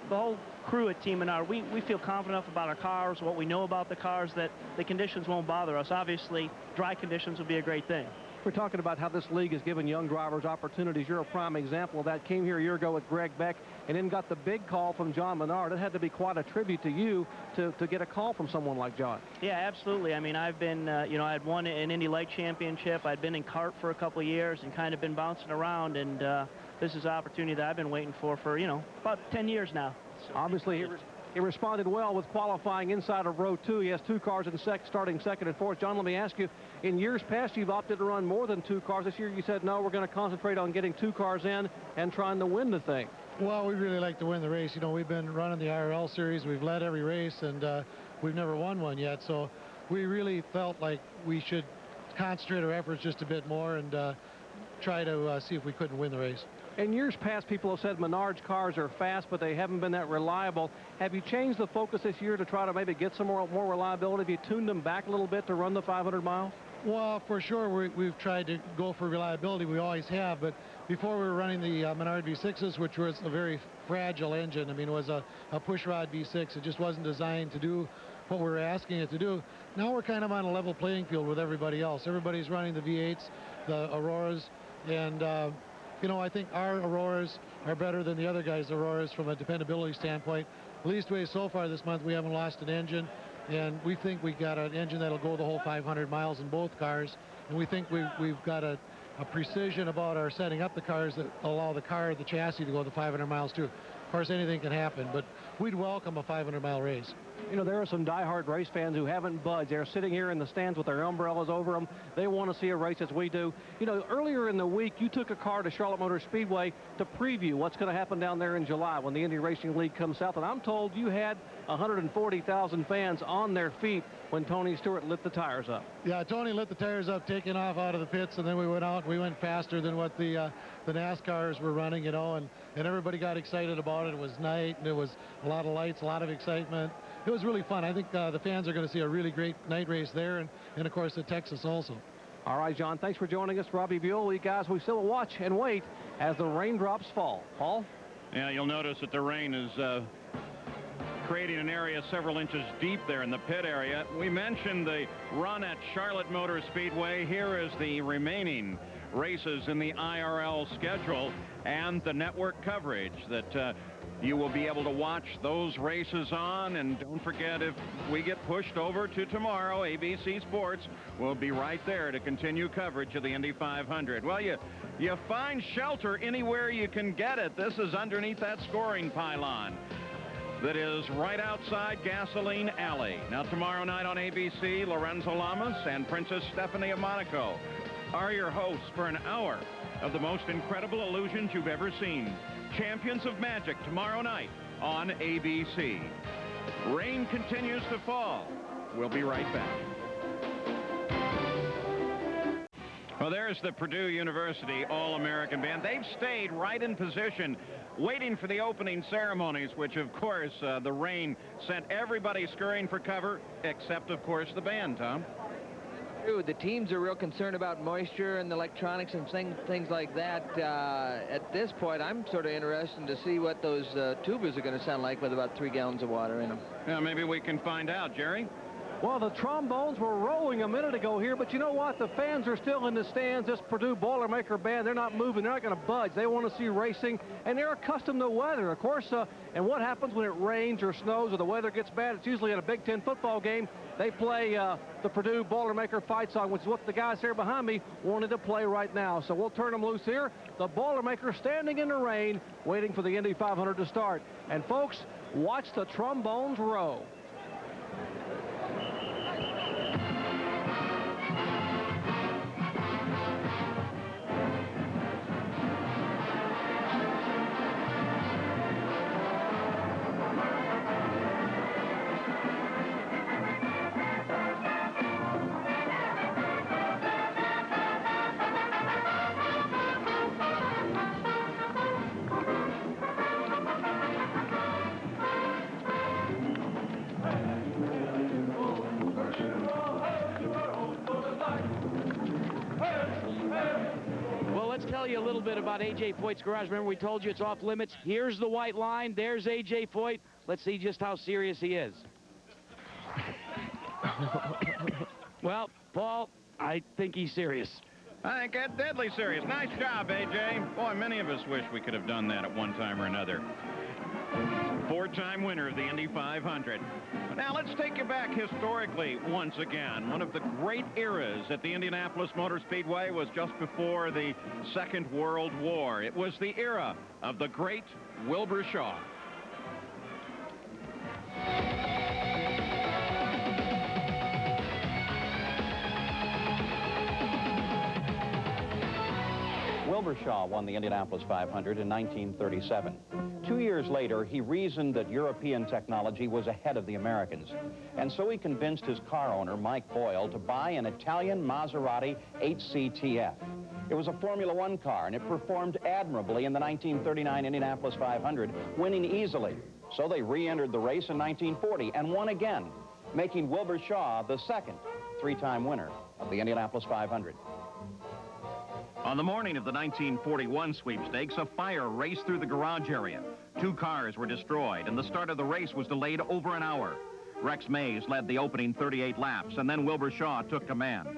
crew at Team Menard, we feel confident enough about our cars, what we know about the cars, that the conditions won't bother us. Obviously, dry conditions will be a great thing. We're talking about how this league has given young drivers opportunities. You're a prime example of that. Came here a year ago with Greg Beck and then got the big call from John Menard. It had to be quite a tribute to you to get a call from someone like John. Yeah, absolutely. I mean, I've been, you know, I'd won an Indy Light Championship. I'd been in kart for a couple of years and kind of been bouncing around, and this is an opportunity that I've been waiting for, you know, about 10 years now. So, obviously, he responded well with qualifying inside of row 2. He has 2 cars in starting second and fourth. John, let me ask you, in years past, you've opted to run more than 2 cars. This year, you said, no, we're going to concentrate on getting 2 cars in and trying to win the thing. Well, we really like to win the race. You know, we've been running the IRL series. We've led every race, and we've never won one yet. So we really felt like we should concentrate our efforts just a bit more and try to see if we couldn't win the race. In years past, people have said Menard's cars are fast, but they haven't been that reliable. Have you changed the focus this year to try to maybe get some more reliability? Have you tuned them back a little bit to run the 500 miles? Well, for sure, we've tried to go for reliability. We always have, but before we were running the Menard V6s, which was a very fragile engine. I mean, it was a pushrod V6. It just wasn't designed to do what we were asking it to do. Now we're kind of on a level playing field with everybody else. Everybody's running the V8s, the Auroras, and you know, I think our Auroras are better than the other guys' Auroras from a dependability standpoint. leastways so far this month, we haven't lost an engine. And we think we got an engine that'll go the whole 500 miles in both cars. And we think we've got a precision about our setting up the cars that allow the chassis to go the 500 miles too. Of course, anything can happen, but we'd welcome a 500-mile race. You know, there are some diehard race fans who haven't budged. They're sitting here in the stands with their umbrellas over them. They want to see a race as we do. You know, earlier in the week, you took a car to Charlotte Motor Speedway to preview what's going to happen down there in July when the Indy Racing League comes south. And I'm told you had 140,000 fans on their feet when Tony Stewart lit the tires up. Yeah, Tony lit the tires up, taking off out of the pits, and then we went out. We went faster than what the NASCARs were running, you know, and everybody got excited about it. It was night, and there was a lot of lights, a lot of excitement. It was really fun. I think the fans are going to see a really great night race there, and of course, at Texas also. All right, John, thanks for joining us. Robbie Buell, you guys, we still watch and wait as the raindrops fall. Paul? Yeah, you'll notice that the rain is creating an area several inches deep there in the pit area. We mentioned the run at Charlotte Motor Speedway. Here is the remaining races in the IRL schedule and the network coverage that you will be able to watch those races on. And don't forget, if we get pushed over to tomorrow, ABC Sports will be right there to continue coverage of the Indy 500. Well, you find shelter anywhere you can get it. This is underneath that scoring pylon that is right outside Gasoline Alley. Now, tomorrow night on ABC, Lorenzo Lamas and Princess Stephanie of Monaco are your hosts for an hour of the most incredible illusions you've ever seen. Champions of Magic tomorrow night on ABC. Rain continues to fall. We'll be right back. Well, there's the Purdue University All-American Band. They've stayed right in position, waiting for the opening ceremonies, which, of course, the rain sent everybody scurrying for cover, except, of course, the band, Tom. The teams are real concerned about moisture and the electronics and things like that. At this point, I'm sort of interested to see what those tubas are going to sound like with about 3 gallons of water in them. Yeah, maybe we can find out, Jerry. Well, the trombones were rolling a minute ago here, but you know what? The fans are still in the stands. This Purdue Boilermaker band, they're not moving. They're not going to budge. They want to see racing, and they're accustomed to weather, of course. And what happens when it rains or snows or the weather gets bad? It's usually at a Big Ten football game. They play the Purdue Boilermaker fight song, which is what the guys here behind me wanted to play right now. So we'll turn them loose here. The Boilermaker standing in the rain, waiting for the Indy 500 to start. And folks, watch the trombones roll. Tell you a little bit about A.J. Foyt's garage. Remember, we told you it's off limits. Here's the white line. There's A.J. Foyt. Let's see just how serious he is. Well, Paul, I think he's serious. I think that's deadly serious. Nice job, A.J. Boy, many of us wish we could have done that at one time or another. 4-time winner of the Indy 500. Now, let's take you back historically once again. One of the great eras at the Indianapolis Motor Speedway was just before the Second World War. It was the era of the great Wilbur Shaw. Wilbur Shaw won the Indianapolis 500 in 1937. 2 years later, he reasoned that European technology was ahead of the Americans. And so he convinced his car owner, Mike Boyle, to buy an Italian Maserati HCTF. It was a Formula One car, and it performed admirably in the 1939 Indianapolis 500, winning easily. So they re-entered the race in 1940 and won again, making Wilbur Shaw the second 3-time winner of the Indianapolis 500. On the morning of the 1941 sweepstakes, a fire raced through the garage area. 2 cars were destroyed, and the start of the race was delayed over an hour. Rex Mays led the opening 38 laps, and then Wilbur Shaw took command.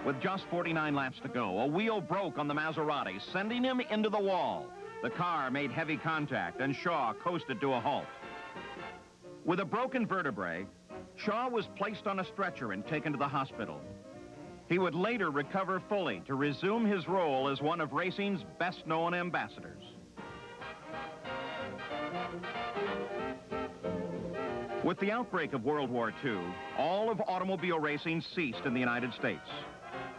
With just 49 laps to go, a wheel broke on the Maserati, sending him into the wall. The car made heavy contact, and Shaw coasted to a halt. With a broken vertebrae, Shaw was placed on a stretcher and taken to the hospital. He would later recover fully to resume his role as one of racing's best-known ambassadors. With the outbreak of World War II, all of automobile racing ceased in the United States.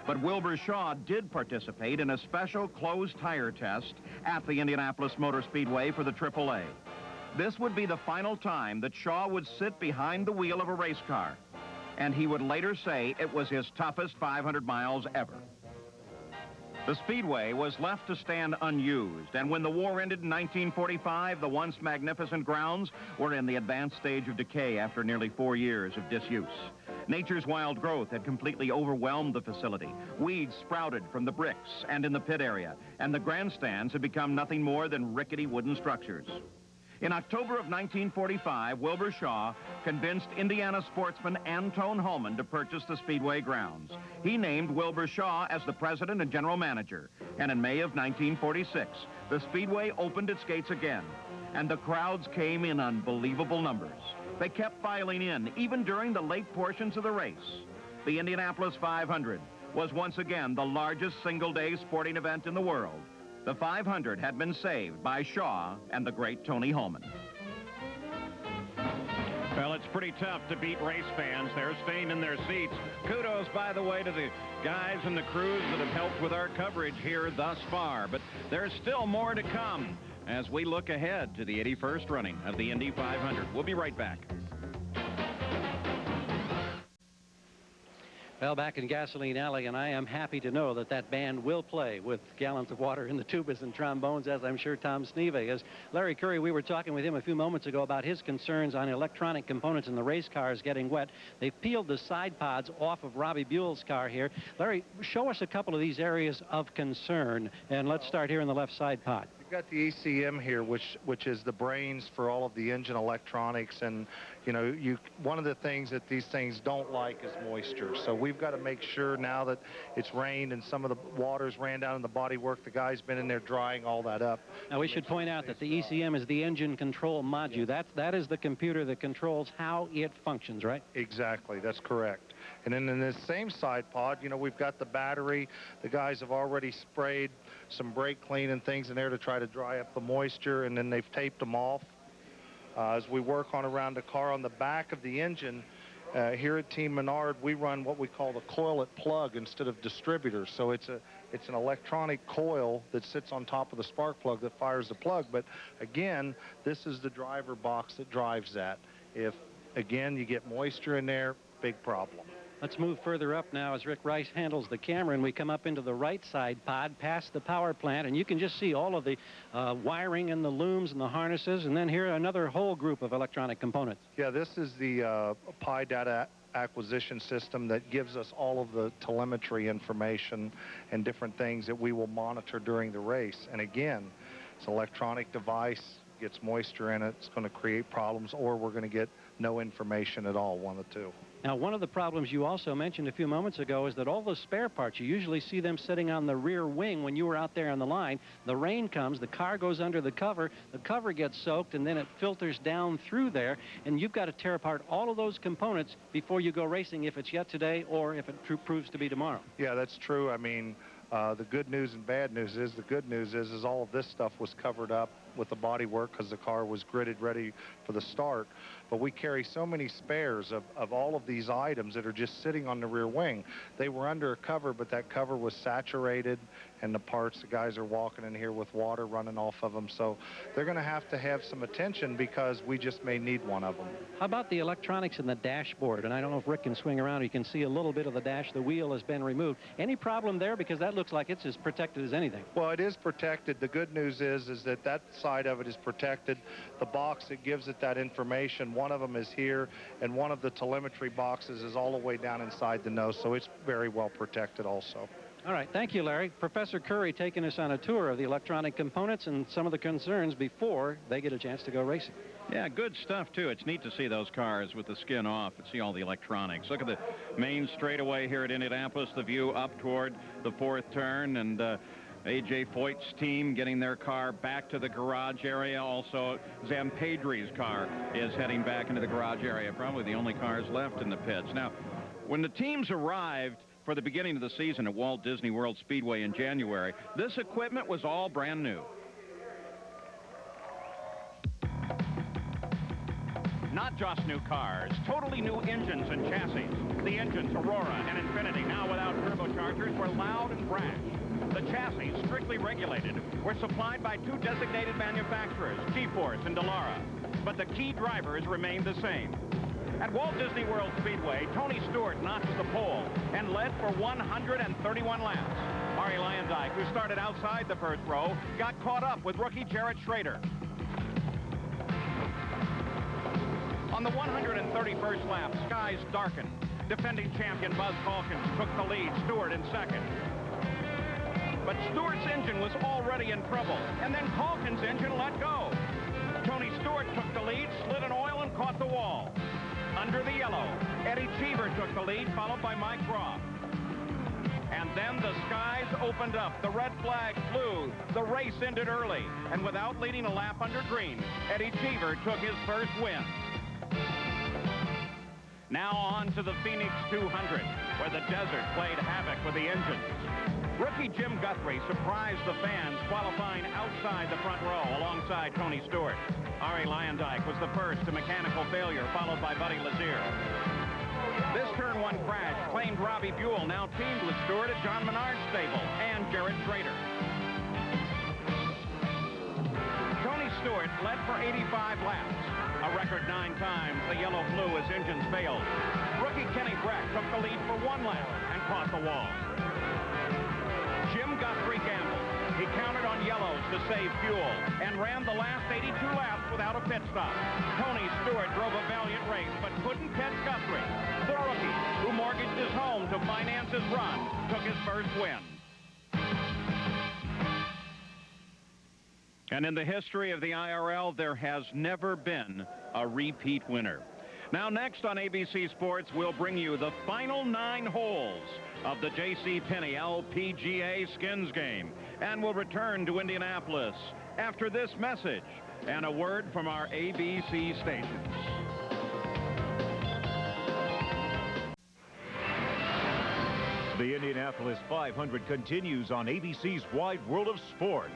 But Wilbur Shaw did participate in a special closed tire test at the Indianapolis Motor Speedway for the AAA. This would be the final time that Shaw would sit behind the wheel of a race car, and he would later say it was his toughest 500 miles ever. The Speedway was left to stand unused, and when the war ended in 1945, the once magnificent grounds were in the advanced stage of decay after nearly 4 years of disuse. Nature's wild growth had completely overwhelmed the facility. Weeds sprouted from the bricks and in the pit area, and the grandstands had become nothing more than rickety wooden structures. In October of 1945, Wilbur Shaw convinced Indiana sportsman Antone Holman to purchase the Speedway grounds. He named Wilbur Shaw as the president and general manager. And in May of 1946, the Speedway opened its gates again. And the crowds came in unbelievable numbers. They kept filing in, even during the late portions of the race. The Indianapolis 500 was once again the largest single-day sporting event in the world. The 500 had been saved by Shaw and the great Tony Holman. Well, it's pretty tough to beat race fans. They're staying in their seats. Kudos, by the way, to the guys and the crews that have helped with our coverage here thus far. But there's still more to come as we look ahead to the 81st running of the Indy 500. We'll be right back. Well, back in Gasoline Alley, and I am happy to know that that band will play with gallons of water in the tubas and trombones, as I'm sure Tom Sneve is. Larry Curry, we were talking with him a few moments ago about his concerns on electronic components in the race cars getting wet. They've peeled the side pods off of Robbie Buell's car here. Larry, show us a couple of these areas of concern, and let's start here in the left side pod. You've got the ECM here, which is the brains for all of the engine electronics, and you know, one of the things that these things don't like is moisture. So we've got to make sure now that it's rained and some of the waters ran down in the bodywork, the guy's been in there drying all that up. Now we should point out that the ECM is the engine control module. That is the computer that controls how it functions, right? Exactly, that's correct. And then in this same side pod, you know, we've got the battery. The guys have already sprayed some brake clean and things in there to try to dry up the moisture, and then they've taped them off. As we work on around the car on the back of the engine, here at Team Menard, we run what we call the coil-it plug instead of distributors. So it's an electronic coil that sits on top of the spark plug that fires the plug. But again, this is the driver box that drives that. If, again, you get moisture in there, big problem. Let's move further up now as Rick Rice handles the camera, and we come up into the right side pod past the power plant, and you can just see all of the wiring and the looms and the harnesses, and then here another whole group of electronic components. Yeah, this is the PI data acquisition system that gives us all of the telemetry information and different things that we will monitor during the race. And again, it's an electronic device, gets moisture in it, it's going to create problems, or we're going to get no information at all, one of the two. Now, one of the problems you also mentioned a few moments ago is that all those spare parts, you usually see them sitting on the rear wing when you were out there on the line. The rain comes, the car goes under the cover gets soaked, and then it filters down through there, and you've got to tear apart all of those components before you go racing, if it's yet today or if it proves to be tomorrow. Yeah, that's true. I mean, the good news and bad news is, the good news is all of this stuff was covered up with the body work because the car was gridded ready for the start. But we carry so many spares of all of these items that are just sitting on the rear wing. They were under a cover, but that cover was saturated, and the parts, the guys are walking in here with water running off of them. So they're going to have some attention because we just may need one of them. How about the electronics in the dashboard? And I don't know if Rick can swing around. You can see a little bit of the dash. The wheel has been removed. Any problem there? Because that looks like it's as protected as anything. Well, it is protected. The good news is that side of it is protected. The box that gives it that information, one of them is here, and one of the telemetry boxes is all the way down inside the nose, so it's very well protected also. All right, thank you, Larry. Professor Curry taking us on a tour of the electronic components and some of the concerns before they get a chance to go racing. Yeah, good stuff, too. It's neat to see those cars with the skin off and see all the electronics. Look at the main straightaway here at Indianapolis, the view up toward the fourth turn, and A.J. Foyt's team getting their car back to the garage area. Also, Zampedri's car is heading back into the garage area. Probably the only cars left in the pits. Now, when the teams arrived for the beginning of the season at Walt Disney World Speedway in January, this equipment was all brand new. Not just new cars, totally new engines and chassis. The engines, Aurora and Infinity, now without turbochargers, were loud and brash. The chassis, strictly regulated, were supplied by two designated manufacturers, G-Force and Dallara. But the key drivers remained the same. At Walt Disney World Speedway, Tony Stewart notched the pole and led for 131 laps. Ari Luyendyk, who started outside the first row, got caught up with rookie Jarrett Schrader. On the 131st lap, skies darkened. Defending champion Buzz Calkins took the lead, Stewart in second. But Stewart's engine was already in trouble, and then Calkins' engine let go. Tony Stewart took the lead, slid an oil, and caught the wall. Under the yellow, Eddie Cheever took the lead, followed by Mike Groff. And then the skies opened up. The red flag flew. The race ended early. And without leading a lap under green, Eddie Cheever took his first win. Now on to the Phoenix 200, where the desert played havoc with the engines. Rookie Jim Guthrie surprised the fans, qualifying outside the front row alongside Tony Stewart. Ari Luyendyk was the first to mechanical failure, followed by Buddy Lazier. This turn one crash claimed Robbie Buell, now teamed with Stewart at John Menard's stable, and Jarrett Schrader. Tony Stewart led for 85 laps. A record 9 times the yellow flew as engines failed. Rookie Kenny Breck took the lead for 1 lap and caught the wall. Jim Guthrie gambled. He counted on yellows to save fuel and ran the last 82 laps without a pit stop. Tony Stewart drove a valiant race but couldn't catch Guthrie. The rookie, who mortgaged his home to finance his run, took his first win. And in the history of the IRL, there has never been a repeat winner. Now next on ABC Sports, we'll bring you the final 9 holes of the J.C. Penney LPGA Skins game. And we'll return to Indianapolis after this message and a word from our ABC stations. The Indianapolis 500 continues on ABC's Wide World of Sports.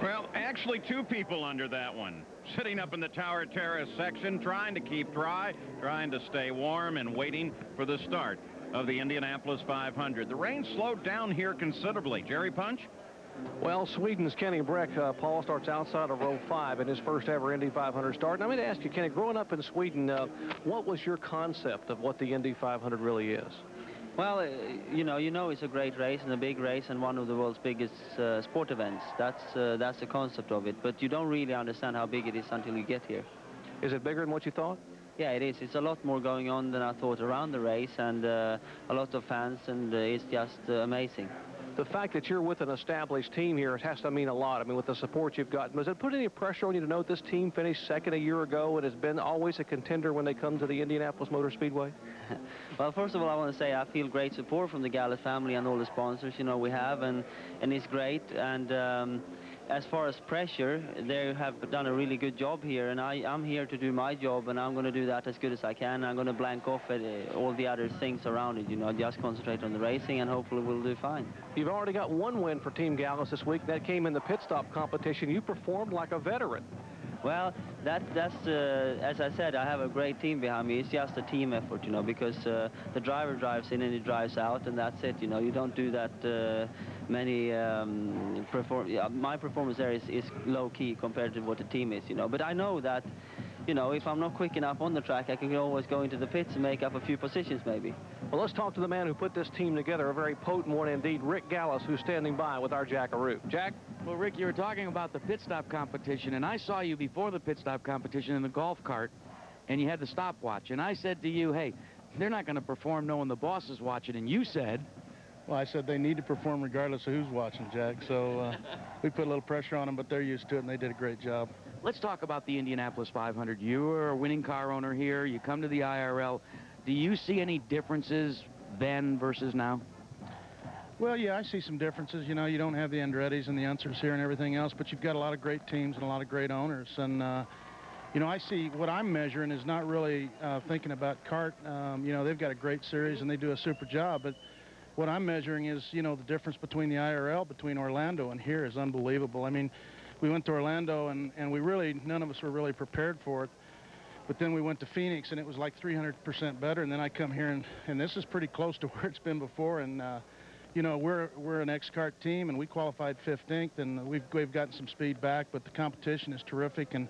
Well, actually 2 people under that one. Sitting up in the Tower Terrace section, trying to keep dry, trying to stay warm, and waiting for the start of the Indianapolis 500. The rain slowed down here considerably. Jerry Punch? Well, Sweden's Kenny Breck, Paul, starts outside of row 5 in his first ever Indy 500 start. And I'm going to ask you, Kenny, growing up in Sweden, what was your concept of what the Indy 500 really is? Well, you know it's a great race and a big race and one of the world's biggest sport events. That's the concept of it. But you don't really understand how big it is until you get here. Is it bigger than what you thought? Yeah, it is. It's a lot more going on than I thought around the race, and a lot of fans, and it's just amazing. The fact that you're with an established team here, it has to mean a lot. I mean, with the support you've gotten. Does it put any pressure on you to know this team finished second a year ago and has been always a contender when they come to the Indianapolis Motor Speedway? Well, first of all, I want to say I feel great support from the Gallus family and all the sponsors, we have, and it's great. And as far as pressure, they have done a really good job here, and I'm here to do my job, and I'm going to do that as good as I can. I'm going to blank off all the other things around it, just concentrate on the racing, and hopefully we'll do fine. You've already got 1 win for Team Gallus this week. That came in the pit stop competition. You performed like a veteran. Well, that's as I said, I have a great team behind me. It's just a team effort, because the driver drives in and he drives out, and that's it. You don't do that many my performance there is low key compared to what the team is, But I know that, if I'm not quick enough on the track, I can always go into the pits and make up a few positions maybe. Well, let's talk to the man who put this team together, a very potent one indeed, Rick Gallus, who's standing by with our Jackaroo. Jack? Well, Rick, you were talking about the pit stop competition, and I saw you before the pit stop competition in the golf cart, and you had the stopwatch. And I said to you, hey, they're not going to perform knowing the boss is watching. And you said... Well, I said they need to perform regardless of who's watching, Jack. So we put a little pressure on them, but they're used to it, and they did a great job. Let's talk about the Indianapolis 500. You are a winning car owner here. You come to the IRL. Do you see any differences then versus now? Well, yeah, I see some differences. You know, you don't have the Andretti's and the Unsers here and everything else, but you've got a lot of great teams and a lot of great owners. And, you know, I see what I'm measuring is not really thinking about CART. You know, they've got a great series and they do a super job, but what I'm measuring is, you know, the difference between the IRL, between Orlando and here is unbelievable. I mean, we went to Orlando and we really, none of us were really prepared for it. But then we went to Phoenix and it was like 300% better. And then I come here and this is pretty close to where it's been before. And, you know, we're an X-Kart team and we qualified 15th and we've gotten some speed back, but the competition is terrific. And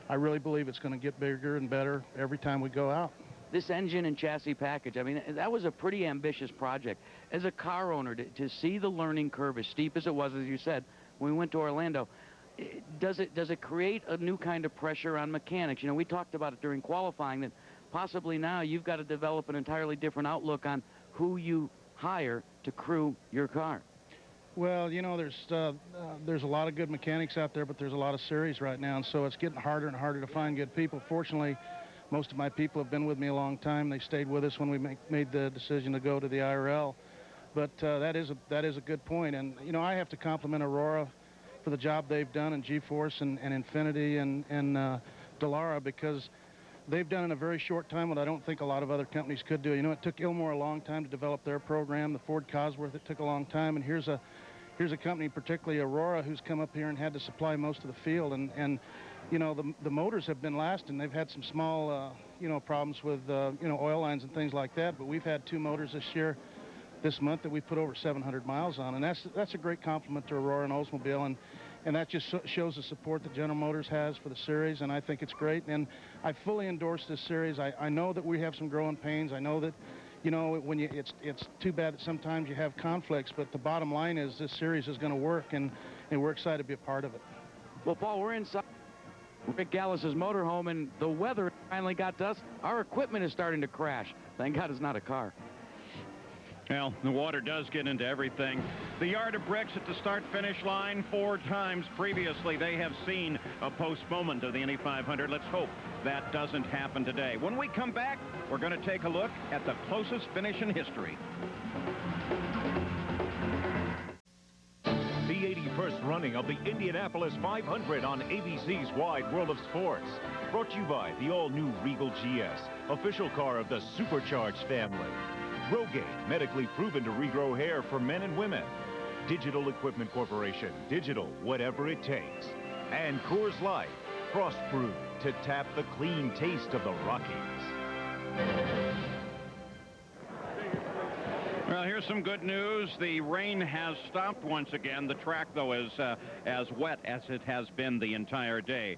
I really believe it's going to get bigger and better every time we go out. This engine and chassis package, I mean, that was a pretty ambitious project. As a car owner, to see the learning curve as steep as it was, as you said, when we went to Orlando, does it create a new kind of pressure on mechanics? You know, we talked about it during qualifying that possibly now you've got to develop an entirely different outlook on who you hire to crew your car. Well, you know, there's a lot of good mechanics out there, but there's a lot of series right now, and so it's getting harder and harder to find good people. Fortunately, most of my people have been with me a long time. They stayed with us when we made the decision to go to the IRL. But that is a good point. And, you know, I have to compliment Aurora for the job they've done, and G-Force and Infinity and Dallara, because they've done in a very short time what I don't think a lot of other companies could do. You know, it took Ilmore a long time to develop their program. The Ford Cosworth, it took a long time. And here's a company, particularly Aurora, who's come up here and had to supply most of the field. And you know, the motors have been lasting. They've had some small, you know, problems with, you know, oil lines and things like that. But we've had 2 motors this month that we put over 700 miles on. And that's a great compliment to Aurora and Oldsmobile. And that just shows the support that General Motors has for the series. And I think it's great. And I fully endorse this series. I know that we have some growing pains. I know that, you know, when it's too bad that sometimes you have conflicts. But the bottom line is this series is going to work. And we're excited to be a part of it. Well, Paul, we're inside Rick Gallus's motorhome, and the weather finally got to us. Our equipment is starting to crash. Thank God it's not a car. Well, the water does get into everything. The yard of bricks at the start-finish line 4 times previously. They have seen a postponement of the Indy 500. Let's hope that doesn't happen today. When we come back, we're going to take a look at the closest finish in history. The 81st running of the Indianapolis 500 on ABC's Wide World of Sports. Brought to you by the all-new Regal GS, official car of the supercharged family. Rogaine, medically proven to regrow hair for men and women. Digital Equipment Corporation, digital whatever it takes. And Coors Light, cross-brewed to tap the clean taste of the Rockies. Well, here's some good news. The rain has stopped once again. The track, though, is as wet as it has been the entire day.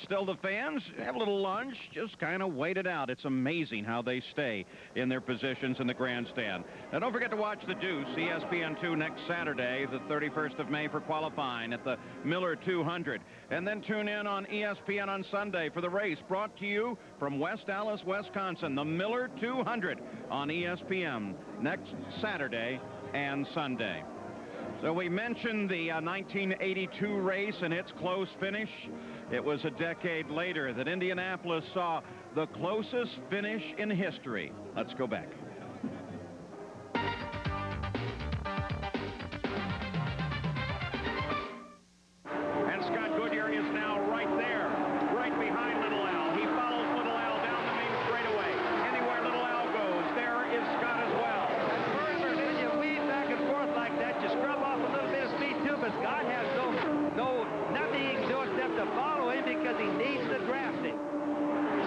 Still, the fans have a little lunch, just kind of wait it out. It's amazing how they stay in their positions in the grandstand. Now, don't forget to watch The Deuce, ESPN2 next Saturday, the 31st of May for qualifying at the Miller 200. And then tune in on ESPN on Sunday for the race brought to you from West Allis, Wisconsin, the Miller 200 on ESPN next Saturday and Sunday. So we mentioned the 1982 race and its close finish. It was a decade later that Indianapolis saw the closest finish in history. Let's go back. And Scott Goodyear is now right there, right behind Little Al. He follows Little Al down the main straightaway. Anywhere Little Al goes, there is Scott as well. And further, then you weave back and forth like that. You scrub off a little bit of speed too, but Scott has nothing he can do except to follow him because he needs the drafting.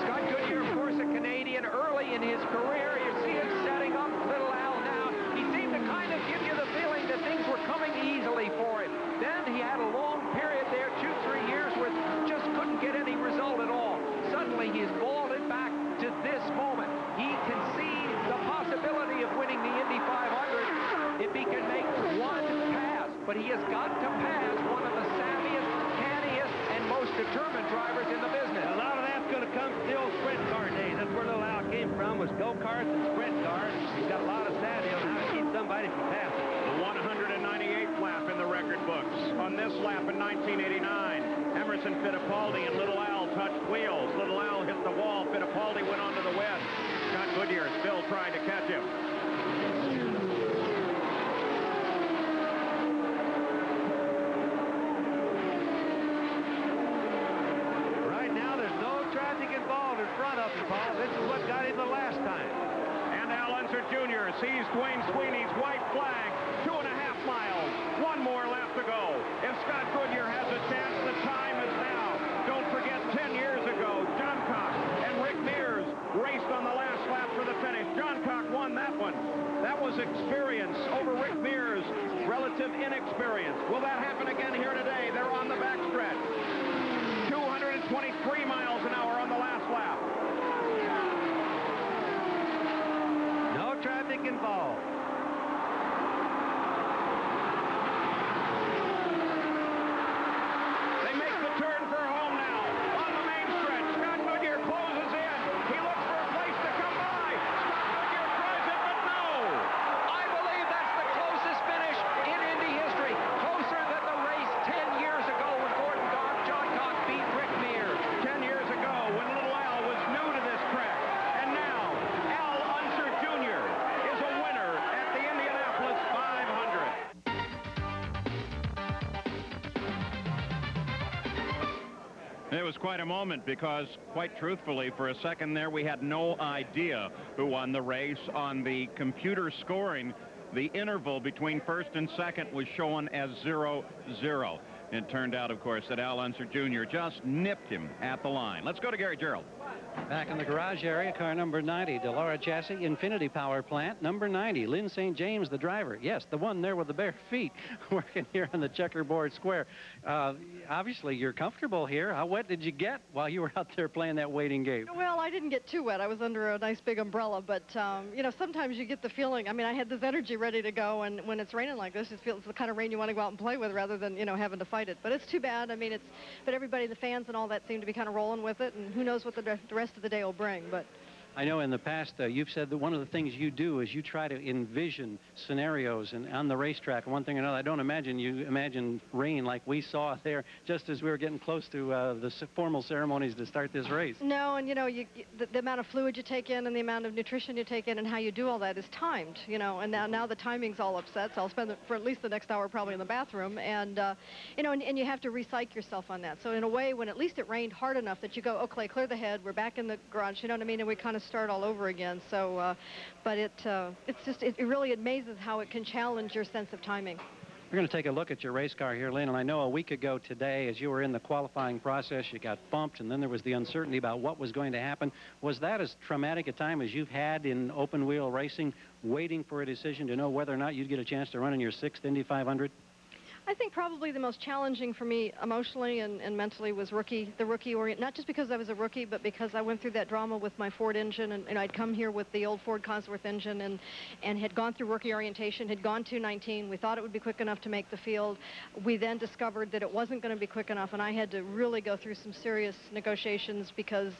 Scott Goodyear, of course, a Canadian early in his career. You see him setting up Little Al now. He seemed to kind of give you the feeling that things were coming easily for him. Then he had a long period there, 2-3 years, where just couldn't get any result at all. Suddenly he's vaulted back to this moment. He can see the possibility of winning the Indy 500 if he can make one pass. But he has got to pass one of the savviest, canniest, and most determined drivers in the business. A lot of that's going to come still sprint car days. That's where Little Al came from, was go-karts and sprint cars. He's got a lot of savvy on how to keep somebody from passing. The 198th lap in the record books. On this lap in 1989, Emerson Fittipaldi and Little Al touched wheels. Little Al hit the wall. Fittipaldi went onto the wedge. Scott Goodyear still trying to catch him. front of him, Paul. This is what got him the last time. And Al Unser Jr. sees Dwayne Sweeney's white flag. 2.5 miles. One more lap to go. If Scott Goodyear has a chance, the time is now. Don't forget, 10 years ago, John Cox and Rick Mears raced on the last lap for the finish. John Cox won that one. That was experience over Rick Mears' relative inexperience. Will that happen again here today? They're on the backstretch. 223 miles an hour on the last lap. No traffic involved. They make the turn for home now. On the main stretch, Scott Goodyear closes in. He looks for a place to come by. Scott Goodyear tries it, but no. I believe that's the closest finish in Indy history. Closer than the race 10 years ago when Gordon John Cox beat Rick Mears. 10 years ago when little Al was new to this track. And now, Al Unser Jr. is a winner at the Indianapolis 500. It was quite a moment because, quite truthfully, for a second there, we had no idea who won the race. On the computer scoring, the interval between first and second was shown as 0-0. It turned out, of course, that Al Unser Jr. just nipped him at the line. Let's go to Gary Gerald. Back in the garage area, car number 90, Delora Chassis Infinity Power Plant. Number 90, Lynn St. James, the driver. Yes, the one there with the bare feet working here on the checkerboard square. Obviously, you're comfortable here. How wet did you get while you were out there playing that waiting game? Well, I didn't get too wet. I was under a nice big umbrella, but, you know, sometimes you get the feeling, I mean, I had this energy ready to go, and when it's raining like this, it feels the kind of rain you want to go out and play with rather than, you know, having to fight it. But it's too bad. I mean, but everybody, the fans and all that seem to be kind of rolling with it, and who knows what the rest of the day will bring. But I know in the past you've said that one of the things you do is you try to envision scenarios and on the racetrack, one thing or another. I don't imagine you imagine rain like we saw there just as we were getting close to the formal ceremonies to start this race. No, and you know, the amount of fluid you take in and the amount of nutrition you take in and how you do all that is timed, you know, and now the timing's all upset, so I'll spend for at least the next hour probably in the bathroom, and you know, and you have to repsych yourself on that. So in a way, when at least it rained hard enough that you go, okay, clear the head, we're back in the garage, you know what I mean, and we kind of start all over again. So, but it's just, it really amazes how it can challenge your sense of timing. We're going to take a look at your race car here, Lynn, and I know a week ago today, as you were in the qualifying process, you got bumped, and then there was the uncertainty about what was going to happen. Was that as traumatic a time as you've had in open-wheel racing, waiting for a decision to know whether or not you'd get a chance to run in your 6th Indy 500? I think probably the most challenging for me emotionally and mentally was the rookie orient. Not just because I was a rookie, but because I went through that drama with my Ford engine, and I'd come here with the old Ford Cosworth engine and had gone through rookie orientation, had gone 2:19. We thought it would be quick enough to make the field. We then discovered that it wasn't going to be quick enough, and I had to really go through some serious negotiations because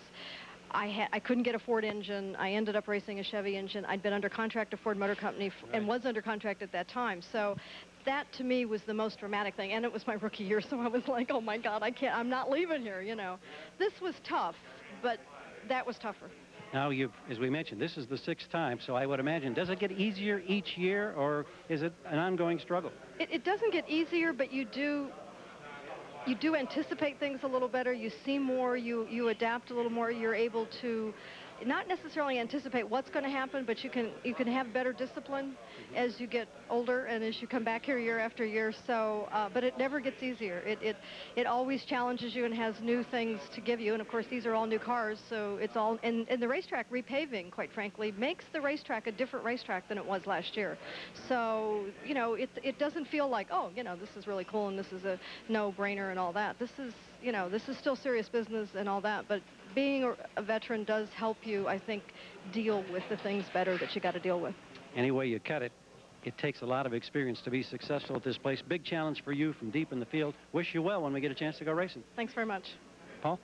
I couldn't get a Ford engine. I ended up racing a Chevy engine. I'd been under contract to Ford Motor Company and was under contract at that time. So that to me was the most dramatic thing, and it was my rookie year, so I was like, oh my God, I'm not leaving here, you know. This was tough, but that was tougher. Now, as we mentioned, this is the 6th time, so I would imagine, does it get easier each year, or is it an ongoing struggle? It doesn't get easier, but you do anticipate things a little better. You see more, you adapt a little more. You're able to not necessarily anticipate what's going to happen, but you can have better discipline as you get older and as you come back here year after year. So, but it never gets easier. It always challenges you and has new things to give you. And of course, these are all new cars, so it's all. And the racetrack repaving, quite frankly, makes the racetrack a different racetrack than it was last year. So, you know, it doesn't feel like, oh, you know, this is really cool and this is a no-brainer and all that. This is, you know, this is still serious business and all that, but being a veteran does help you, I think, deal with the things better that you got to deal with. Any way you cut it, it takes a lot of experience to be successful at this place. Big challenge for you from deep in the field. Wish you well when we get a chance to go racing. Thanks very much. Paul?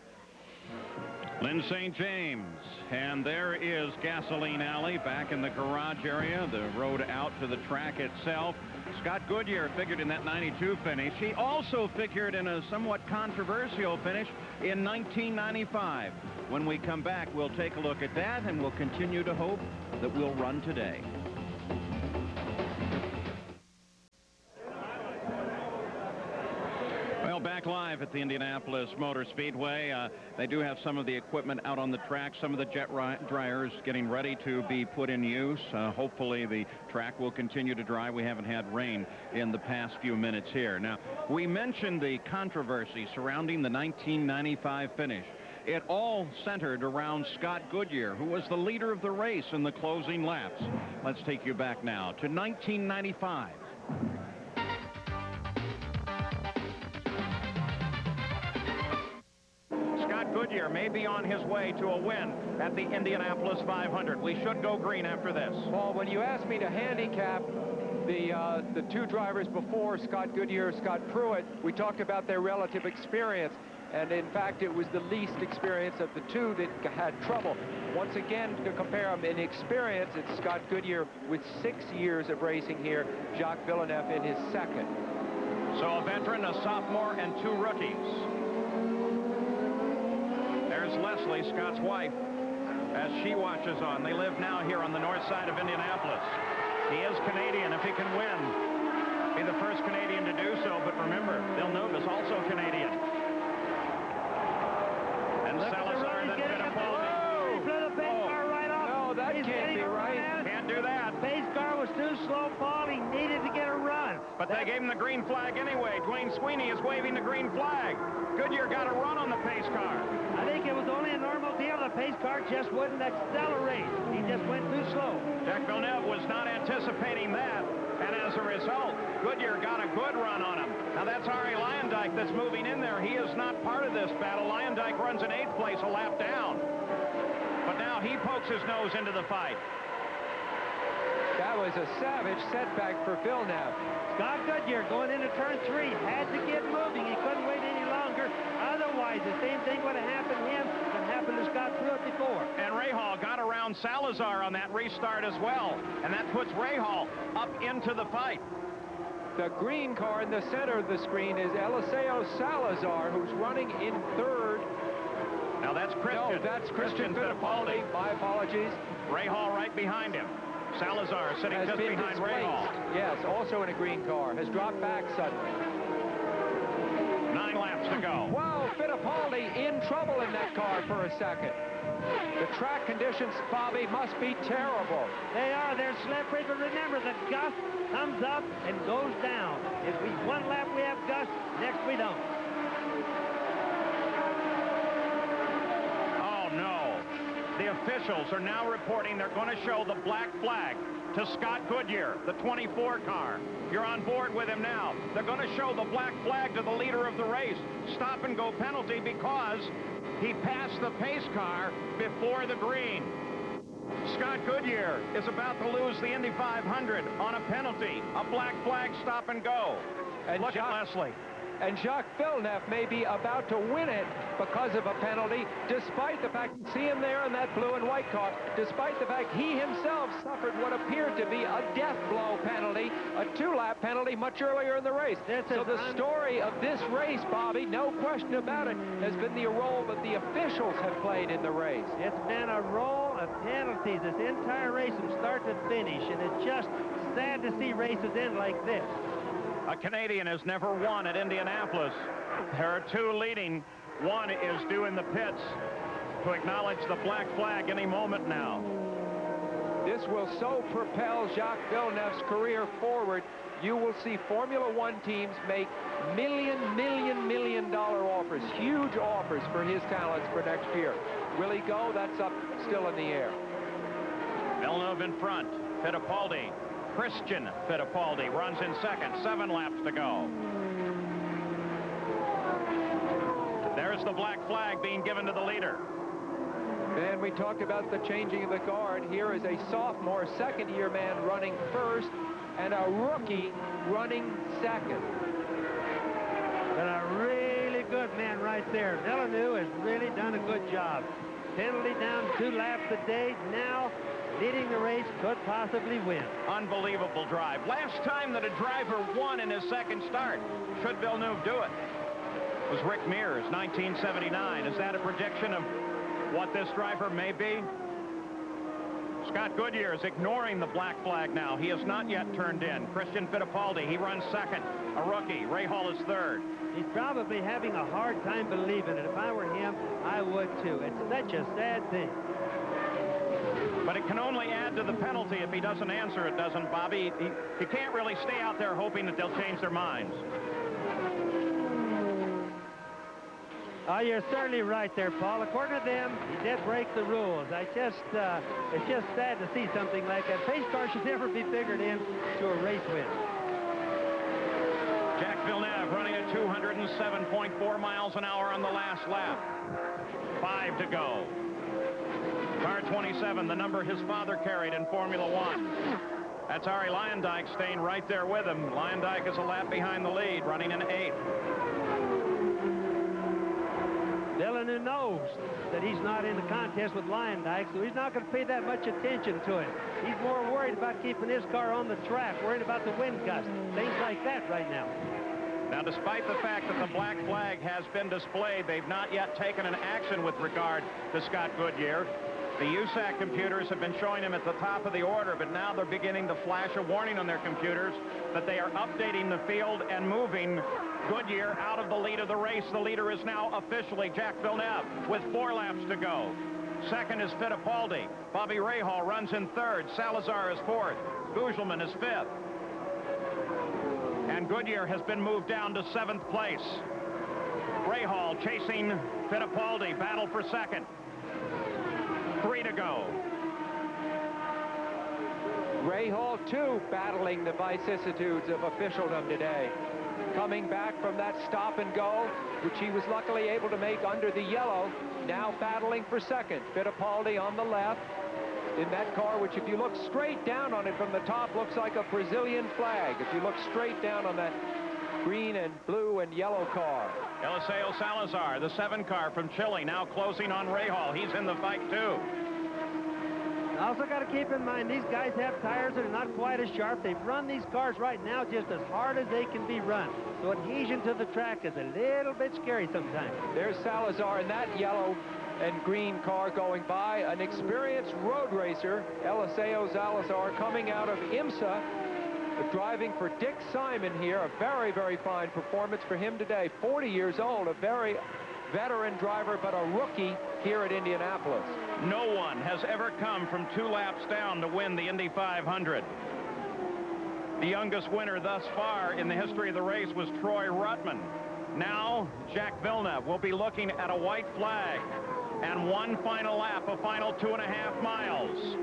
Lynn St. James, and there is Gasoline Alley back in the garage area, the road out to the track itself. Scott Goodyear figured in that 92 finish. He also figured in a somewhat controversial finish in 1995. When we come back, we'll take a look at that, and we'll continue to hope that we'll run today. Well, back live live at the Indianapolis Motor Speedway. They do have some of the equipment out on the track, some of the jet dryers getting ready to be put in use. Hopefully the track will continue to dry. We haven't had rain in the past few minutes here. Now, we mentioned the controversy surrounding the 1995 finish. It all centered around Scott Goodyear, who was the leader of the race in the closing laps. Let's take you back now to 1995. Scott Goodyear may be on his way to a win at the Indianapolis 500. We should go green after this. Paul, when you asked me to handicap the two drivers before, Scott Goodyear, Scott Pruitt, we talked about their relative experience. And in fact, it was the least experience of the two that had trouble. Once again, to compare them in experience, it's Scott Goodyear with 6 years of racing here, Jacques Villeneuve in his second. So a veteran, a sophomore, and two rookies. There's Leslie, Scott's wife, as she watches on. They live now here on the north side of Indianapolis. He is Canadian. If he can win, be the first Canadian to do so. But remember, Villeneuve is also Canadian. And Salazar, then Fittipaldi. He blew the pace car right off. No, that can't be right. Can't do that. Pace car was too slow, Paul. He needed to get a run. But they gave him the green flag anyway. Dwayne Sweeney is waving the green flag. Goodyear got a run on the pace car. I think it was only a normal deal. The pace car just wouldn't accelerate. He just went too slow. Jacques Villeneuve was not anticipating that. And as a result, Goodyear got a good run on him. Now that's Arie Luyendyk that's moving in there. He is not part of this battle. Luyendyk runs in 8th place, a lap down. But now he pokes his nose into the fight. That was a savage setback for Villeneuve. Scott Goodyear going into turn 3 had to get moving. He couldn't wait any longer. Otherwise, the same thing would have happened to him that happened to Scott Pruitt before. And Rahal got around Salazar on that restart as well. And that puts Rahal up into the fight. The green car in the center of the screen is Eliseo Salazar, who's running in 3rd. Now that's Christian. No, that's Christian Fittipaldi. My apologies. Rahal right behind him. Salazar sitting has just been behind displaced. Rahal. Yes, also in a green car. Has dropped back suddenly. 9 laps to go. Wow, Fittipaldi in trouble in that car for a second. The track conditions, Bobby, must be terrible. They are. They're slippery, but remember, the gust comes up and goes down. If we one lap we have gust, next we don't. Oh, no. The officials are now reporting they're going to show the black flag to Scott Goodyear, the 24 car. You're on board with him now. They're going to show the black flag to the leader of the race. Stop and go penalty because he passed the pace car before the green. Scott Goodyear is about to lose the Indy 500 on a penalty. A black flag, stop and go. And look at Leslie. And Jacques Villeneuve may be about to win it because of a penalty, despite the fact, see him there in that blue and white car, despite the fact he himself suffered what appeared to be a death blow penalty, a 2-lap penalty much earlier in the race. So the story of this race, Bobby, no question about it, has been the role that the officials have played in the race. It's been a roll of penalties this entire race from start to finish, and it's just sad to see races end like this. A Canadian has never won at Indianapolis. There are 2 leading. One is due in the pits to acknowledge the black flag any moment now. This will so propel Jacques Villeneuve's career forward. You will see Formula One teams make million dollar offers, huge offers for his talents for next year. Will he go? That's up still in the air. Villeneuve in front. Fittipaldi. Christian Fittipaldi runs in second. 7 laps to go. There's the black flag being given to the leader. And we talked about the changing of the guard. Here is a sophomore, second-year man running first, and a rookie running second. But a really good man right there. Villeneuve has really done a good job. Penalty down 2 laps a day. Now leading the race, could possibly win. Unbelievable drive. Last time that a driver won in his second start, should Villeneuve do it, was Rick Mears, 1979. Is that a prediction of what this driver may be? Scott Goodyear is ignoring the black flag now. He has not yet turned in. Christian Fittipaldi, he runs second. A rookie. Ray Hall is third. He's probably having a hard time believing it. If I were him, I would too. It's such a sad thing. But it can only add to the penalty if he doesn't answer it, doesn't Bobby? He can't really stay out there hoping that they'll change their minds. Oh, you're certainly right there, Paul. According to them, he did break the rules. It's just sad to see something like that. Pace car should never be figured in to a race win. Jack Villeneuve running at 207.4 miles an hour on the last lap. 5 to go. Car 27, the number his father carried in Formula One. That's Arie Luyendyk staying right there with him. Luyendyk is a lap behind the lead, running in 8th. Villeneuve knows that he's not in the contest with Luyendyk, so he's not going to pay that much attention to it. He's more worried about keeping his car on the track, worried about the wind gust, things like that right now. Now, despite the fact that the black flag has been displayed, they've not yet taken an action with regard to Scott Goodyear. The USAC computers have been showing him at the top of the order, but now they're beginning to flash a warning on their computers that they are updating the field and moving Goodyear out of the lead of the race. The leader is now officially Jack Villeneuve with 4 laps to go. Second is Fittipaldi. Bobby Rahal runs in third. Salazar is fourth. Gugelmin is fifth. And Goodyear has been moved down to 7th place. Rahal chasing Fittipaldi. Battle for second. 3 to go. Ray Hall, too, battling the vicissitudes of officialdom today. Coming back from that stop and go, which he was luckily able to make under the yellow, now battling for second. Fittipaldi on the left in that car, which if you look straight down on it from the top, looks like a Brazilian flag. If you look straight down on that green and blue and yellow car. Eliseo Salazar, the 7 car from Chile, now closing on Rahal. He's in the fight, too. Also got to keep in mind, these guys have tires that are not quite as sharp. They've run these cars right now just as hard as they can be run. So adhesion to the track is a little bit scary sometimes. There's Salazar in that yellow and green car going by. An experienced road racer, Eliseo Salazar, coming out of IMSA, driving for Dick Simon here. A very, very fine performance for him today. 40 years old, a very veteran driver, but a rookie here at Indianapolis. No one has ever come from 2 laps down to win the Indy 500. The youngest winner thus far in the history of the race was Troy Ruttman. Now, Jack Villeneuve will be looking at a white flag and one final lap, a final 2.5 miles.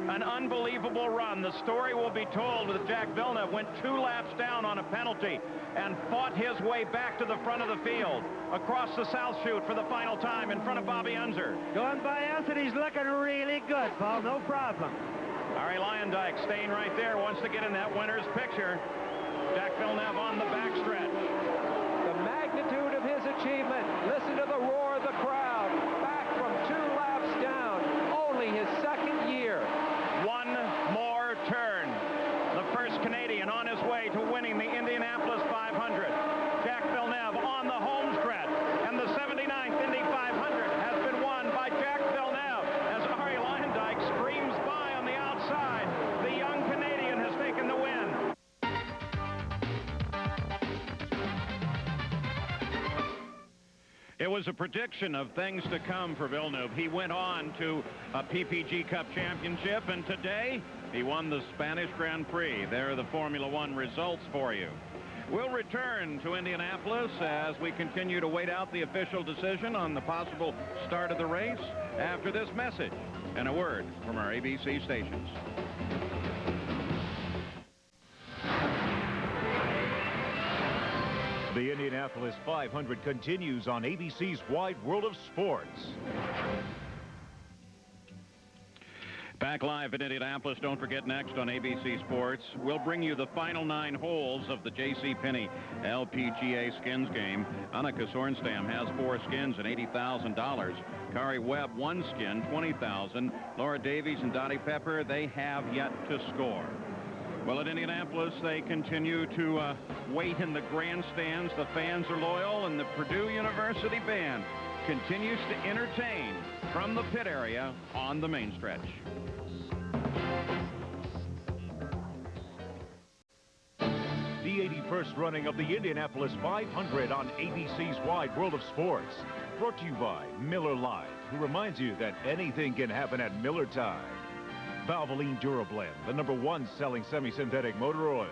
An unbelievable run. The story will be told that Jack Villeneuve went 2 laps down on a penalty and fought his way back to the front of the field, across the South Chute for the final time in front of Bobby Unser. Going by Unser, he's looking really good, Paul, no problem. Arie Luyendyk staying right there, wants to get in that winner's picture. Jack Villeneuve on the backstretch. The magnitude of his achievement. Listen to the roar of the crowd. Back from 2 laps down. Only his second year. One more turn. The first Canadian on his way to winning the Indianapolis 500. Jack Villeneuve on the home stretch. And the 79th Indy 500 has been won by Jack Villeneuve as Arie Luyendyk screams by on the outside. The young Canadian has taken the win. It was a prediction of things to come for Villeneuve. He went on to a PPG Cup championship, and today he won the Spanish Grand Prix. There are the Formula One results for you. We'll return to Indianapolis as we continue to wait out the official decision on the possible start of the race after this message and a word from our ABC stations. The Indianapolis 500 continues on ABC's Wide World of Sports. Back live in Indianapolis. Don't forget, next on ABC Sports, we'll bring you the final 9 holes of the J.C. Penney LPGA skins game. Annika Sorenstam has 4 skins and $80,000. Kari Webb, 1 skin, $20,000. Laura Davies and Dottie Pepper, they have yet to score. Well, at Indianapolis, they continue to wait in the grandstands. The fans are loyal, and the Purdue University band continues to entertain from the pit area on the main stretch. 81st running of the Indianapolis 500 on ABC's Wide World of Sports. Brought to you by Miller Lite, who reminds you that anything can happen at Miller time. Valvoline DuraBlend, the #1 selling semi-synthetic motor oil.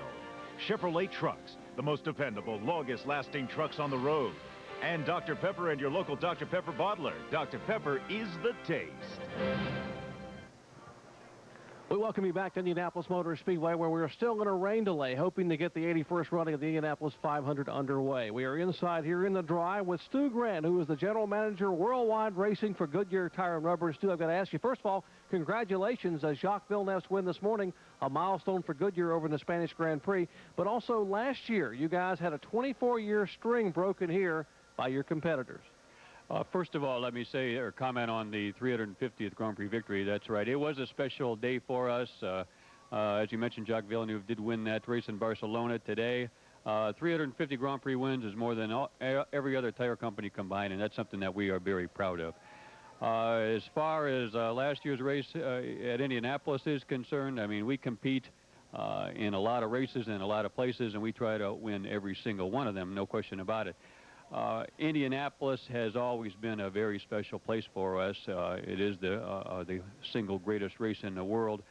Chevrolet Trucks, the most dependable, longest-lasting trucks on the road. And Dr. Pepper and your local Dr. Pepper bottler. Dr. Pepper is the taste. We welcome you back to Indianapolis Motor Speedway, where we are still in a rain delay, hoping to get the 81st running of the Indianapolis 500 underway. We are inside here in the dry with Stu Grant, who is the general manager worldwide racing for Goodyear Tire and Rubber. Stu, I've got to ask you, first of all, congratulations as Jacques Villeneuve's win this morning, a milestone for Goodyear over in the Spanish Grand Prix. But also last year, you guys had a 24-year string broken here by your competitors. First of all, let me say or comment on the 350th Grand Prix victory. That's right. It was a special day for us. As you mentioned, Jacques Villeneuve did win that race in Barcelona today. 350 Grand Prix wins is more than every other tire company combined, and that's something that we are very proud of. As far as last year's race at Indianapolis is concerned, I mean, we compete in a lot of races in a lot of places, and we try to win every single one of them, no question about it. Indianapolis has always been a very special place for us. It is the single greatest race in the world.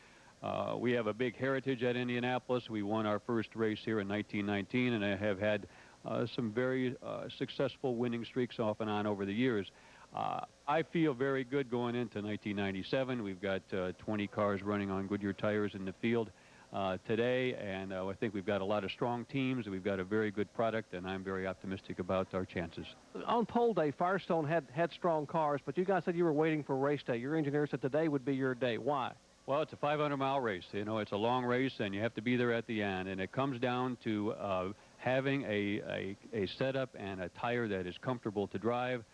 We have a big heritage at Indianapolis. We won our first race here in 1919, and I have had some very successful winning streaks off and on over the years. I feel very good going into 1997. We've got 20 cars running on Goodyear tires in the field today, and I think we've got a lot of strong teams. We've got a very good product, and I'm very optimistic about our chances. On pole day, Firestone had strong cars, but you guys said you were waiting for race day. Your engineer said today would be your day. Why? Well, it's a 500-mile race. You know, it's a long race, and you have to be there at the end, and it comes down to having a setup and a tire that is comfortable to drive.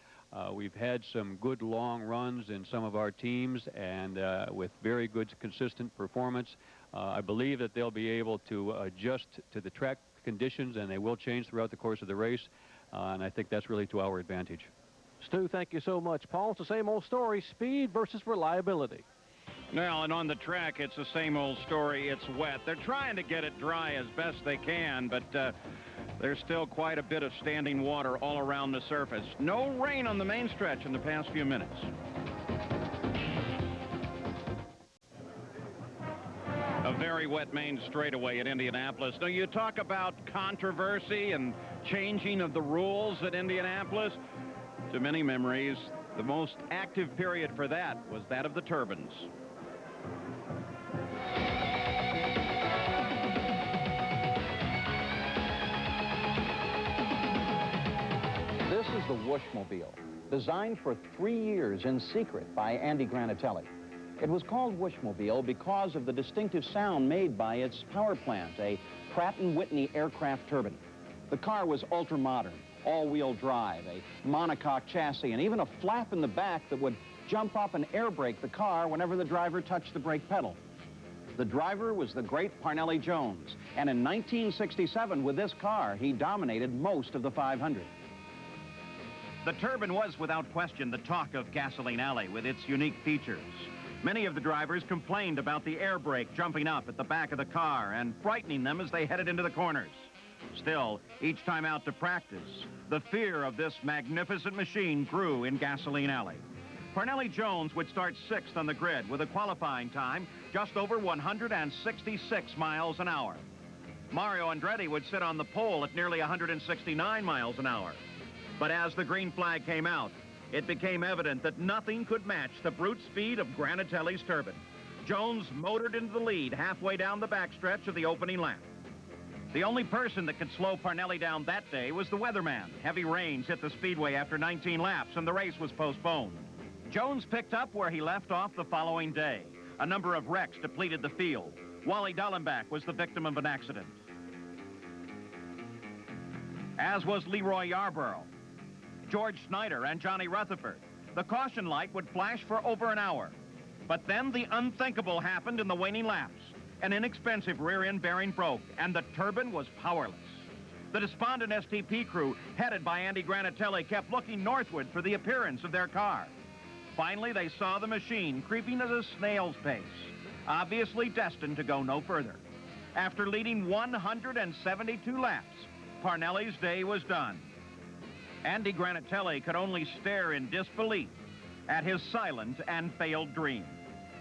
We've had some good long runs in some of our teams, and with very good consistent performance. I believe that they'll be able to adjust to the track conditions, and they will change throughout the course of the race, and I think that's really to our advantage. Stu, thank you so much. Paul, it's the same old story, speed versus reliability. Well, and on the track, it's the same old story. It's wet. They're trying to get it dry as best they can, but there's still quite a bit of standing water all around the surface. No rain on the main stretch in the past few minutes. A very wet main straightaway at Indianapolis. Now, you talk about controversy and changing of the rules at Indianapolis. To many memories, the most active period for that was that of the turbines. This is the Whooshmobile, designed for 3 years in secret by Andy Granatelli. It was called Whooshmobile because of the distinctive sound made by its power plant, a Pratt & Whitney aircraft turbine. The car was ultra-modern, all-wheel drive, a monocoque chassis, and even a flap in the back that would jump up and air brake the car whenever the driver touched the brake pedal. The driver was the great Parnelli Jones, and in 1967, with this car, he dominated most of the 500. The turbine was, without question, the talk of Gasoline Alley with its unique features. Many of the drivers complained about the air brake jumping up at the back of the car and frightening them as they headed into the corners. Still, each time out to practice, the fear of this magnificent machine grew in Gasoline Alley. Parnelli Jones would start 6th on the grid with a qualifying time just over 166 miles an hour. Mario Andretti would sit on the pole at nearly 169 miles an hour. But as the green flag came out, it became evident that nothing could match the brute speed of Granatelli's turbine. Jones motored into the lead halfway down the backstretch of the opening lap. The only person that could slow Parnelli down that day was the weatherman. Heavy rains hit the speedway after 19 laps, and the race was postponed. Jones picked up where he left off the following day. A number of wrecks depleted the field. Wally Dallenbach was the victim of an accident, as was Leroy Yarborough, George Snyder, and Johnny Rutherford. The caution light would flash for over an hour. But then the unthinkable happened in the waning laps. An inexpensive rear-end bearing broke, and the turbine was powerless. The despondent STP crew, headed by Andy Granatelli, kept looking northward for the appearance of their car. Finally, they saw the machine creeping at a snail's pace, obviously destined to go no further. After leading 172 laps, Parnelli's day was done. Andy Granatelli could only stare in disbelief at his silent and failed dream.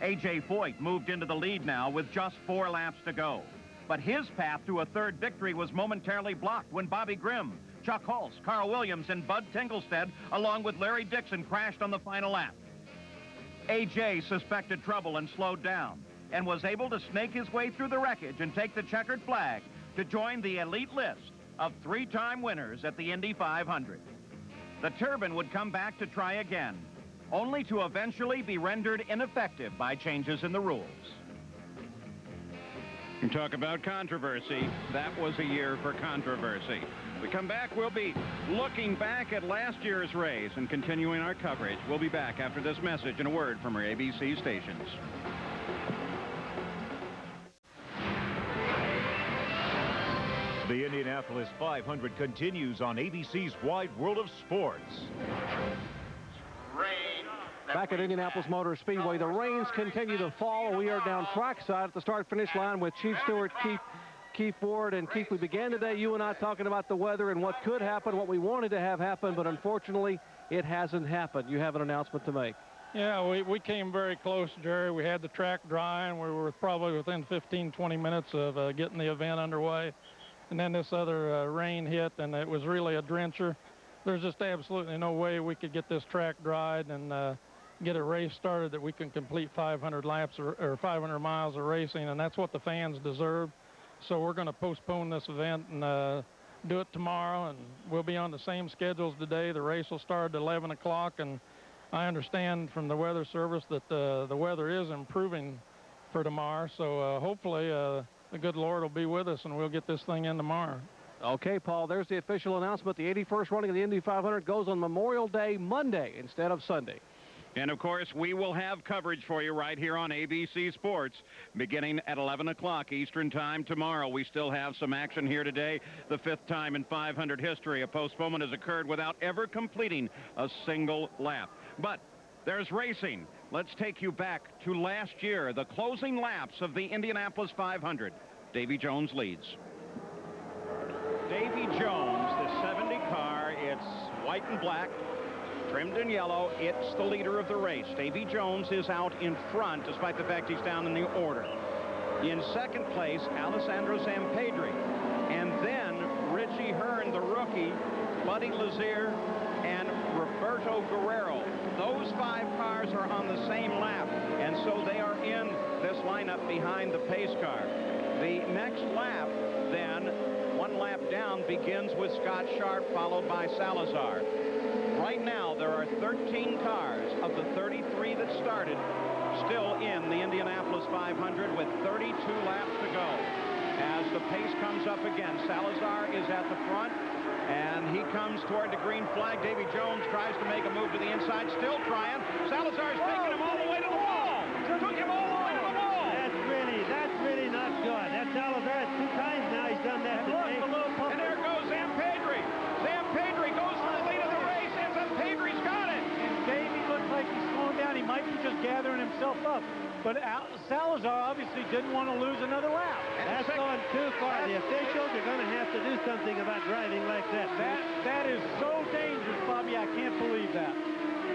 A.J. Foyt moved into the lead now with just 4 laps to go. But his path to a third victory was momentarily blocked when Bobby Grimm, Chuck Hulse, Carl Williams, and Bud Tinglestead, along with Larry Dixon, crashed on the final lap. A.J. suspected trouble and slowed down and was able to snake his way through the wreckage and take the checkered flag to join the elite list of 3-time winners at the Indy 500. The turbine would come back to try again, only to eventually be rendered ineffective by changes in the rules. You talk about controversy. That was a year for controversy. We come back, we'll be looking back at last year's race and continuing our coverage. We'll be back after this message and a word from our ABC stations. The Indianapolis 500 continues on ABC's Wide World of Sports. Back at Indianapolis Motor Speedway, the rains continue to fall. We are down trackside at the start-finish line with Chief Stewart, Keith Ward. And Keith, we began today, you and I, talking about the weather and what could happen, what we wanted to have happen, but unfortunately, it hasn't happened. You have an announcement to make. Yeah, we came very close, Jerry. We had the track dry, and we were probably within 15, 20 minutes of getting the event underway. And then this other rain hit, and it was really a drencher. There's just absolutely no way we could get this track dried and get a race started that we can complete 500 laps or 500 miles of racing, and that's what the fans deserve. So we're going to postpone this event and do it tomorrow, and we'll be on the same schedules today. The race will start at 11 o'clock, and I understand from the Weather Service that the weather is improving for tomorrow, so hopefully the good Lord will be with us, and we'll get this thing in tomorrow. Okay, Paul, there's the official announcement. The 81st running of the Indy 500 goes on Memorial Day Monday instead of Sunday. And, of course, we will have coverage for you right here on ABC Sports beginning at 11 o'clock Eastern Time tomorrow. We still have some action here today. The 5th time in 500 history a postponement has occurred without ever completing a single lap. But there's racing. Let's take you back to last year, the closing laps of the Indianapolis 500. Davy Jones leads. Davy Jones, the 70 car, it's white and black, trimmed in yellow. It's the leader of the race. Davy Jones is out in front, despite the fact he's down in the order. In second place, Alessandro Zampedri. And then Richie Hearn, the rookie, Buddy Lazier, and Roberto Guerrero. Those 5 cars are on the same lap, and so they are in this lineup behind the pace car. The next lap, then, 1 lap down, begins with Scott Sharp, followed by Salazar. Right now, there are 13 cars of the 33 that started still in the Indianapolis 500 with 32 laps to go. As the pace comes up again, Salazar is at the front, and he comes toward the green flag. Davy Jones tries to make a move to the inside, still trying. Salazar's taking him all the way to the wall. Took him all the way to the wall. That's really not good. That's Salazar. 2 times now he's done that today. And there goes Zampedri. Zampedri goes for the lead of the race, and Zampedri's got it. And Davey looks like he's slowing down. He might be just gathering himself up. But Salazar obviously didn't want to lose another lap. That's going too far. The officials are going to have to do something about driving like that. That is so dangerous, Bobby. I can't believe that.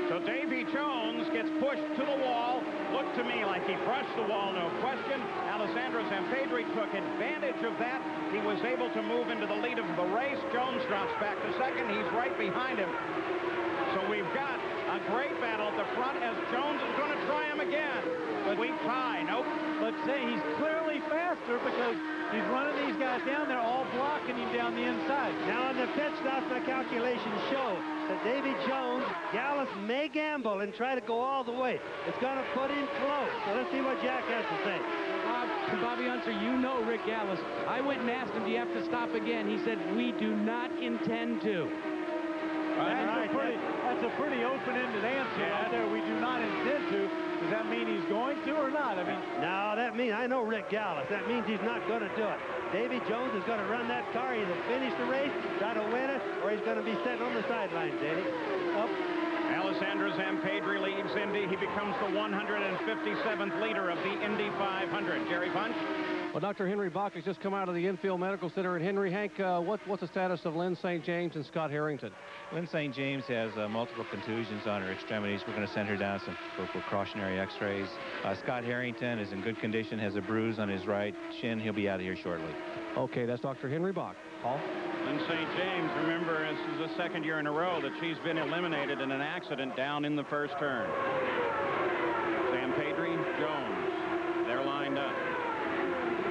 So Davy Jones gets pushed to the wall. Looked to me like he brushed the wall, no question. Alessandro Zampedri took advantage of that. He was able to move into the lead of the race. Jones drops back to second. He's right behind him. So we've got a great battle at the front as Jones is going to try him again. But weak tie. Nope. But say he's clearly faster because he's running these guys down. They're all blocking him down the inside. Now on the pit stops, my calculations show that Davy Jones, Gallus may gamble and try to go all the way. It's going to put him close. So let's see what Jack has to say. Bobby Unser, you know Rick Gallus. I went and asked him, do you have to stop again? He said, we do not intend to. That's a pretty open-ended answer out there. We do not intend to. Does that mean he's going to or not? I mean, no, that means I know Rick Gallus. That means he's not going to do it. Davy Jones is going to run that car, either finish the race, try to win it, or he's going to be sitting on the sidelines, Davy. Alessandro Zampedri leads Indy. He becomes the 157th leader of the Indy 500. Jerry Punch? Well, Dr. Henry Bach has just come out of the Infield Medical Center. And Henry, Hank, what's the status of Lynn St. James and Scott Harrington? Lynn St. James has multiple contusions on her extremities. We're going to send her down for precautionary x-rays. Scott Harrington is in good condition, has a bruise on his right shin. He'll be out of here shortly. Okay, that's Dr. Henry Bach. Paul? Lynn St. James, remember, this is the second year in a row that she's been eliminated in an accident down in the first turn. Sam Pedri, Jones, they're lined up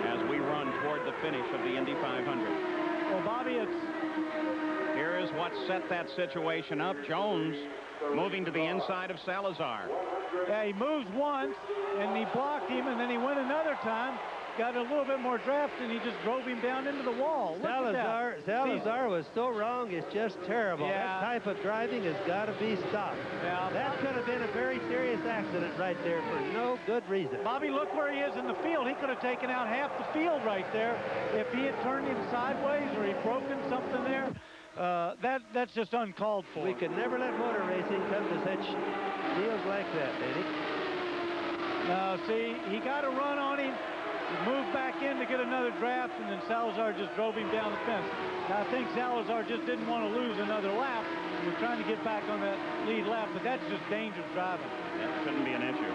as we run toward the finish of the Indy 500. Well, Bobby, Here is what set that situation up. Jones moving to the inside of Salazar. Yeah, he moves once, and he blocked him, and then he went another time, got a little bit more draft, and he just drove him down into the wall. Salazar was so wrong, it's just terrible. Yeah. That type of driving has got to be stopped. Yeah. That could have been a very serious accident right there for no good reason. Bobby, look where he is in the field. He could have taken out half the field right there if he had turned him sideways or he'd broken something there. That's just uncalled for. We could never let motor racing come to such deals like that, Danny. Now, see, he got a run on him. He moved back in to get another draft, and then Salazar just drove him down the fence. Now, I think Salazar just didn't want to lose another lap. We're trying to get back on that lead lap, but that's just dangerous driving. That shouldn't be an issue.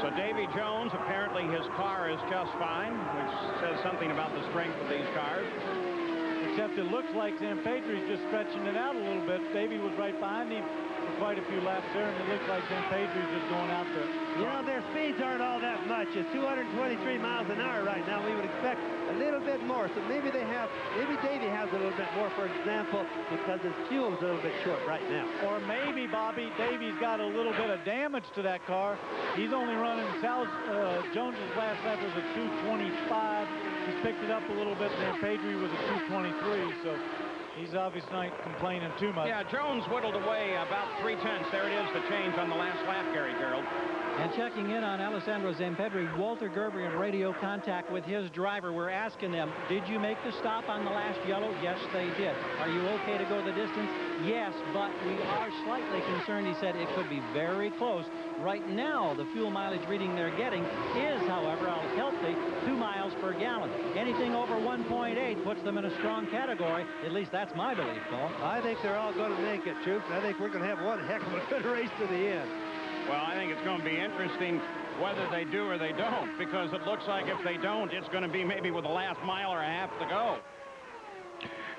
So Davy Jones, apparently his car is just fine, which says something about the strength of these cars. Except it looks like Sam Pedri's just stretching it out a little bit. Davy was right behind him for quite a few laps there, and it looks like Sam Pedri's just going out there. You know, their speeds aren't all that much. It's 223 miles an hour right now. We would expect a little bit more. So maybe Davy has a little bit more, for example, because his fuel is a little bit short right now. Or maybe, Bobby, Davy's got a little bit of damage to that car. He's only running, Jones's last lap was a 225. He's picked it up a little bit, and Pedri was a 223, so he's obviously not complaining too much. Yeah, Jones whittled away about 3/10. There it is, the change on the last lap, Gary Gerald. And checking in on Alessandro Zampedri, Walter Gerber in radio contact with his driver. We're asking them, did you make the stop on the last yellow? Yes, they did. Are you okay to go the distance? Yes, but we are slightly concerned. He said it could be very close. Right now, the fuel mileage reading they're getting is, however, a healthy 2 miles per gallon. Anything over 1.8 puts them in a strong category. At least that's my belief, Paul. I think they're all going to make it, Troop. I think we're going to have one heck of a good race to the end. Well, I think it's going to be interesting whether they do or they don't, because it looks like if they don't, it's going to be maybe with the last mile or a half to go.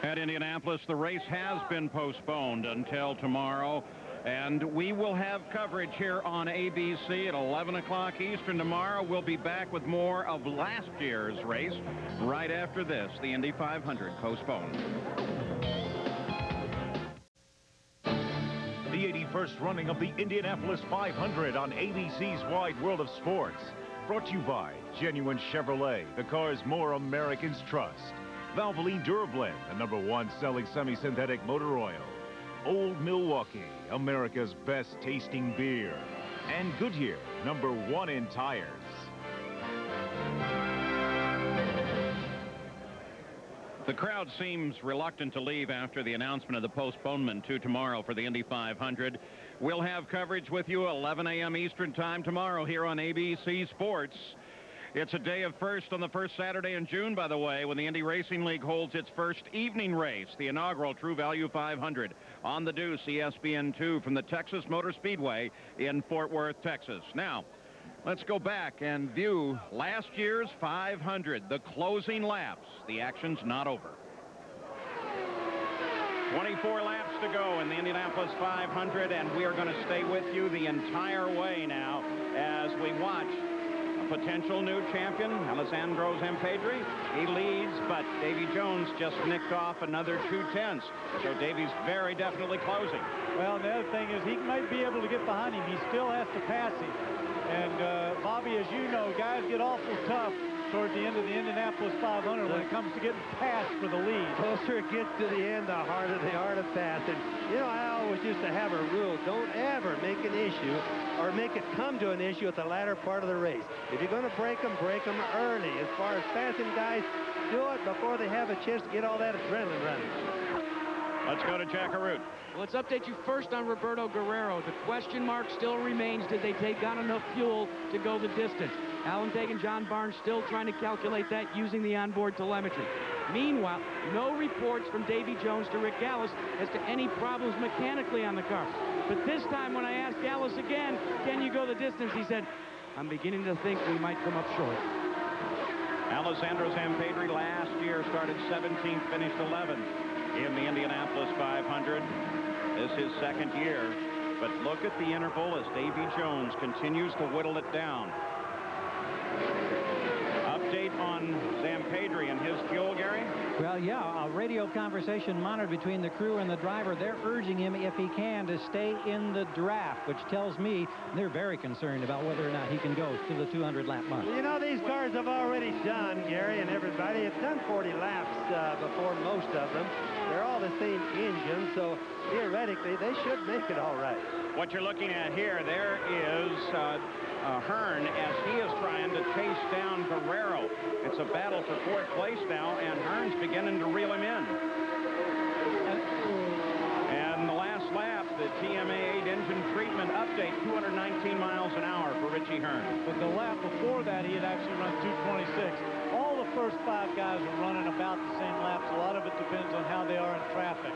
At Indianapolis, the race has been postponed until tomorrow, and we will have coverage here on ABC at 11 o'clock Eastern tomorrow. We'll be back with more of last year's race right after this, the Indy 500 postponed. The 81st running of the Indianapolis 500 on ABC's Wide World of Sports. Brought to you by Genuine Chevrolet, the cars more Americans trust. Valvoline Durablend, the #1 selling semi-synthetic motor oil. Old Milwaukee, America's best tasting beer. And Goodyear, #1 in tires. The crowd seems reluctant to leave after the announcement of the postponement to tomorrow for the Indy 500. We'll have coverage with you 11 a.m. Eastern time tomorrow here on ABC Sports. It's a day of first on the first Saturday in June, by the way, when the Indy Racing League holds its first evening race, the inaugural True Value 500 on the Deuce ESPN2 from the Texas Motor Speedway in Fort Worth, Texas. Now, let's go back and view last year's 500, the closing laps. The action's not over. 24 laps to go in the Indianapolis 500, and we are going to stay with you the entire way now as we watch a potential new champion, Alessandro Zampedri. He leads, but Davy Jones just nicked off another 2/10. So Davy's very definitely closing. Well, the other thing is he might be able to get behind him. He still has to pass him. And, Bobby, as you know, guys get awful tough toward the end of the Indianapolis 500 when it comes to getting passed for the lead. The closer it gets to the end, the harder they are to pass. And, you know, I always used to have a rule. Don't ever make an issue or make it come to an issue at the latter part of the race. If you're going to break them early. As far as passing guys, do it before they have a chance to get all that adrenaline running. Let's go to Jack Arute. Let's update you first on Roberto Guerrero. The question mark still remains, did they take on enough fuel to go the distance? Alan Dagan, John Barnes still trying to calculate that using the onboard telemetry. Meanwhile, no reports from Davy Jones to Rick Gallis as to any problems mechanically on the car. But this time when I asked Gallis again, can you go the distance, he said, I'm beginning to think we might come up short. Alessandro Zampedri last year started 17th, finished 11th in the Indianapolis 500. This is his second year. But look at the interval as Davy Jones continues to whittle it down. Update on Zampedri and his fuel, Gary? Well, yeah, a radio conversation monitored between the crew and the driver. They're urging him, if he can, to stay in the draft, which tells me they're very concerned about whether or not he can go to the 200-lap mark. You know, these cars have already done, Gary and everybody, have done 40 laps before most of them. They're all the same engine, so theoretically, they should make it all right. What you're looking at here, there is Hearn as he is trying to chase down Guerrero. It's a battle for fourth place now, and Hearn's beginning to reel him in. And the last lap, the TMA 8 engine treatment update, 219 miles an hour for Richie Hearn. But the lap before that, he had actually run 226. All the first 5 guys are running about the same laps. A lot of it depends on how they are in traffic.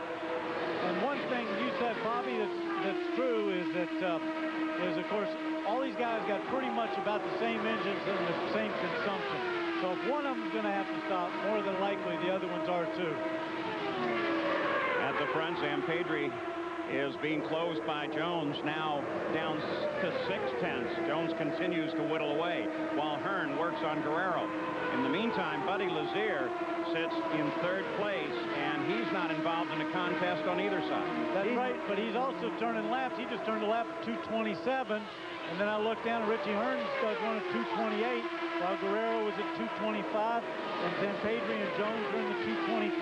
And one thing you said, Bobby, that's true is that, of course, all these guys got pretty much about the same engines and the same consumption. So if one of them's going to have to stop, more than likely the other ones are too. At the front, Zampedri is being closed by Jones, now down to 0.6. Jones continues to whittle away while Hearn works on Guerrero. In the meantime, Buddy Lazier sits in 3rd place, and he's not involved in a contest on either side. That's right, but he's also turning laps. He just turned a lap at 227, and then I looked down, and Richie Hearn started running at 228, while Guerrero was at 225, and Zampedri and Jones are in the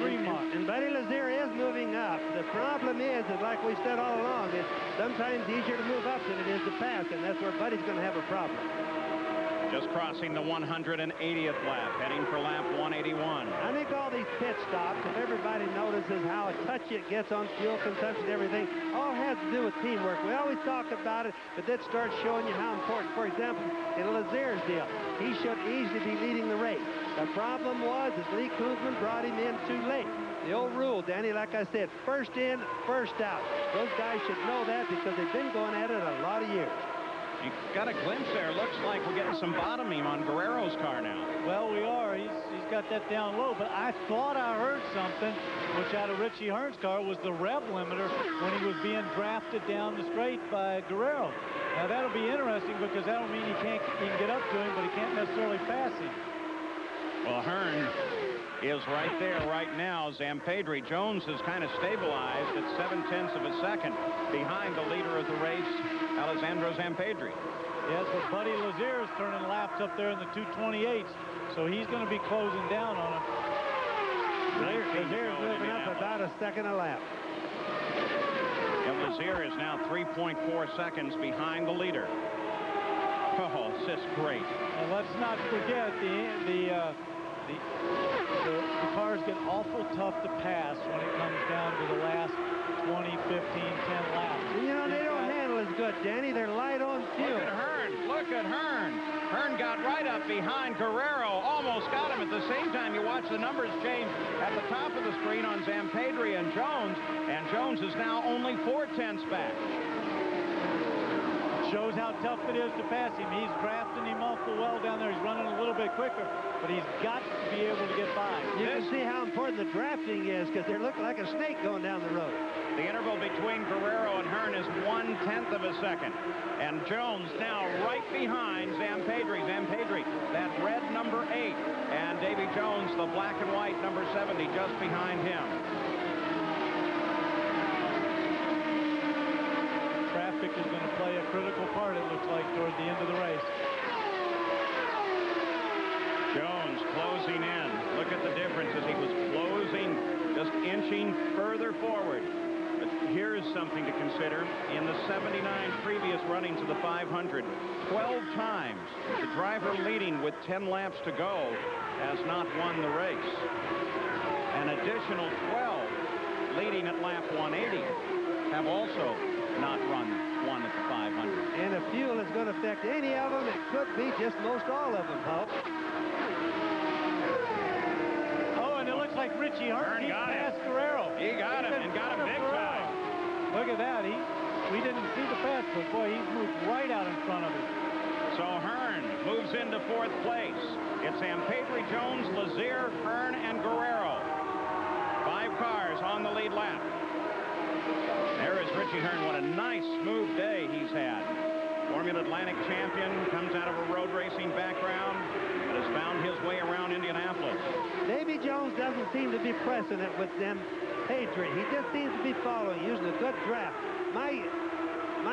223 mark. And Buddy Lazier is moving up. The problem is like we said all along, it's sometimes easier to move up than it is to pass, and that's where Buddy's going to have a problem. Just crossing the 180th lap, heading for lap 181. I think all these pit stops, if everybody notices how touchy it gets on fuel consumption and everything, all has to do with teamwork. We always talk about it, but that starts showing you how important. For example, in Lazier's deal, he should easily be leading the race. The problem was that Lee Kuzman brought him in too late. The old rule, Danny, like I said, first in, first out. Those guys should know that because they've been going at it a lot of years. You got a glimpse there. Looks like we're getting some bottoming on Guerrero's car now. Well, we are. He's got that down low, but I thought I heard something, which out of Richie Hearn's car was the rev limiter when he was being drafted down the straight by Guerrero. Now, that'll be interesting because that'll mean he can get up to him, but he can't necessarily pass him. Well, Hearn is right there right now. Zampedri. Jones has kind of stabilized at 0.7 of a second behind the leader of the race, Alessandro Zampedri. Yes, but Buddy Lazier is turning laps up there in the 228s, so he's going to be closing down on him. Lazier's moving up about a second a lap. And Lazier is now 3.4 seconds behind the leader. Oh, it's just great. And let's not forget the cars get awful tough to pass when it comes down to the last 20, 15, 10 laps. You know, they don't handle as good, Danny. They're light on fuel. Look at Hearn. Look at Hearn. Hearn got right up behind Guerrero. Almost got him. At the same time, you watch the numbers change at the top of the screen on Zampedri and Jones. And Jones is now only 0.4 back. Shows how tough it is to pass him. He's drafting him awful well down there. He's running a little bit quicker, but he's got to be able to get by. You can see how important the drafting is because they're looking like a snake going down the road. The interval between Guerrero and Hearn is 1/10 of a second. And Jones now right behind Zampedri. Zampedri, that red number 8. And Davy Jones, the black and white number 70, just behind him. Traffic is going to play a critical part, it looks like, toward the end of the race. Jones closing in. Look at the difference as he was closing, just inching further forward. But here's something to consider. In the 79 previous runnings of the 500, 12 times the driver leading with 10 laps to go has not won the race. An additional 12 leading at lap 180 have also not run one at the 500. And if fuel is going to affect any of them, it could be just most all of them, Hope. Oh, and it looks like Richie Hearn got passed Guerrero. He got him, and got him big time. Look at that. We didn't see the pass, but boy, he's moved right out in front of him. So Hearn moves into 4th place. It's Zampedri, Jones, Lazier, Hearn, and Guerrero. 5 cars on the lead lap. There is Richie Hearn. What a nice, smooth day he's had. Formula Atlantic champion, comes out of a road racing background, but has found his way around Indianapolis. Davy Jones doesn't seem to be pressing it with them Pedri. He just seems to be following, using a good draft. My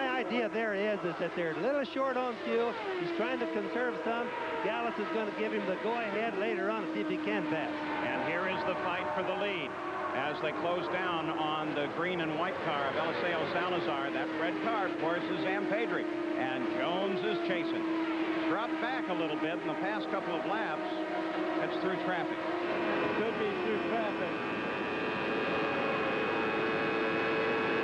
idea there is that they're a little short on fuel. He's trying to conserve some. Gallus is going to give him the go-ahead later on to see if he can pass. And here is the fight for the lead as they close down on the green and white car of Eliseo Salazar. That red car, of course, is Zampedri. And Jones is chasing. Dropped back a little bit in the past couple of laps. That's through traffic. Could be through traffic.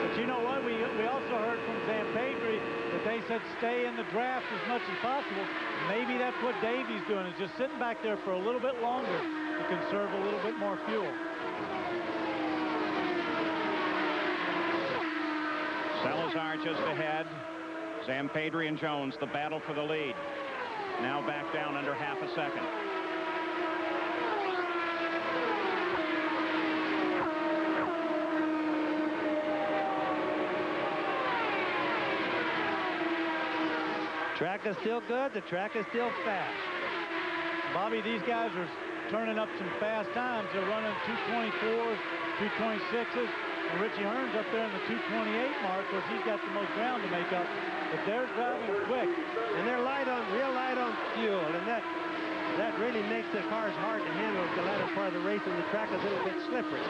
But you know what? We also heard from Zampedri that they said stay in the draft as much as possible. Maybe that's what Davy's doing, is just sitting back there for a little bit longer to conserve a little bit more fuel. Salazar just ahead. Zampedri and Jones, the battle for the lead. Now back down under half a second. Track is still good. The track is still fast. Bobby, these guys are turning up some fast times. They're running 224s, 226s. And Richie Hearn's up there in the 228 mark. Of course, he's got the most ground to make up. But they're driving quick. And they're real light on fuel. And that really makes the cars hard to handle at the latter part of the race. And the track is a little bit slippery.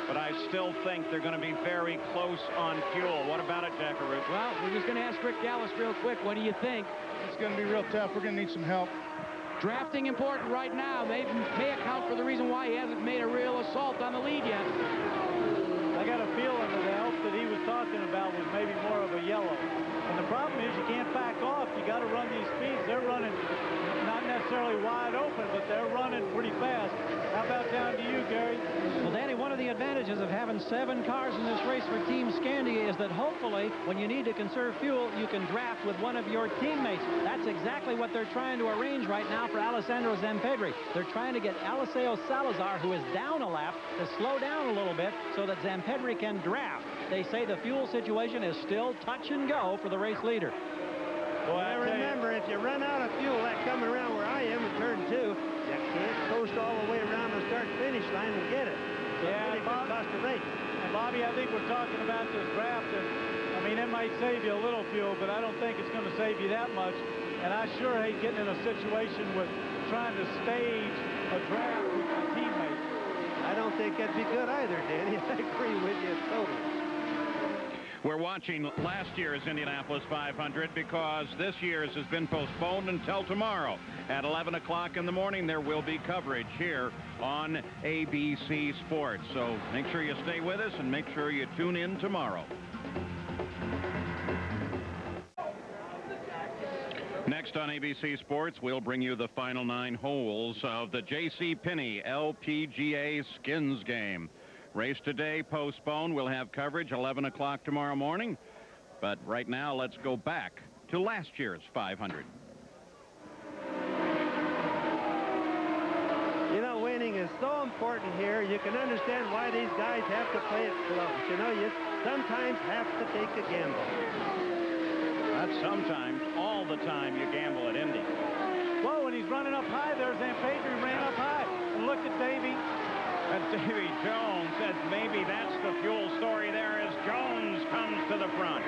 But I still think they're going to be very close on fuel. What about it, Jackaroo? Well, we're just going to ask Rick Gallus real quick. What do you think? It's going to be real tough. We're going to need some help. Drafting important right now. May account for the reason why he hasn't made a real assault on the lead yet. I got a feeling that the help that he was talking about was maybe more of a yellow. And the problem is you can't back off. You got to run these speeds. They're running not necessarily wide open, but they're running pretty fast. How about down to you, Gary? Well, Danny, one of the advantages of having 7 cars in this race for Team Scandia is that hopefully, when you need to conserve fuel, you can draft with one of your teammates. That's exactly what they're trying to arrange right now for Alessandro Zampedri. They're trying to get Eliseo Salazar, who is down a lap, to slow down a little bit so that Zampedri can draft. They say the fuel situation is still touch and go for the race leader. Boy, remember, if you run out of fuel, that coming around where I am in turn 2, you can't coast all the way around the start-finish line and get it. So yeah, it could cost a race. And Bobby, I think we're talking about this draft, and I mean, it might save you a little fuel, but I don't think it's going to save you that much. And I sure hate getting in a situation with trying to stage a draft with my teammates. I don't think that'd be good either, Danny. I agree with you totally. We're watching last year's Indianapolis 500 because this year's has been postponed until tomorrow. At 11 o'clock in the morning, there will be coverage here on ABC Sports. So make sure you stay with us and make sure you tune in tomorrow. Next on ABC Sports, we'll bring you the final 9 holes of the J.C. Penney LPGA Skins Game. Race today postponed. We'll have coverage 11 o'clock tomorrow morning. But right now, let's go back to last year's 500. You know, winning is so important here. You can understand why these guys have to play it close. You know, you sometimes have to take a gamble. Not sometimes. All the time you gamble at Indy. Whoa, and he's running up high there. Zampedri ran up high. And look at Davy. And Davy Jones said maybe that's the fuel story there as Jones comes to the front.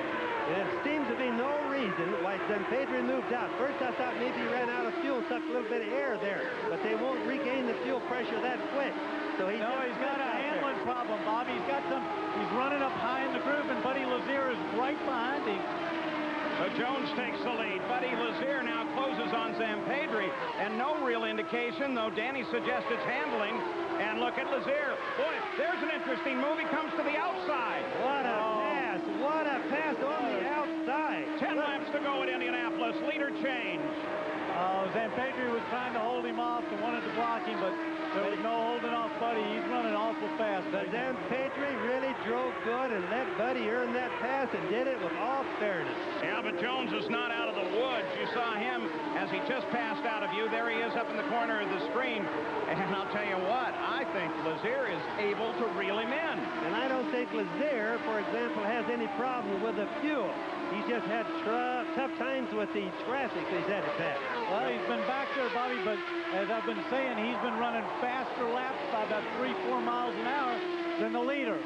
There seems to be no reason why Zampedri moved out. First, I thought maybe he ran out of fuel, sucked a little bit of air there. But they won't regain the fuel pressure that quick. So he's got a handling problem, Bobby. He's running up high in the groove, and Buddy Lazier is right behind him. So Jones takes the lead. Buddy Lazier now closes on Zampedri, and no real indication, though Danny suggests it's handling. And look at Lazier. Boy, there's an interesting move. He comes to the outside. What a pass. pass. What a pass on the outside. 10 laps to go at Indianapolis. Leader change. Zampedri was trying to hold him off and wanted to block him, but there was no holding off Buddy. He's running awful fast. But Zampedri really drove good and let Buddy earn that pass and did it with all fairness. Yeah, but Jones is not out of the woods. You saw him as he just passed out of view. There he is up in the corner of the screen. And I'll tell you what, I think Lazier is able to reel him in. And I don't think Lazier, for example, has any problem with the fuel. He's just had tough times with the traffic he's had to pass. Well, he's been back there, Bobby, but as I've been saying, he's been running faster laps by about 3-4 miles an hour than the leader.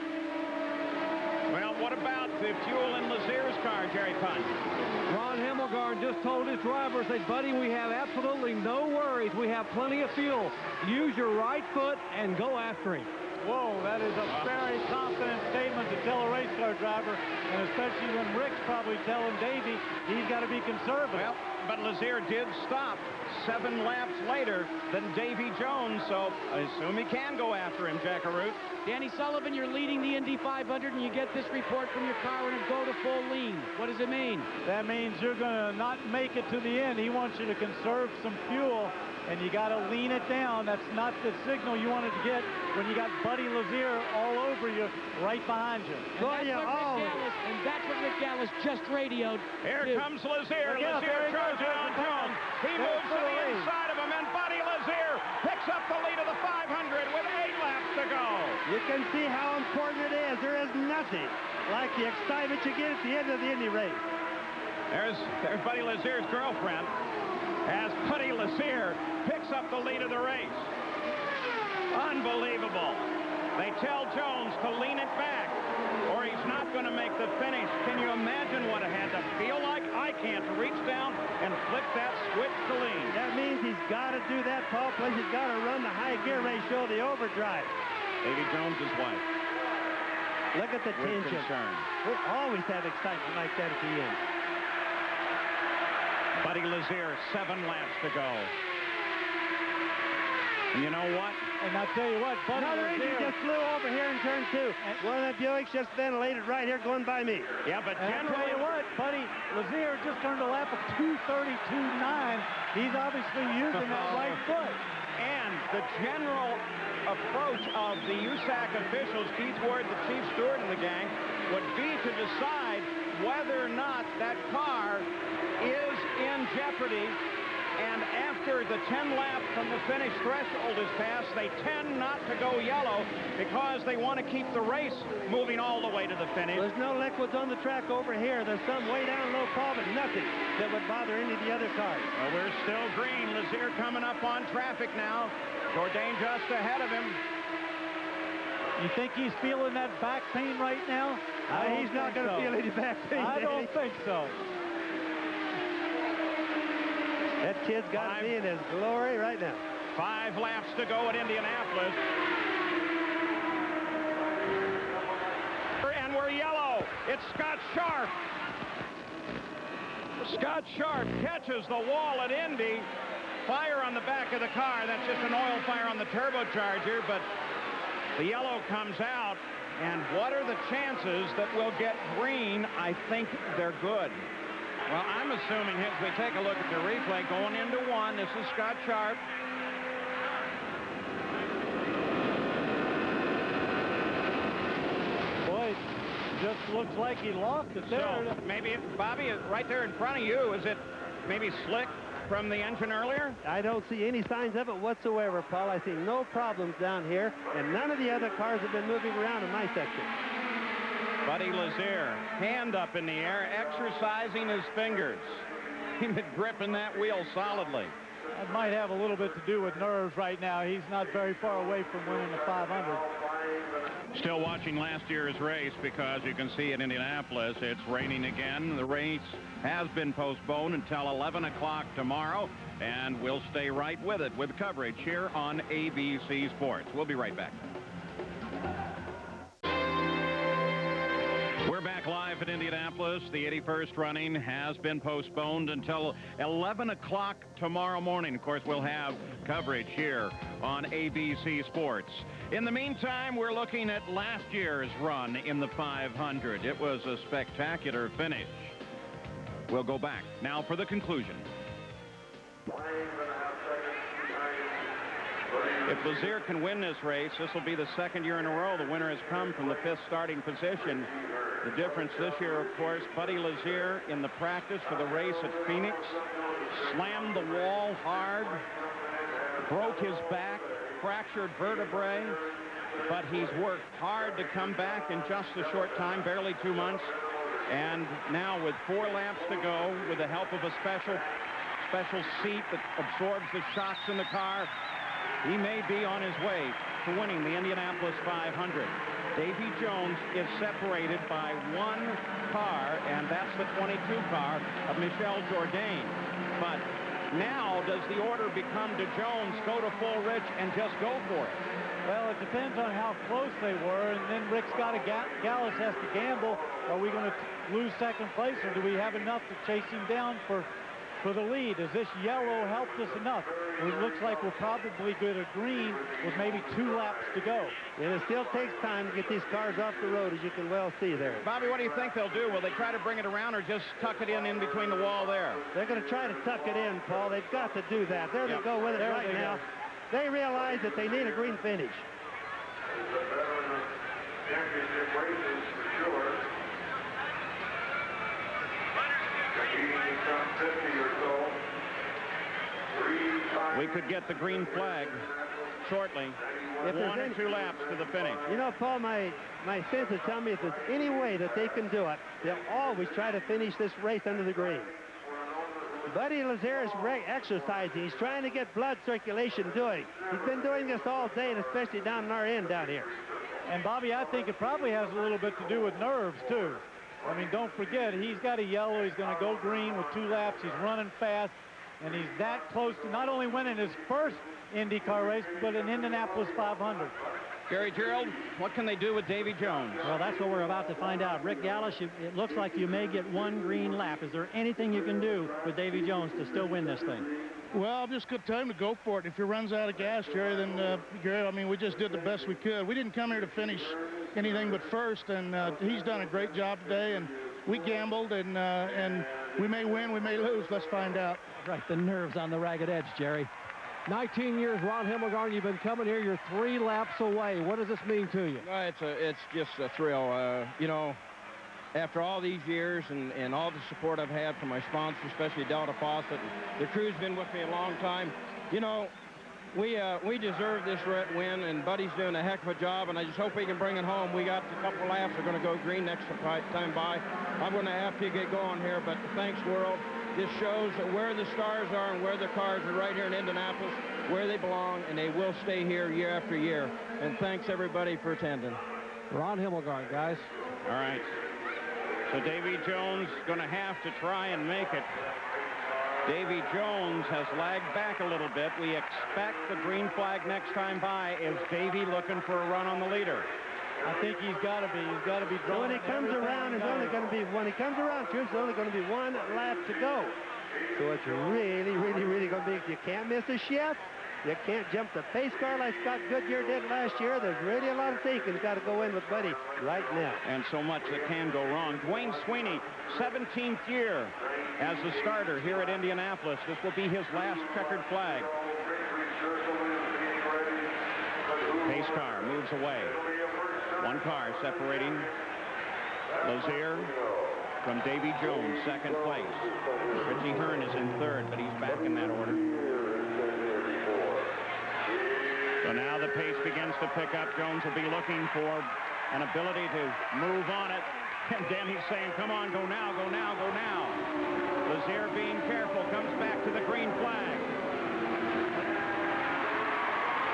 Well, what about the fuel in Lazier's car, Jerry Punt? Ron Hemmelgarn just told his driver, said, buddy, we have absolutely no worries. We have plenty of fuel. Use your right foot and go after him. Whoa, that is a very confident statement to tell a race car driver, and especially when Rick's probably telling Davey he's got to be conservative. Well, but Lazier did stop 7 laps later than Davy Jones, so I assume he can go after him, Jackaroot. Danny Sullivan, you're leading the Indy 500, and you get this report from your car and go to full lean. What does it mean? That means you're going to not make it to the end. He wants you to conserve some fuel, and you got to lean it down. That's not the signal you wanted to get when you got Buddy Lazier all over you, right behind you. And that's what Rick Dallas just radioed. Here comes Lazier. Lazier charges on Jones. He moves to the inside of him, and Buddy Lazier picks up the lead of the 500 with 8 laps to go. You can see how important it is. There is nothing like the excitement you get at the end of the Indy race. There's Buddy Lazier's girlfriend, as Buddy Lazier picks up the lead of the race. Unbelievable. They tell Jones to lean it back, or he's not going to make the finish. Can you imagine what it had to feel like? I can't reach down and flick that switch to lean. That means he's got to do that, Paul, plus he's got to run the high gear ratio, the overdrive. Davy Jones' wife. Look at the tension. Concern. We always have excitement like that at the end. Buddy Lazier, 7 laps to go. And you know what? And I'll tell you what, Buddy Another engine just flew over here in turn 2. One of the Buicks just ventilated right here going by me. Yeah, but and I'll tell you what, Buddy Lazier just turned a lap of 2:32.9. He's obviously using that right foot. And the general approach of the USAC officials, Keith Ward, the chief steward in the gang, would be to decide whether or not that car is in jeopardy. And after the 10 laps from the finish threshold is passed, they tend not to go yellow because they want to keep the race moving all the way to the finish. There's no liquids on the track over here. There's some way down low, Paul, but nothing that would bother any of the other cars. Well, we're still green. Lazier coming up on traffic now. Jourdain just ahead of him. You think he's feeling that back pain right now? He's not going to feel any back pain. I don't think so. That kid's got to be in his glory right now. 5 laps to go at Indianapolis. And we're yellow. It's Scott Sharp. Scott Sharp catches the wall at Indy. Fire on the back of the car. That's just an oil fire on the turbocharger, but the yellow comes out. And what are the chances that we'll get green? I think they're good. Well, I'm assuming as we take a look at the replay, going into 1, this is Scott Sharp. Boy, just looks like he lost it there. So maybe, Bobby, right there in front of you, is it maybe slick from the engine earlier? I don't see any signs of it whatsoever, Paul. I see no problems down here, and none of the other cars have been moving around in my section. Buddy Lazier, hand up in the air, exercising his fingers. He's been gripping that wheel solidly. That might have a little bit to do with nerves right now. He's not very far away from winning the 500. Still watching last year's race because you can see at Indianapolis it's raining again. The race has been postponed until 11 o'clock tomorrow, and we'll stay right with it with coverage here on ABC Sports. We'll be right back. We're back live at Indianapolis. The 81st running has been postponed until 11 o'clock tomorrow morning. Of course, we'll have coverage here on ABC Sports. In the meantime, we're looking at last year's run in the 500. It was a spectacular finish. We'll go back now for the conclusion. If Lazier can win this race, this will be the second year in a row the winner has come from the 5th starting position. The difference this year, of course, Buddy Lazier in the practice for the race at Phoenix slammed the wall hard, broke his back, fractured vertebrae, but he's worked hard to come back in just a short time, barely 2 months. And now with 4 laps to go, with the help of a special seat that absorbs the shocks in the car, he may be on his way to winning the Indianapolis 500. Davy Jones is separated by 1 car, and that's the 22 car of Michel Jourdain. But now does the order become to Jones, go to full rich, and just go for it? Well, it depends on how close they were, and then Rick's got to Gallus has to gamble. Are we going to lose second place, or do we have enough to chase him down for the lead? Does this yellow help us enough? It looks like we're probably good at green with maybe 2 laps to go. And it still takes time to get these cars off the road, as you can well see there. Bobby, what do you think they'll do? Will they try to bring it around or just tuck it in between the wall there? They're going to try to tuck it in, Paul. They've got to do that. There they go with it right now. They realize that they need a green finish. We could get the green flag shortly. If 1 or 2 laps to the finish. You know, Paul, my sense is telling me if there's any way that they can do it, they'll always try to finish this race under the green. Buddy Lazier is exercising. He's trying to get blood circulation doing. He's been doing this all day, and especially down in our end down here. And, Bobby, I think it probably has a little bit to do with nerves, too. I mean, don't forget, he's got a yellow. He's going to go green with 2 laps. He's running fast, and he's that close to not only winning his first IndyCar race, but an Indianapolis 500. Gary Gerald, what can they do with Davy Jones? Well, that's what we're about to find out. Rick Gallus, it looks like you may get 1 green lap. Is there anything you can do with Davy Jones to still win this thing? Well, just good time to go for it. If he runs out of gas, Jerry, then, Gary, I mean, we just did the best we could. We didn't come here to finish anything but first, and he's done a great job today, and we gambled, and we may win, we may lose. Let's find out. Right, the nerves on the ragged edge, Jerry. 19 years, Ron Himmelgarn, you've been coming here. You're 3 laps away. What does this mean to you? It's just a thrill. You know, after all these years and all the support I've had from my sponsors, especially Delta Faucet, the crew's been with me a long time. You know, we deserve this win, and Buddy's doing a heck of a job, and I just hope we can bring it home. We got a couple laps. We're going to go green next time by. I'm going to have to get going here, but thanks, world. This shows that where the stars are and where the cars are right here in Indianapolis, where they belong, and they will stay here year after year. And thanks, everybody, for attending. Ron Himmelgarn, guys. All right. So Davy Jones going to have to try and make it. Davy Jones has lagged back a little bit. We expect the green flag next time by. Is Davy looking for a run on the leader? I think he's got to be. He's got to be drawn. When he comes around, it's only going to be when he comes around, Troops, it's only going to be 1 lap to go. So it's really, really, really going to be. You can't miss a shift. You can't jump the pace car like Scott Goodyear did last year. There's really a lot of thinking got to go in with Buddy right now. And so much that can go wrong. Dwayne Sweeney, 17th year as the starter here at Indianapolis. This will be his last checkered flag. Pace car moves away. 1 car separating Lazier from Davy Jones, 2nd place. Richie Hearn is in 3rd, but he's back in that order. So now the pace begins to pick up. Jones will be looking for an ability to move on it. And Danny's saying, come on, go now, go now, go now. Lazier being careful, comes back to the green flag.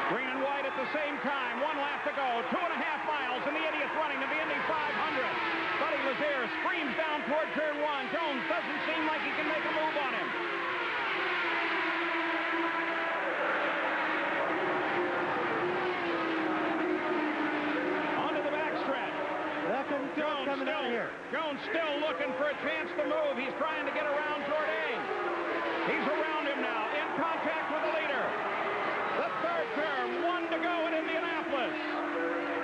Green and white at the same time. 1 lap to go. 2.5 miles in the idiot running of the Indy 500. Buddy Lazier screams down toward turn 1. Jones doesn't seem like he can make a move on him. Stewart coming out here. Jones still looking for a chance to move. He's trying to get around Jourdain. He's around him now, in contact with the leader. The third turn, 1 to go in Indianapolis.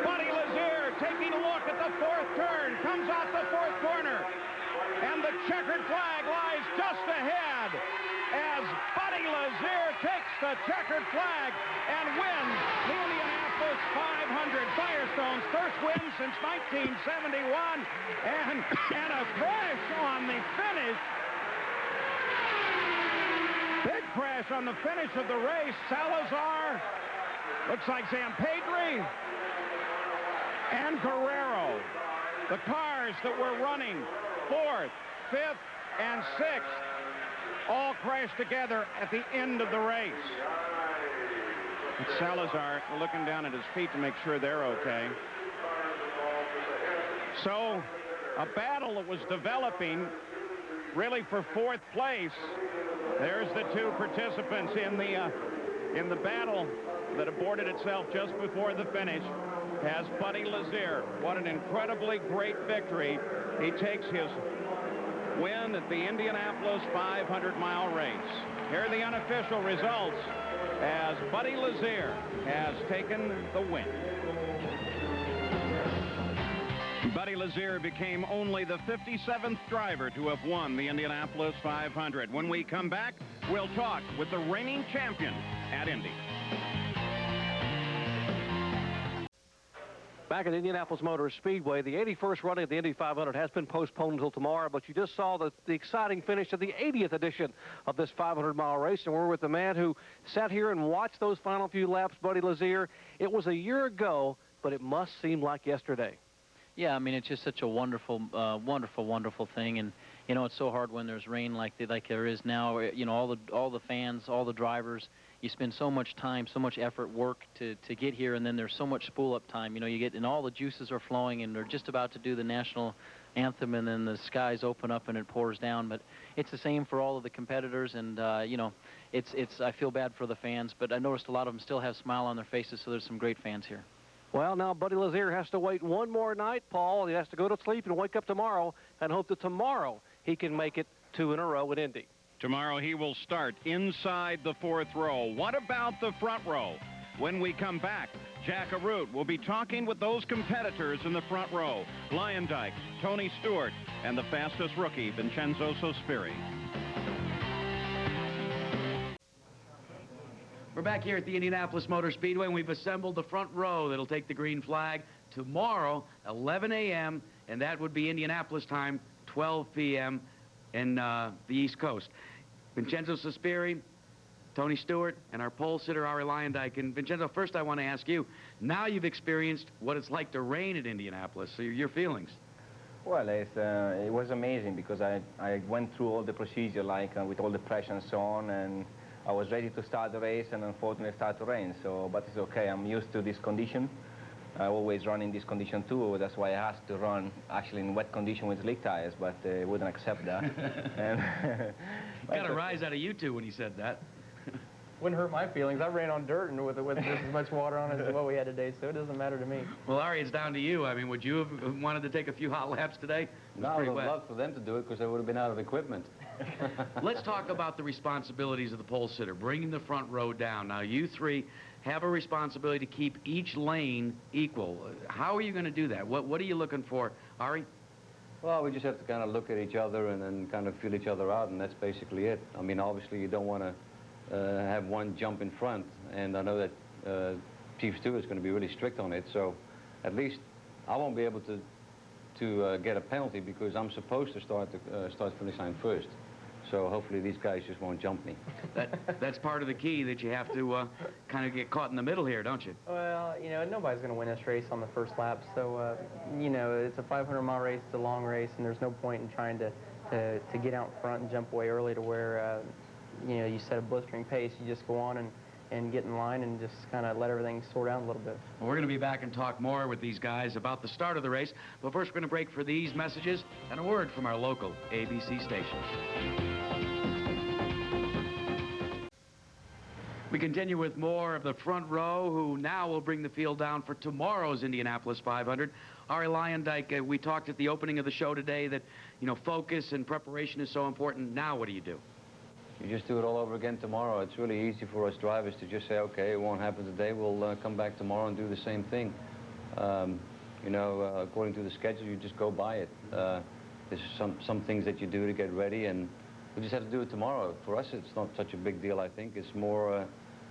Buddy Lazier taking a look at the fourth turn, comes off the fourth corner. And the checkered flag lies just ahead as Buddy Lazier takes the checkered flag and wins the Indianapolis 500. Firestone's first win since 1971. And a crash on the finish. Big crash on the finish of the race. Salazar, looks like Zampedri, and Guerrero. The cars that were running 4th, 5th, and 6th all crashed together at the end of the race. It's Salazar looking down at his feet to make sure they're okay. So a battle that was developing really for 4th place. There's the two participants in the battle that aborted itself just before the finish. Has Buddy Lazier. What an incredibly great victory. He takes his win at the Indianapolis 500-mile race. Here are the unofficial results as Buddy Lazier has taken the win. Buddy Lazier became only the 57th driver to have won the Indianapolis 500. When we come back, we'll talk with the reigning champion at Indy. Back at Indianapolis Motor Speedway, the 81st running of the Indy 500 has been postponed until tomorrow, but you just saw the exciting finish of the 80th edition of this 500-mile race, and we're with the man who sat here and watched those final few laps, Buddy Lazier. It was a year ago, but it must seem like yesterday. Yeah, I mean, it's just such a wonderful, wonderful thing, and you know, it's so hard when there's rain like there is now. You know, all the fans, all the drivers. You spend so much time, so much effort, work to get here, and then there's so much spool-up time. You know, you get, and all the juices are flowing, and they're just about to do the national anthem, and then the skies open up and it pours down. But it's the same for all of the competitors, and you know, I feel bad for the fans, but I noticed a lot of them still have a smile on their faces, so there's some great fans here. Well, now Buddy Lazier has to wait one more night, Paul. He has to go to sleep and wake up tomorrow and hope that tomorrow he can make it 2 in a row at Indy. Tomorrow he will start inside the 4th row. What about the front row? When we come back, Jack Arute will be talking with those competitors in the front row. Lyondike, Tony Stewart, and the fastest rookie, Vincenzo Sospiri. We're back here at the Indianapolis Motor Speedway, and we've assembled the front row that'll take the green flag tomorrow, 11 a.m., and that would be Indianapolis time, 12 p.m. in the East Coast. Vincenzo Sospiri, Tony Stewart, and our pole sitter, Ari Lyondike. And Vincenzo, first I want to ask you, now you've experienced what it's like to rain at Indianapolis, so your feelings. Well, it was amazing because I went through all the procedure, like with all the pressure and so on, and I was ready to start the race, and unfortunately it started to rain. So, but it's okay. I'm used to this condition. I always run in this condition too. That's why I asked to run actually in wet condition with slick tires, but they wouldn't accept that. And got a rise out of you two when he said that. Wouldn't hurt my feelings. I ran on dirt and with just as much water on it as what we had today, so it doesn't matter to me. Well, Ari, it's down to you. I mean, would you have wanted to take a few hot laps today? No, I would have loved for them to do it because they would have been out of equipment. Let's talk about the responsibilities of the pole sitter, bringing the front row down. Now, you three have a responsibility to keep each lane equal. How are you going to do that? What are you looking for, Ari? Well, we just have to kind of look at each other and then kind of feel each other out, and that's basically it. I mean, obviously, you don't want to have one jump in front, and I know that Chief Stewart is going to be really strict on it, so at least I won't be able to get a penalty because I'm supposed to start finish line first. So hopefully these guys just won't jump me. That's part of the key, that you have to kind of get caught in the middle here, don't you? Well, you know, nobody's going to win this race on the first lap, so, you know, it's a 500-mile race, it's a long race, and there's no point in trying to get out in front and jump away early to where, you know, you set a blistering pace. You just go on and get in line and just kind of let everything sort out a little bit. Well, we're going to be back and talk more with these guys about the start of the race, but first we're going to break for these messages and a word from our local ABC stations. We continue with more of the front row, who now will bring the field down for tomorrow's Indianapolis 500. Ari Lyondike, we talked at the opening of the show today that, you know, focus and preparation is so important. Now what do you do? You just do it all over again tomorrow. It's really easy for us drivers to just say, okay, it won't happen today. We'll come back tomorrow and do the same thing. You know, according to the schedule, you just go by it. There's some things that you do to get ready, and we just have to do it tomorrow. For us, it's not such a big deal, I think. It's more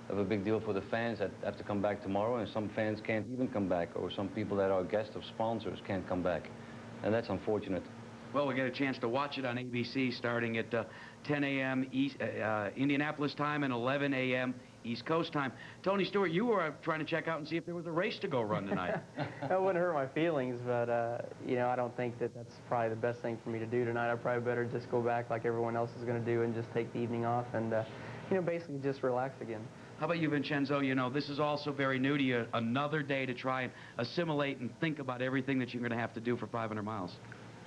of a big deal for the fans that have to come back tomorrow, and some fans can't even come back, or some people that are guests of sponsors can't come back. And that's unfortunate. Well, we get a chance to watch it on ABC starting at 10 a.m. Indianapolis time and 11 a.m. East Coast time. Tony Stewart, you were trying to check out and see if there was a race to go run tonight. That wouldn't hurt my feelings, but, you know, I don't think that that's probably the best thing for me to do tonight. I probably better just go back like everyone else is going to do and just take the evening off and, you know, basically just relax again. How about you, Vincenzo? You know, this is also very new to you. Another day to try and assimilate and think about everything that you're going to have to do for 500 miles.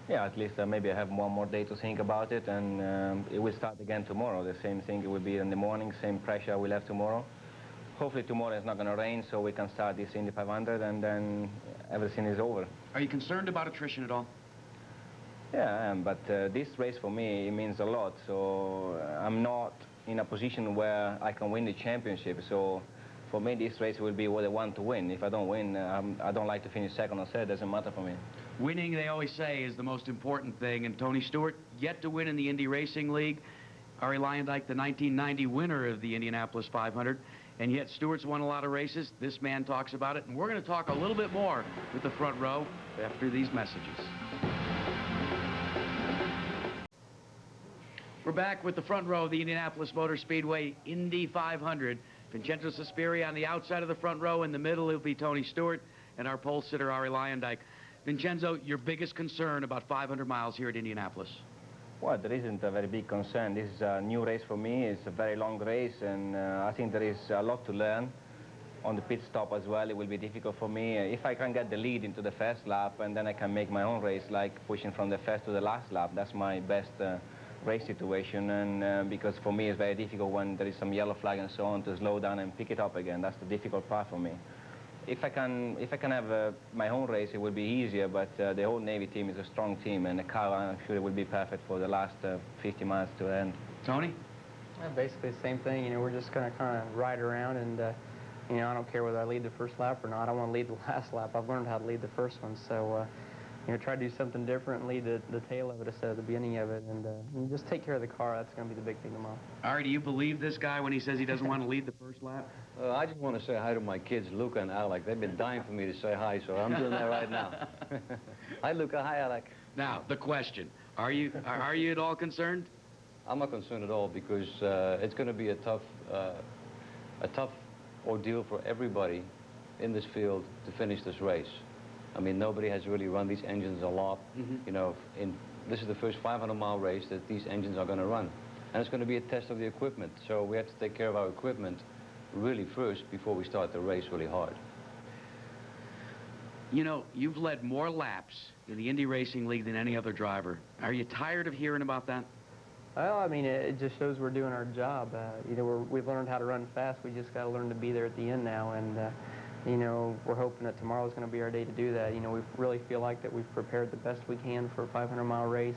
Yeah, at least maybe I have one more day to think about it, and it will start again tomorrow. The same thing, it will be in the morning, same pressure we'll have tomorrow. Hopefully tomorrow it's not going to rain, so we can start this Indy 500, and then everything is over. Are you concerned about attrition at all? Yeah, I am, but this race for me, it means a lot, so I'm not in a position where I can win the championship, so for me this race will be what I want to win. If I don't win, I don't like to finish second or third, it doesn't matter for me. Winning, they always say, is the most important thing, and Tony Stewart yet to win in the Indy Racing League. Ari Lyondike, the 1990 winner of the Indianapolis 500, and yet Stewart's won a lot of races. This man talks about it, and we're going to talk a little bit more with the front row after these messages. We're back with the front row of the Indianapolis Motor Speedway Indy 500. Vincenzo Suspiria on the outside of the front row. In the middle, it'll be Tony Stewart and our pole sitter, Ari Lyondike. Vincenzo, your biggest concern about 500 miles here at Indianapolis? Well, there isn't a very big concern. This is a new race for me. It's a very long race, and I think there is a lot to learn. On the pit stop as well, it will be difficult for me. If I can get the lead into the first lap, and then I can make my own race, like pushing from the first to the last lap, that's my best race situation. And because for me, it's very difficult when there is some yellow flag and so on to slow down and pick it up again. That's the difficult part for me. If I can have my own race, it will be easier, but the whole Navy team is a strong team, and the car, I'm sure it will be perfect for the last 50 miles to the end. Tony? Yeah, basically the same thing. You know, we're just going to kind of ride around, and, you know, I don't care whether I lead the first lap or not. I want to lead the last lap. I've learned how to lead the first one, so, you know, try to do something different and lead the tail of it instead of the beginning of it, and just take care of the car. That's going to be the big thing tomorrow. Ari, do you believe this guy when he says he doesn't want to lead the first lap? I just want to say hi to my kids, Luca and Alec. They've been dying for me to say hi, so I'm doing that right now. Hi, Luca. Hi, Alec. Now, the question. Are you at all concerned? I'm not concerned at all, because it's going to be a tough ordeal for everybody in this field to finish this race. I mean, nobody has really run these engines a lot. You know, this is the first 500-mile race that these engines are going to run. And it's going to be a test of the equipment. So we have to take care of our equipment really first before we start the race really hard. You know, you've led more laps in the Indy Racing League than any other driver. Are you tired of hearing about that? Well, I mean, it just shows we're doing our job. You know, we've learned how to run fast. We just got to learn to be there at the end now. And, you know, we're hoping that tomorrow's going to be our day to do that. You know, we really feel like that we've prepared the best we can for a 500-mile race.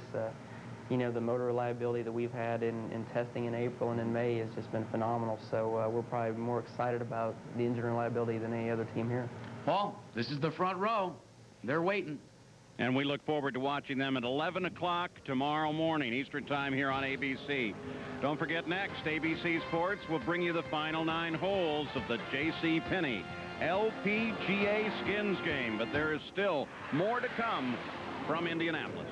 You know, the motor reliability that we've had in testing in April and in May has just been phenomenal. So we're probably more excited about the engine reliability than any other team here. Paul, this is the front row. They're waiting. And we look forward to watching them at 11 o'clock tomorrow morning, Eastern Time here on ABC. Don't forget, next, ABC Sports will bring you the final 9 holes of the J.C. Penney LPGA Skins game. But there is still more to come from Indianapolis.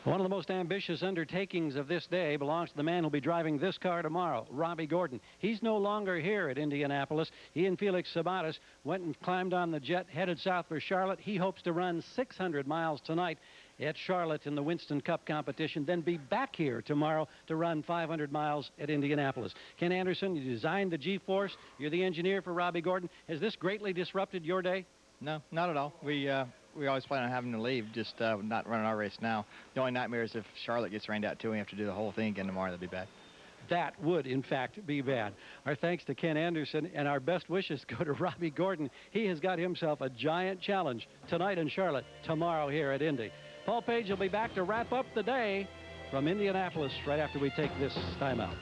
One of the most ambitious undertakings of this day belongs to the man who'll be driving this car tomorrow, Robbie Gordon. He's no longer here at Indianapolis. He and Felix Sabates went and climbed on the jet, headed south for Charlotte. He hopes to run 600 miles tonight at Charlotte in the Winston Cup competition, then be back here tomorrow to run 500 miles at Indianapolis. Ken Anderson, you designed the G-Force. You're the engineer for Robbie Gordon. Has this greatly disrupted your day? No, not at all. We always plan on having to leave, just not running our race now. The only nightmare is if Charlotte gets rained out too, we have to do the whole thing again tomorrow. That'd be bad. that would, in fact, be bad. Our thanks to Ken Anderson, and our best wishes go to Robbie Gordon. He has got himself a giant challenge tonight in Charlotte, tomorrow here at Indy. Paul Page will be back to wrap up the day from Indianapolis right after we take this timeout.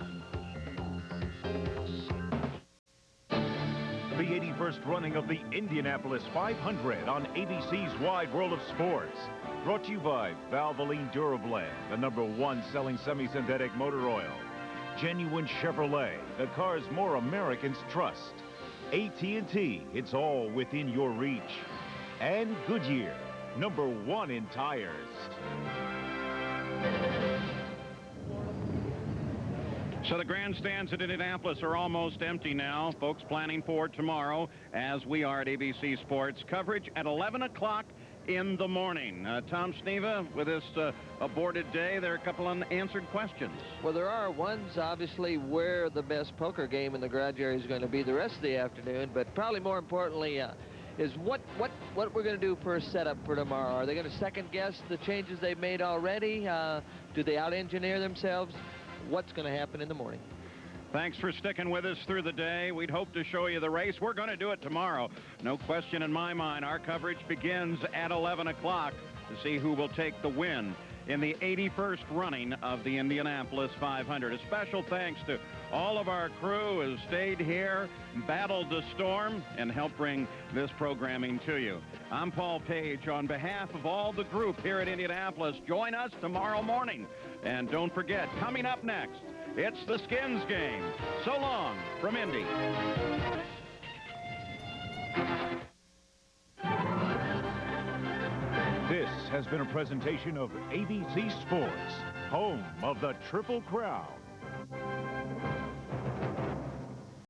The 81st running of the Indianapolis 500 on ABC's Wide World of Sports. Brought to you by Valvoline Durablend, the #1 selling semi-synthetic motor oil. Genuine Chevrolet, the cars more Americans trust. AT&T, it's all within your reach. And Goodyear, #1 in tires. So the grandstands at Indianapolis are almost empty now. Folks planning for tomorrow, as we are at ABC Sports. Coverage at 11 o'clock in the morning. Tom Sneva, with this aborted day, there are a couple unanswered questions. Well, there are. One's obviously where the best poker game in the garage area is going to be the rest of the afternoon, but probably more importantly is what we're going to do for a setup for tomorrow. Are they going to second guess the changes they've made already? Do they out-engineer themselves? What's going to happen in the morning? Thanks for sticking with us through the day. We'd hope to show you the race. We're going to do it tomorrow. No question in my mind. Our coverage begins at 11 o'clock to see who will take the win in the 81st running of the Indianapolis 500. A special thanks to all of our crew who stayed here, battled the storm, and helped bring this programming to you. I'm Paul Page. On behalf of all the group here at Indianapolis, join us tomorrow morning. And don't forget, coming up next, it's the Skins game. So long from Indy. This has been a presentation of ABC Sports, home of the Triple Crown.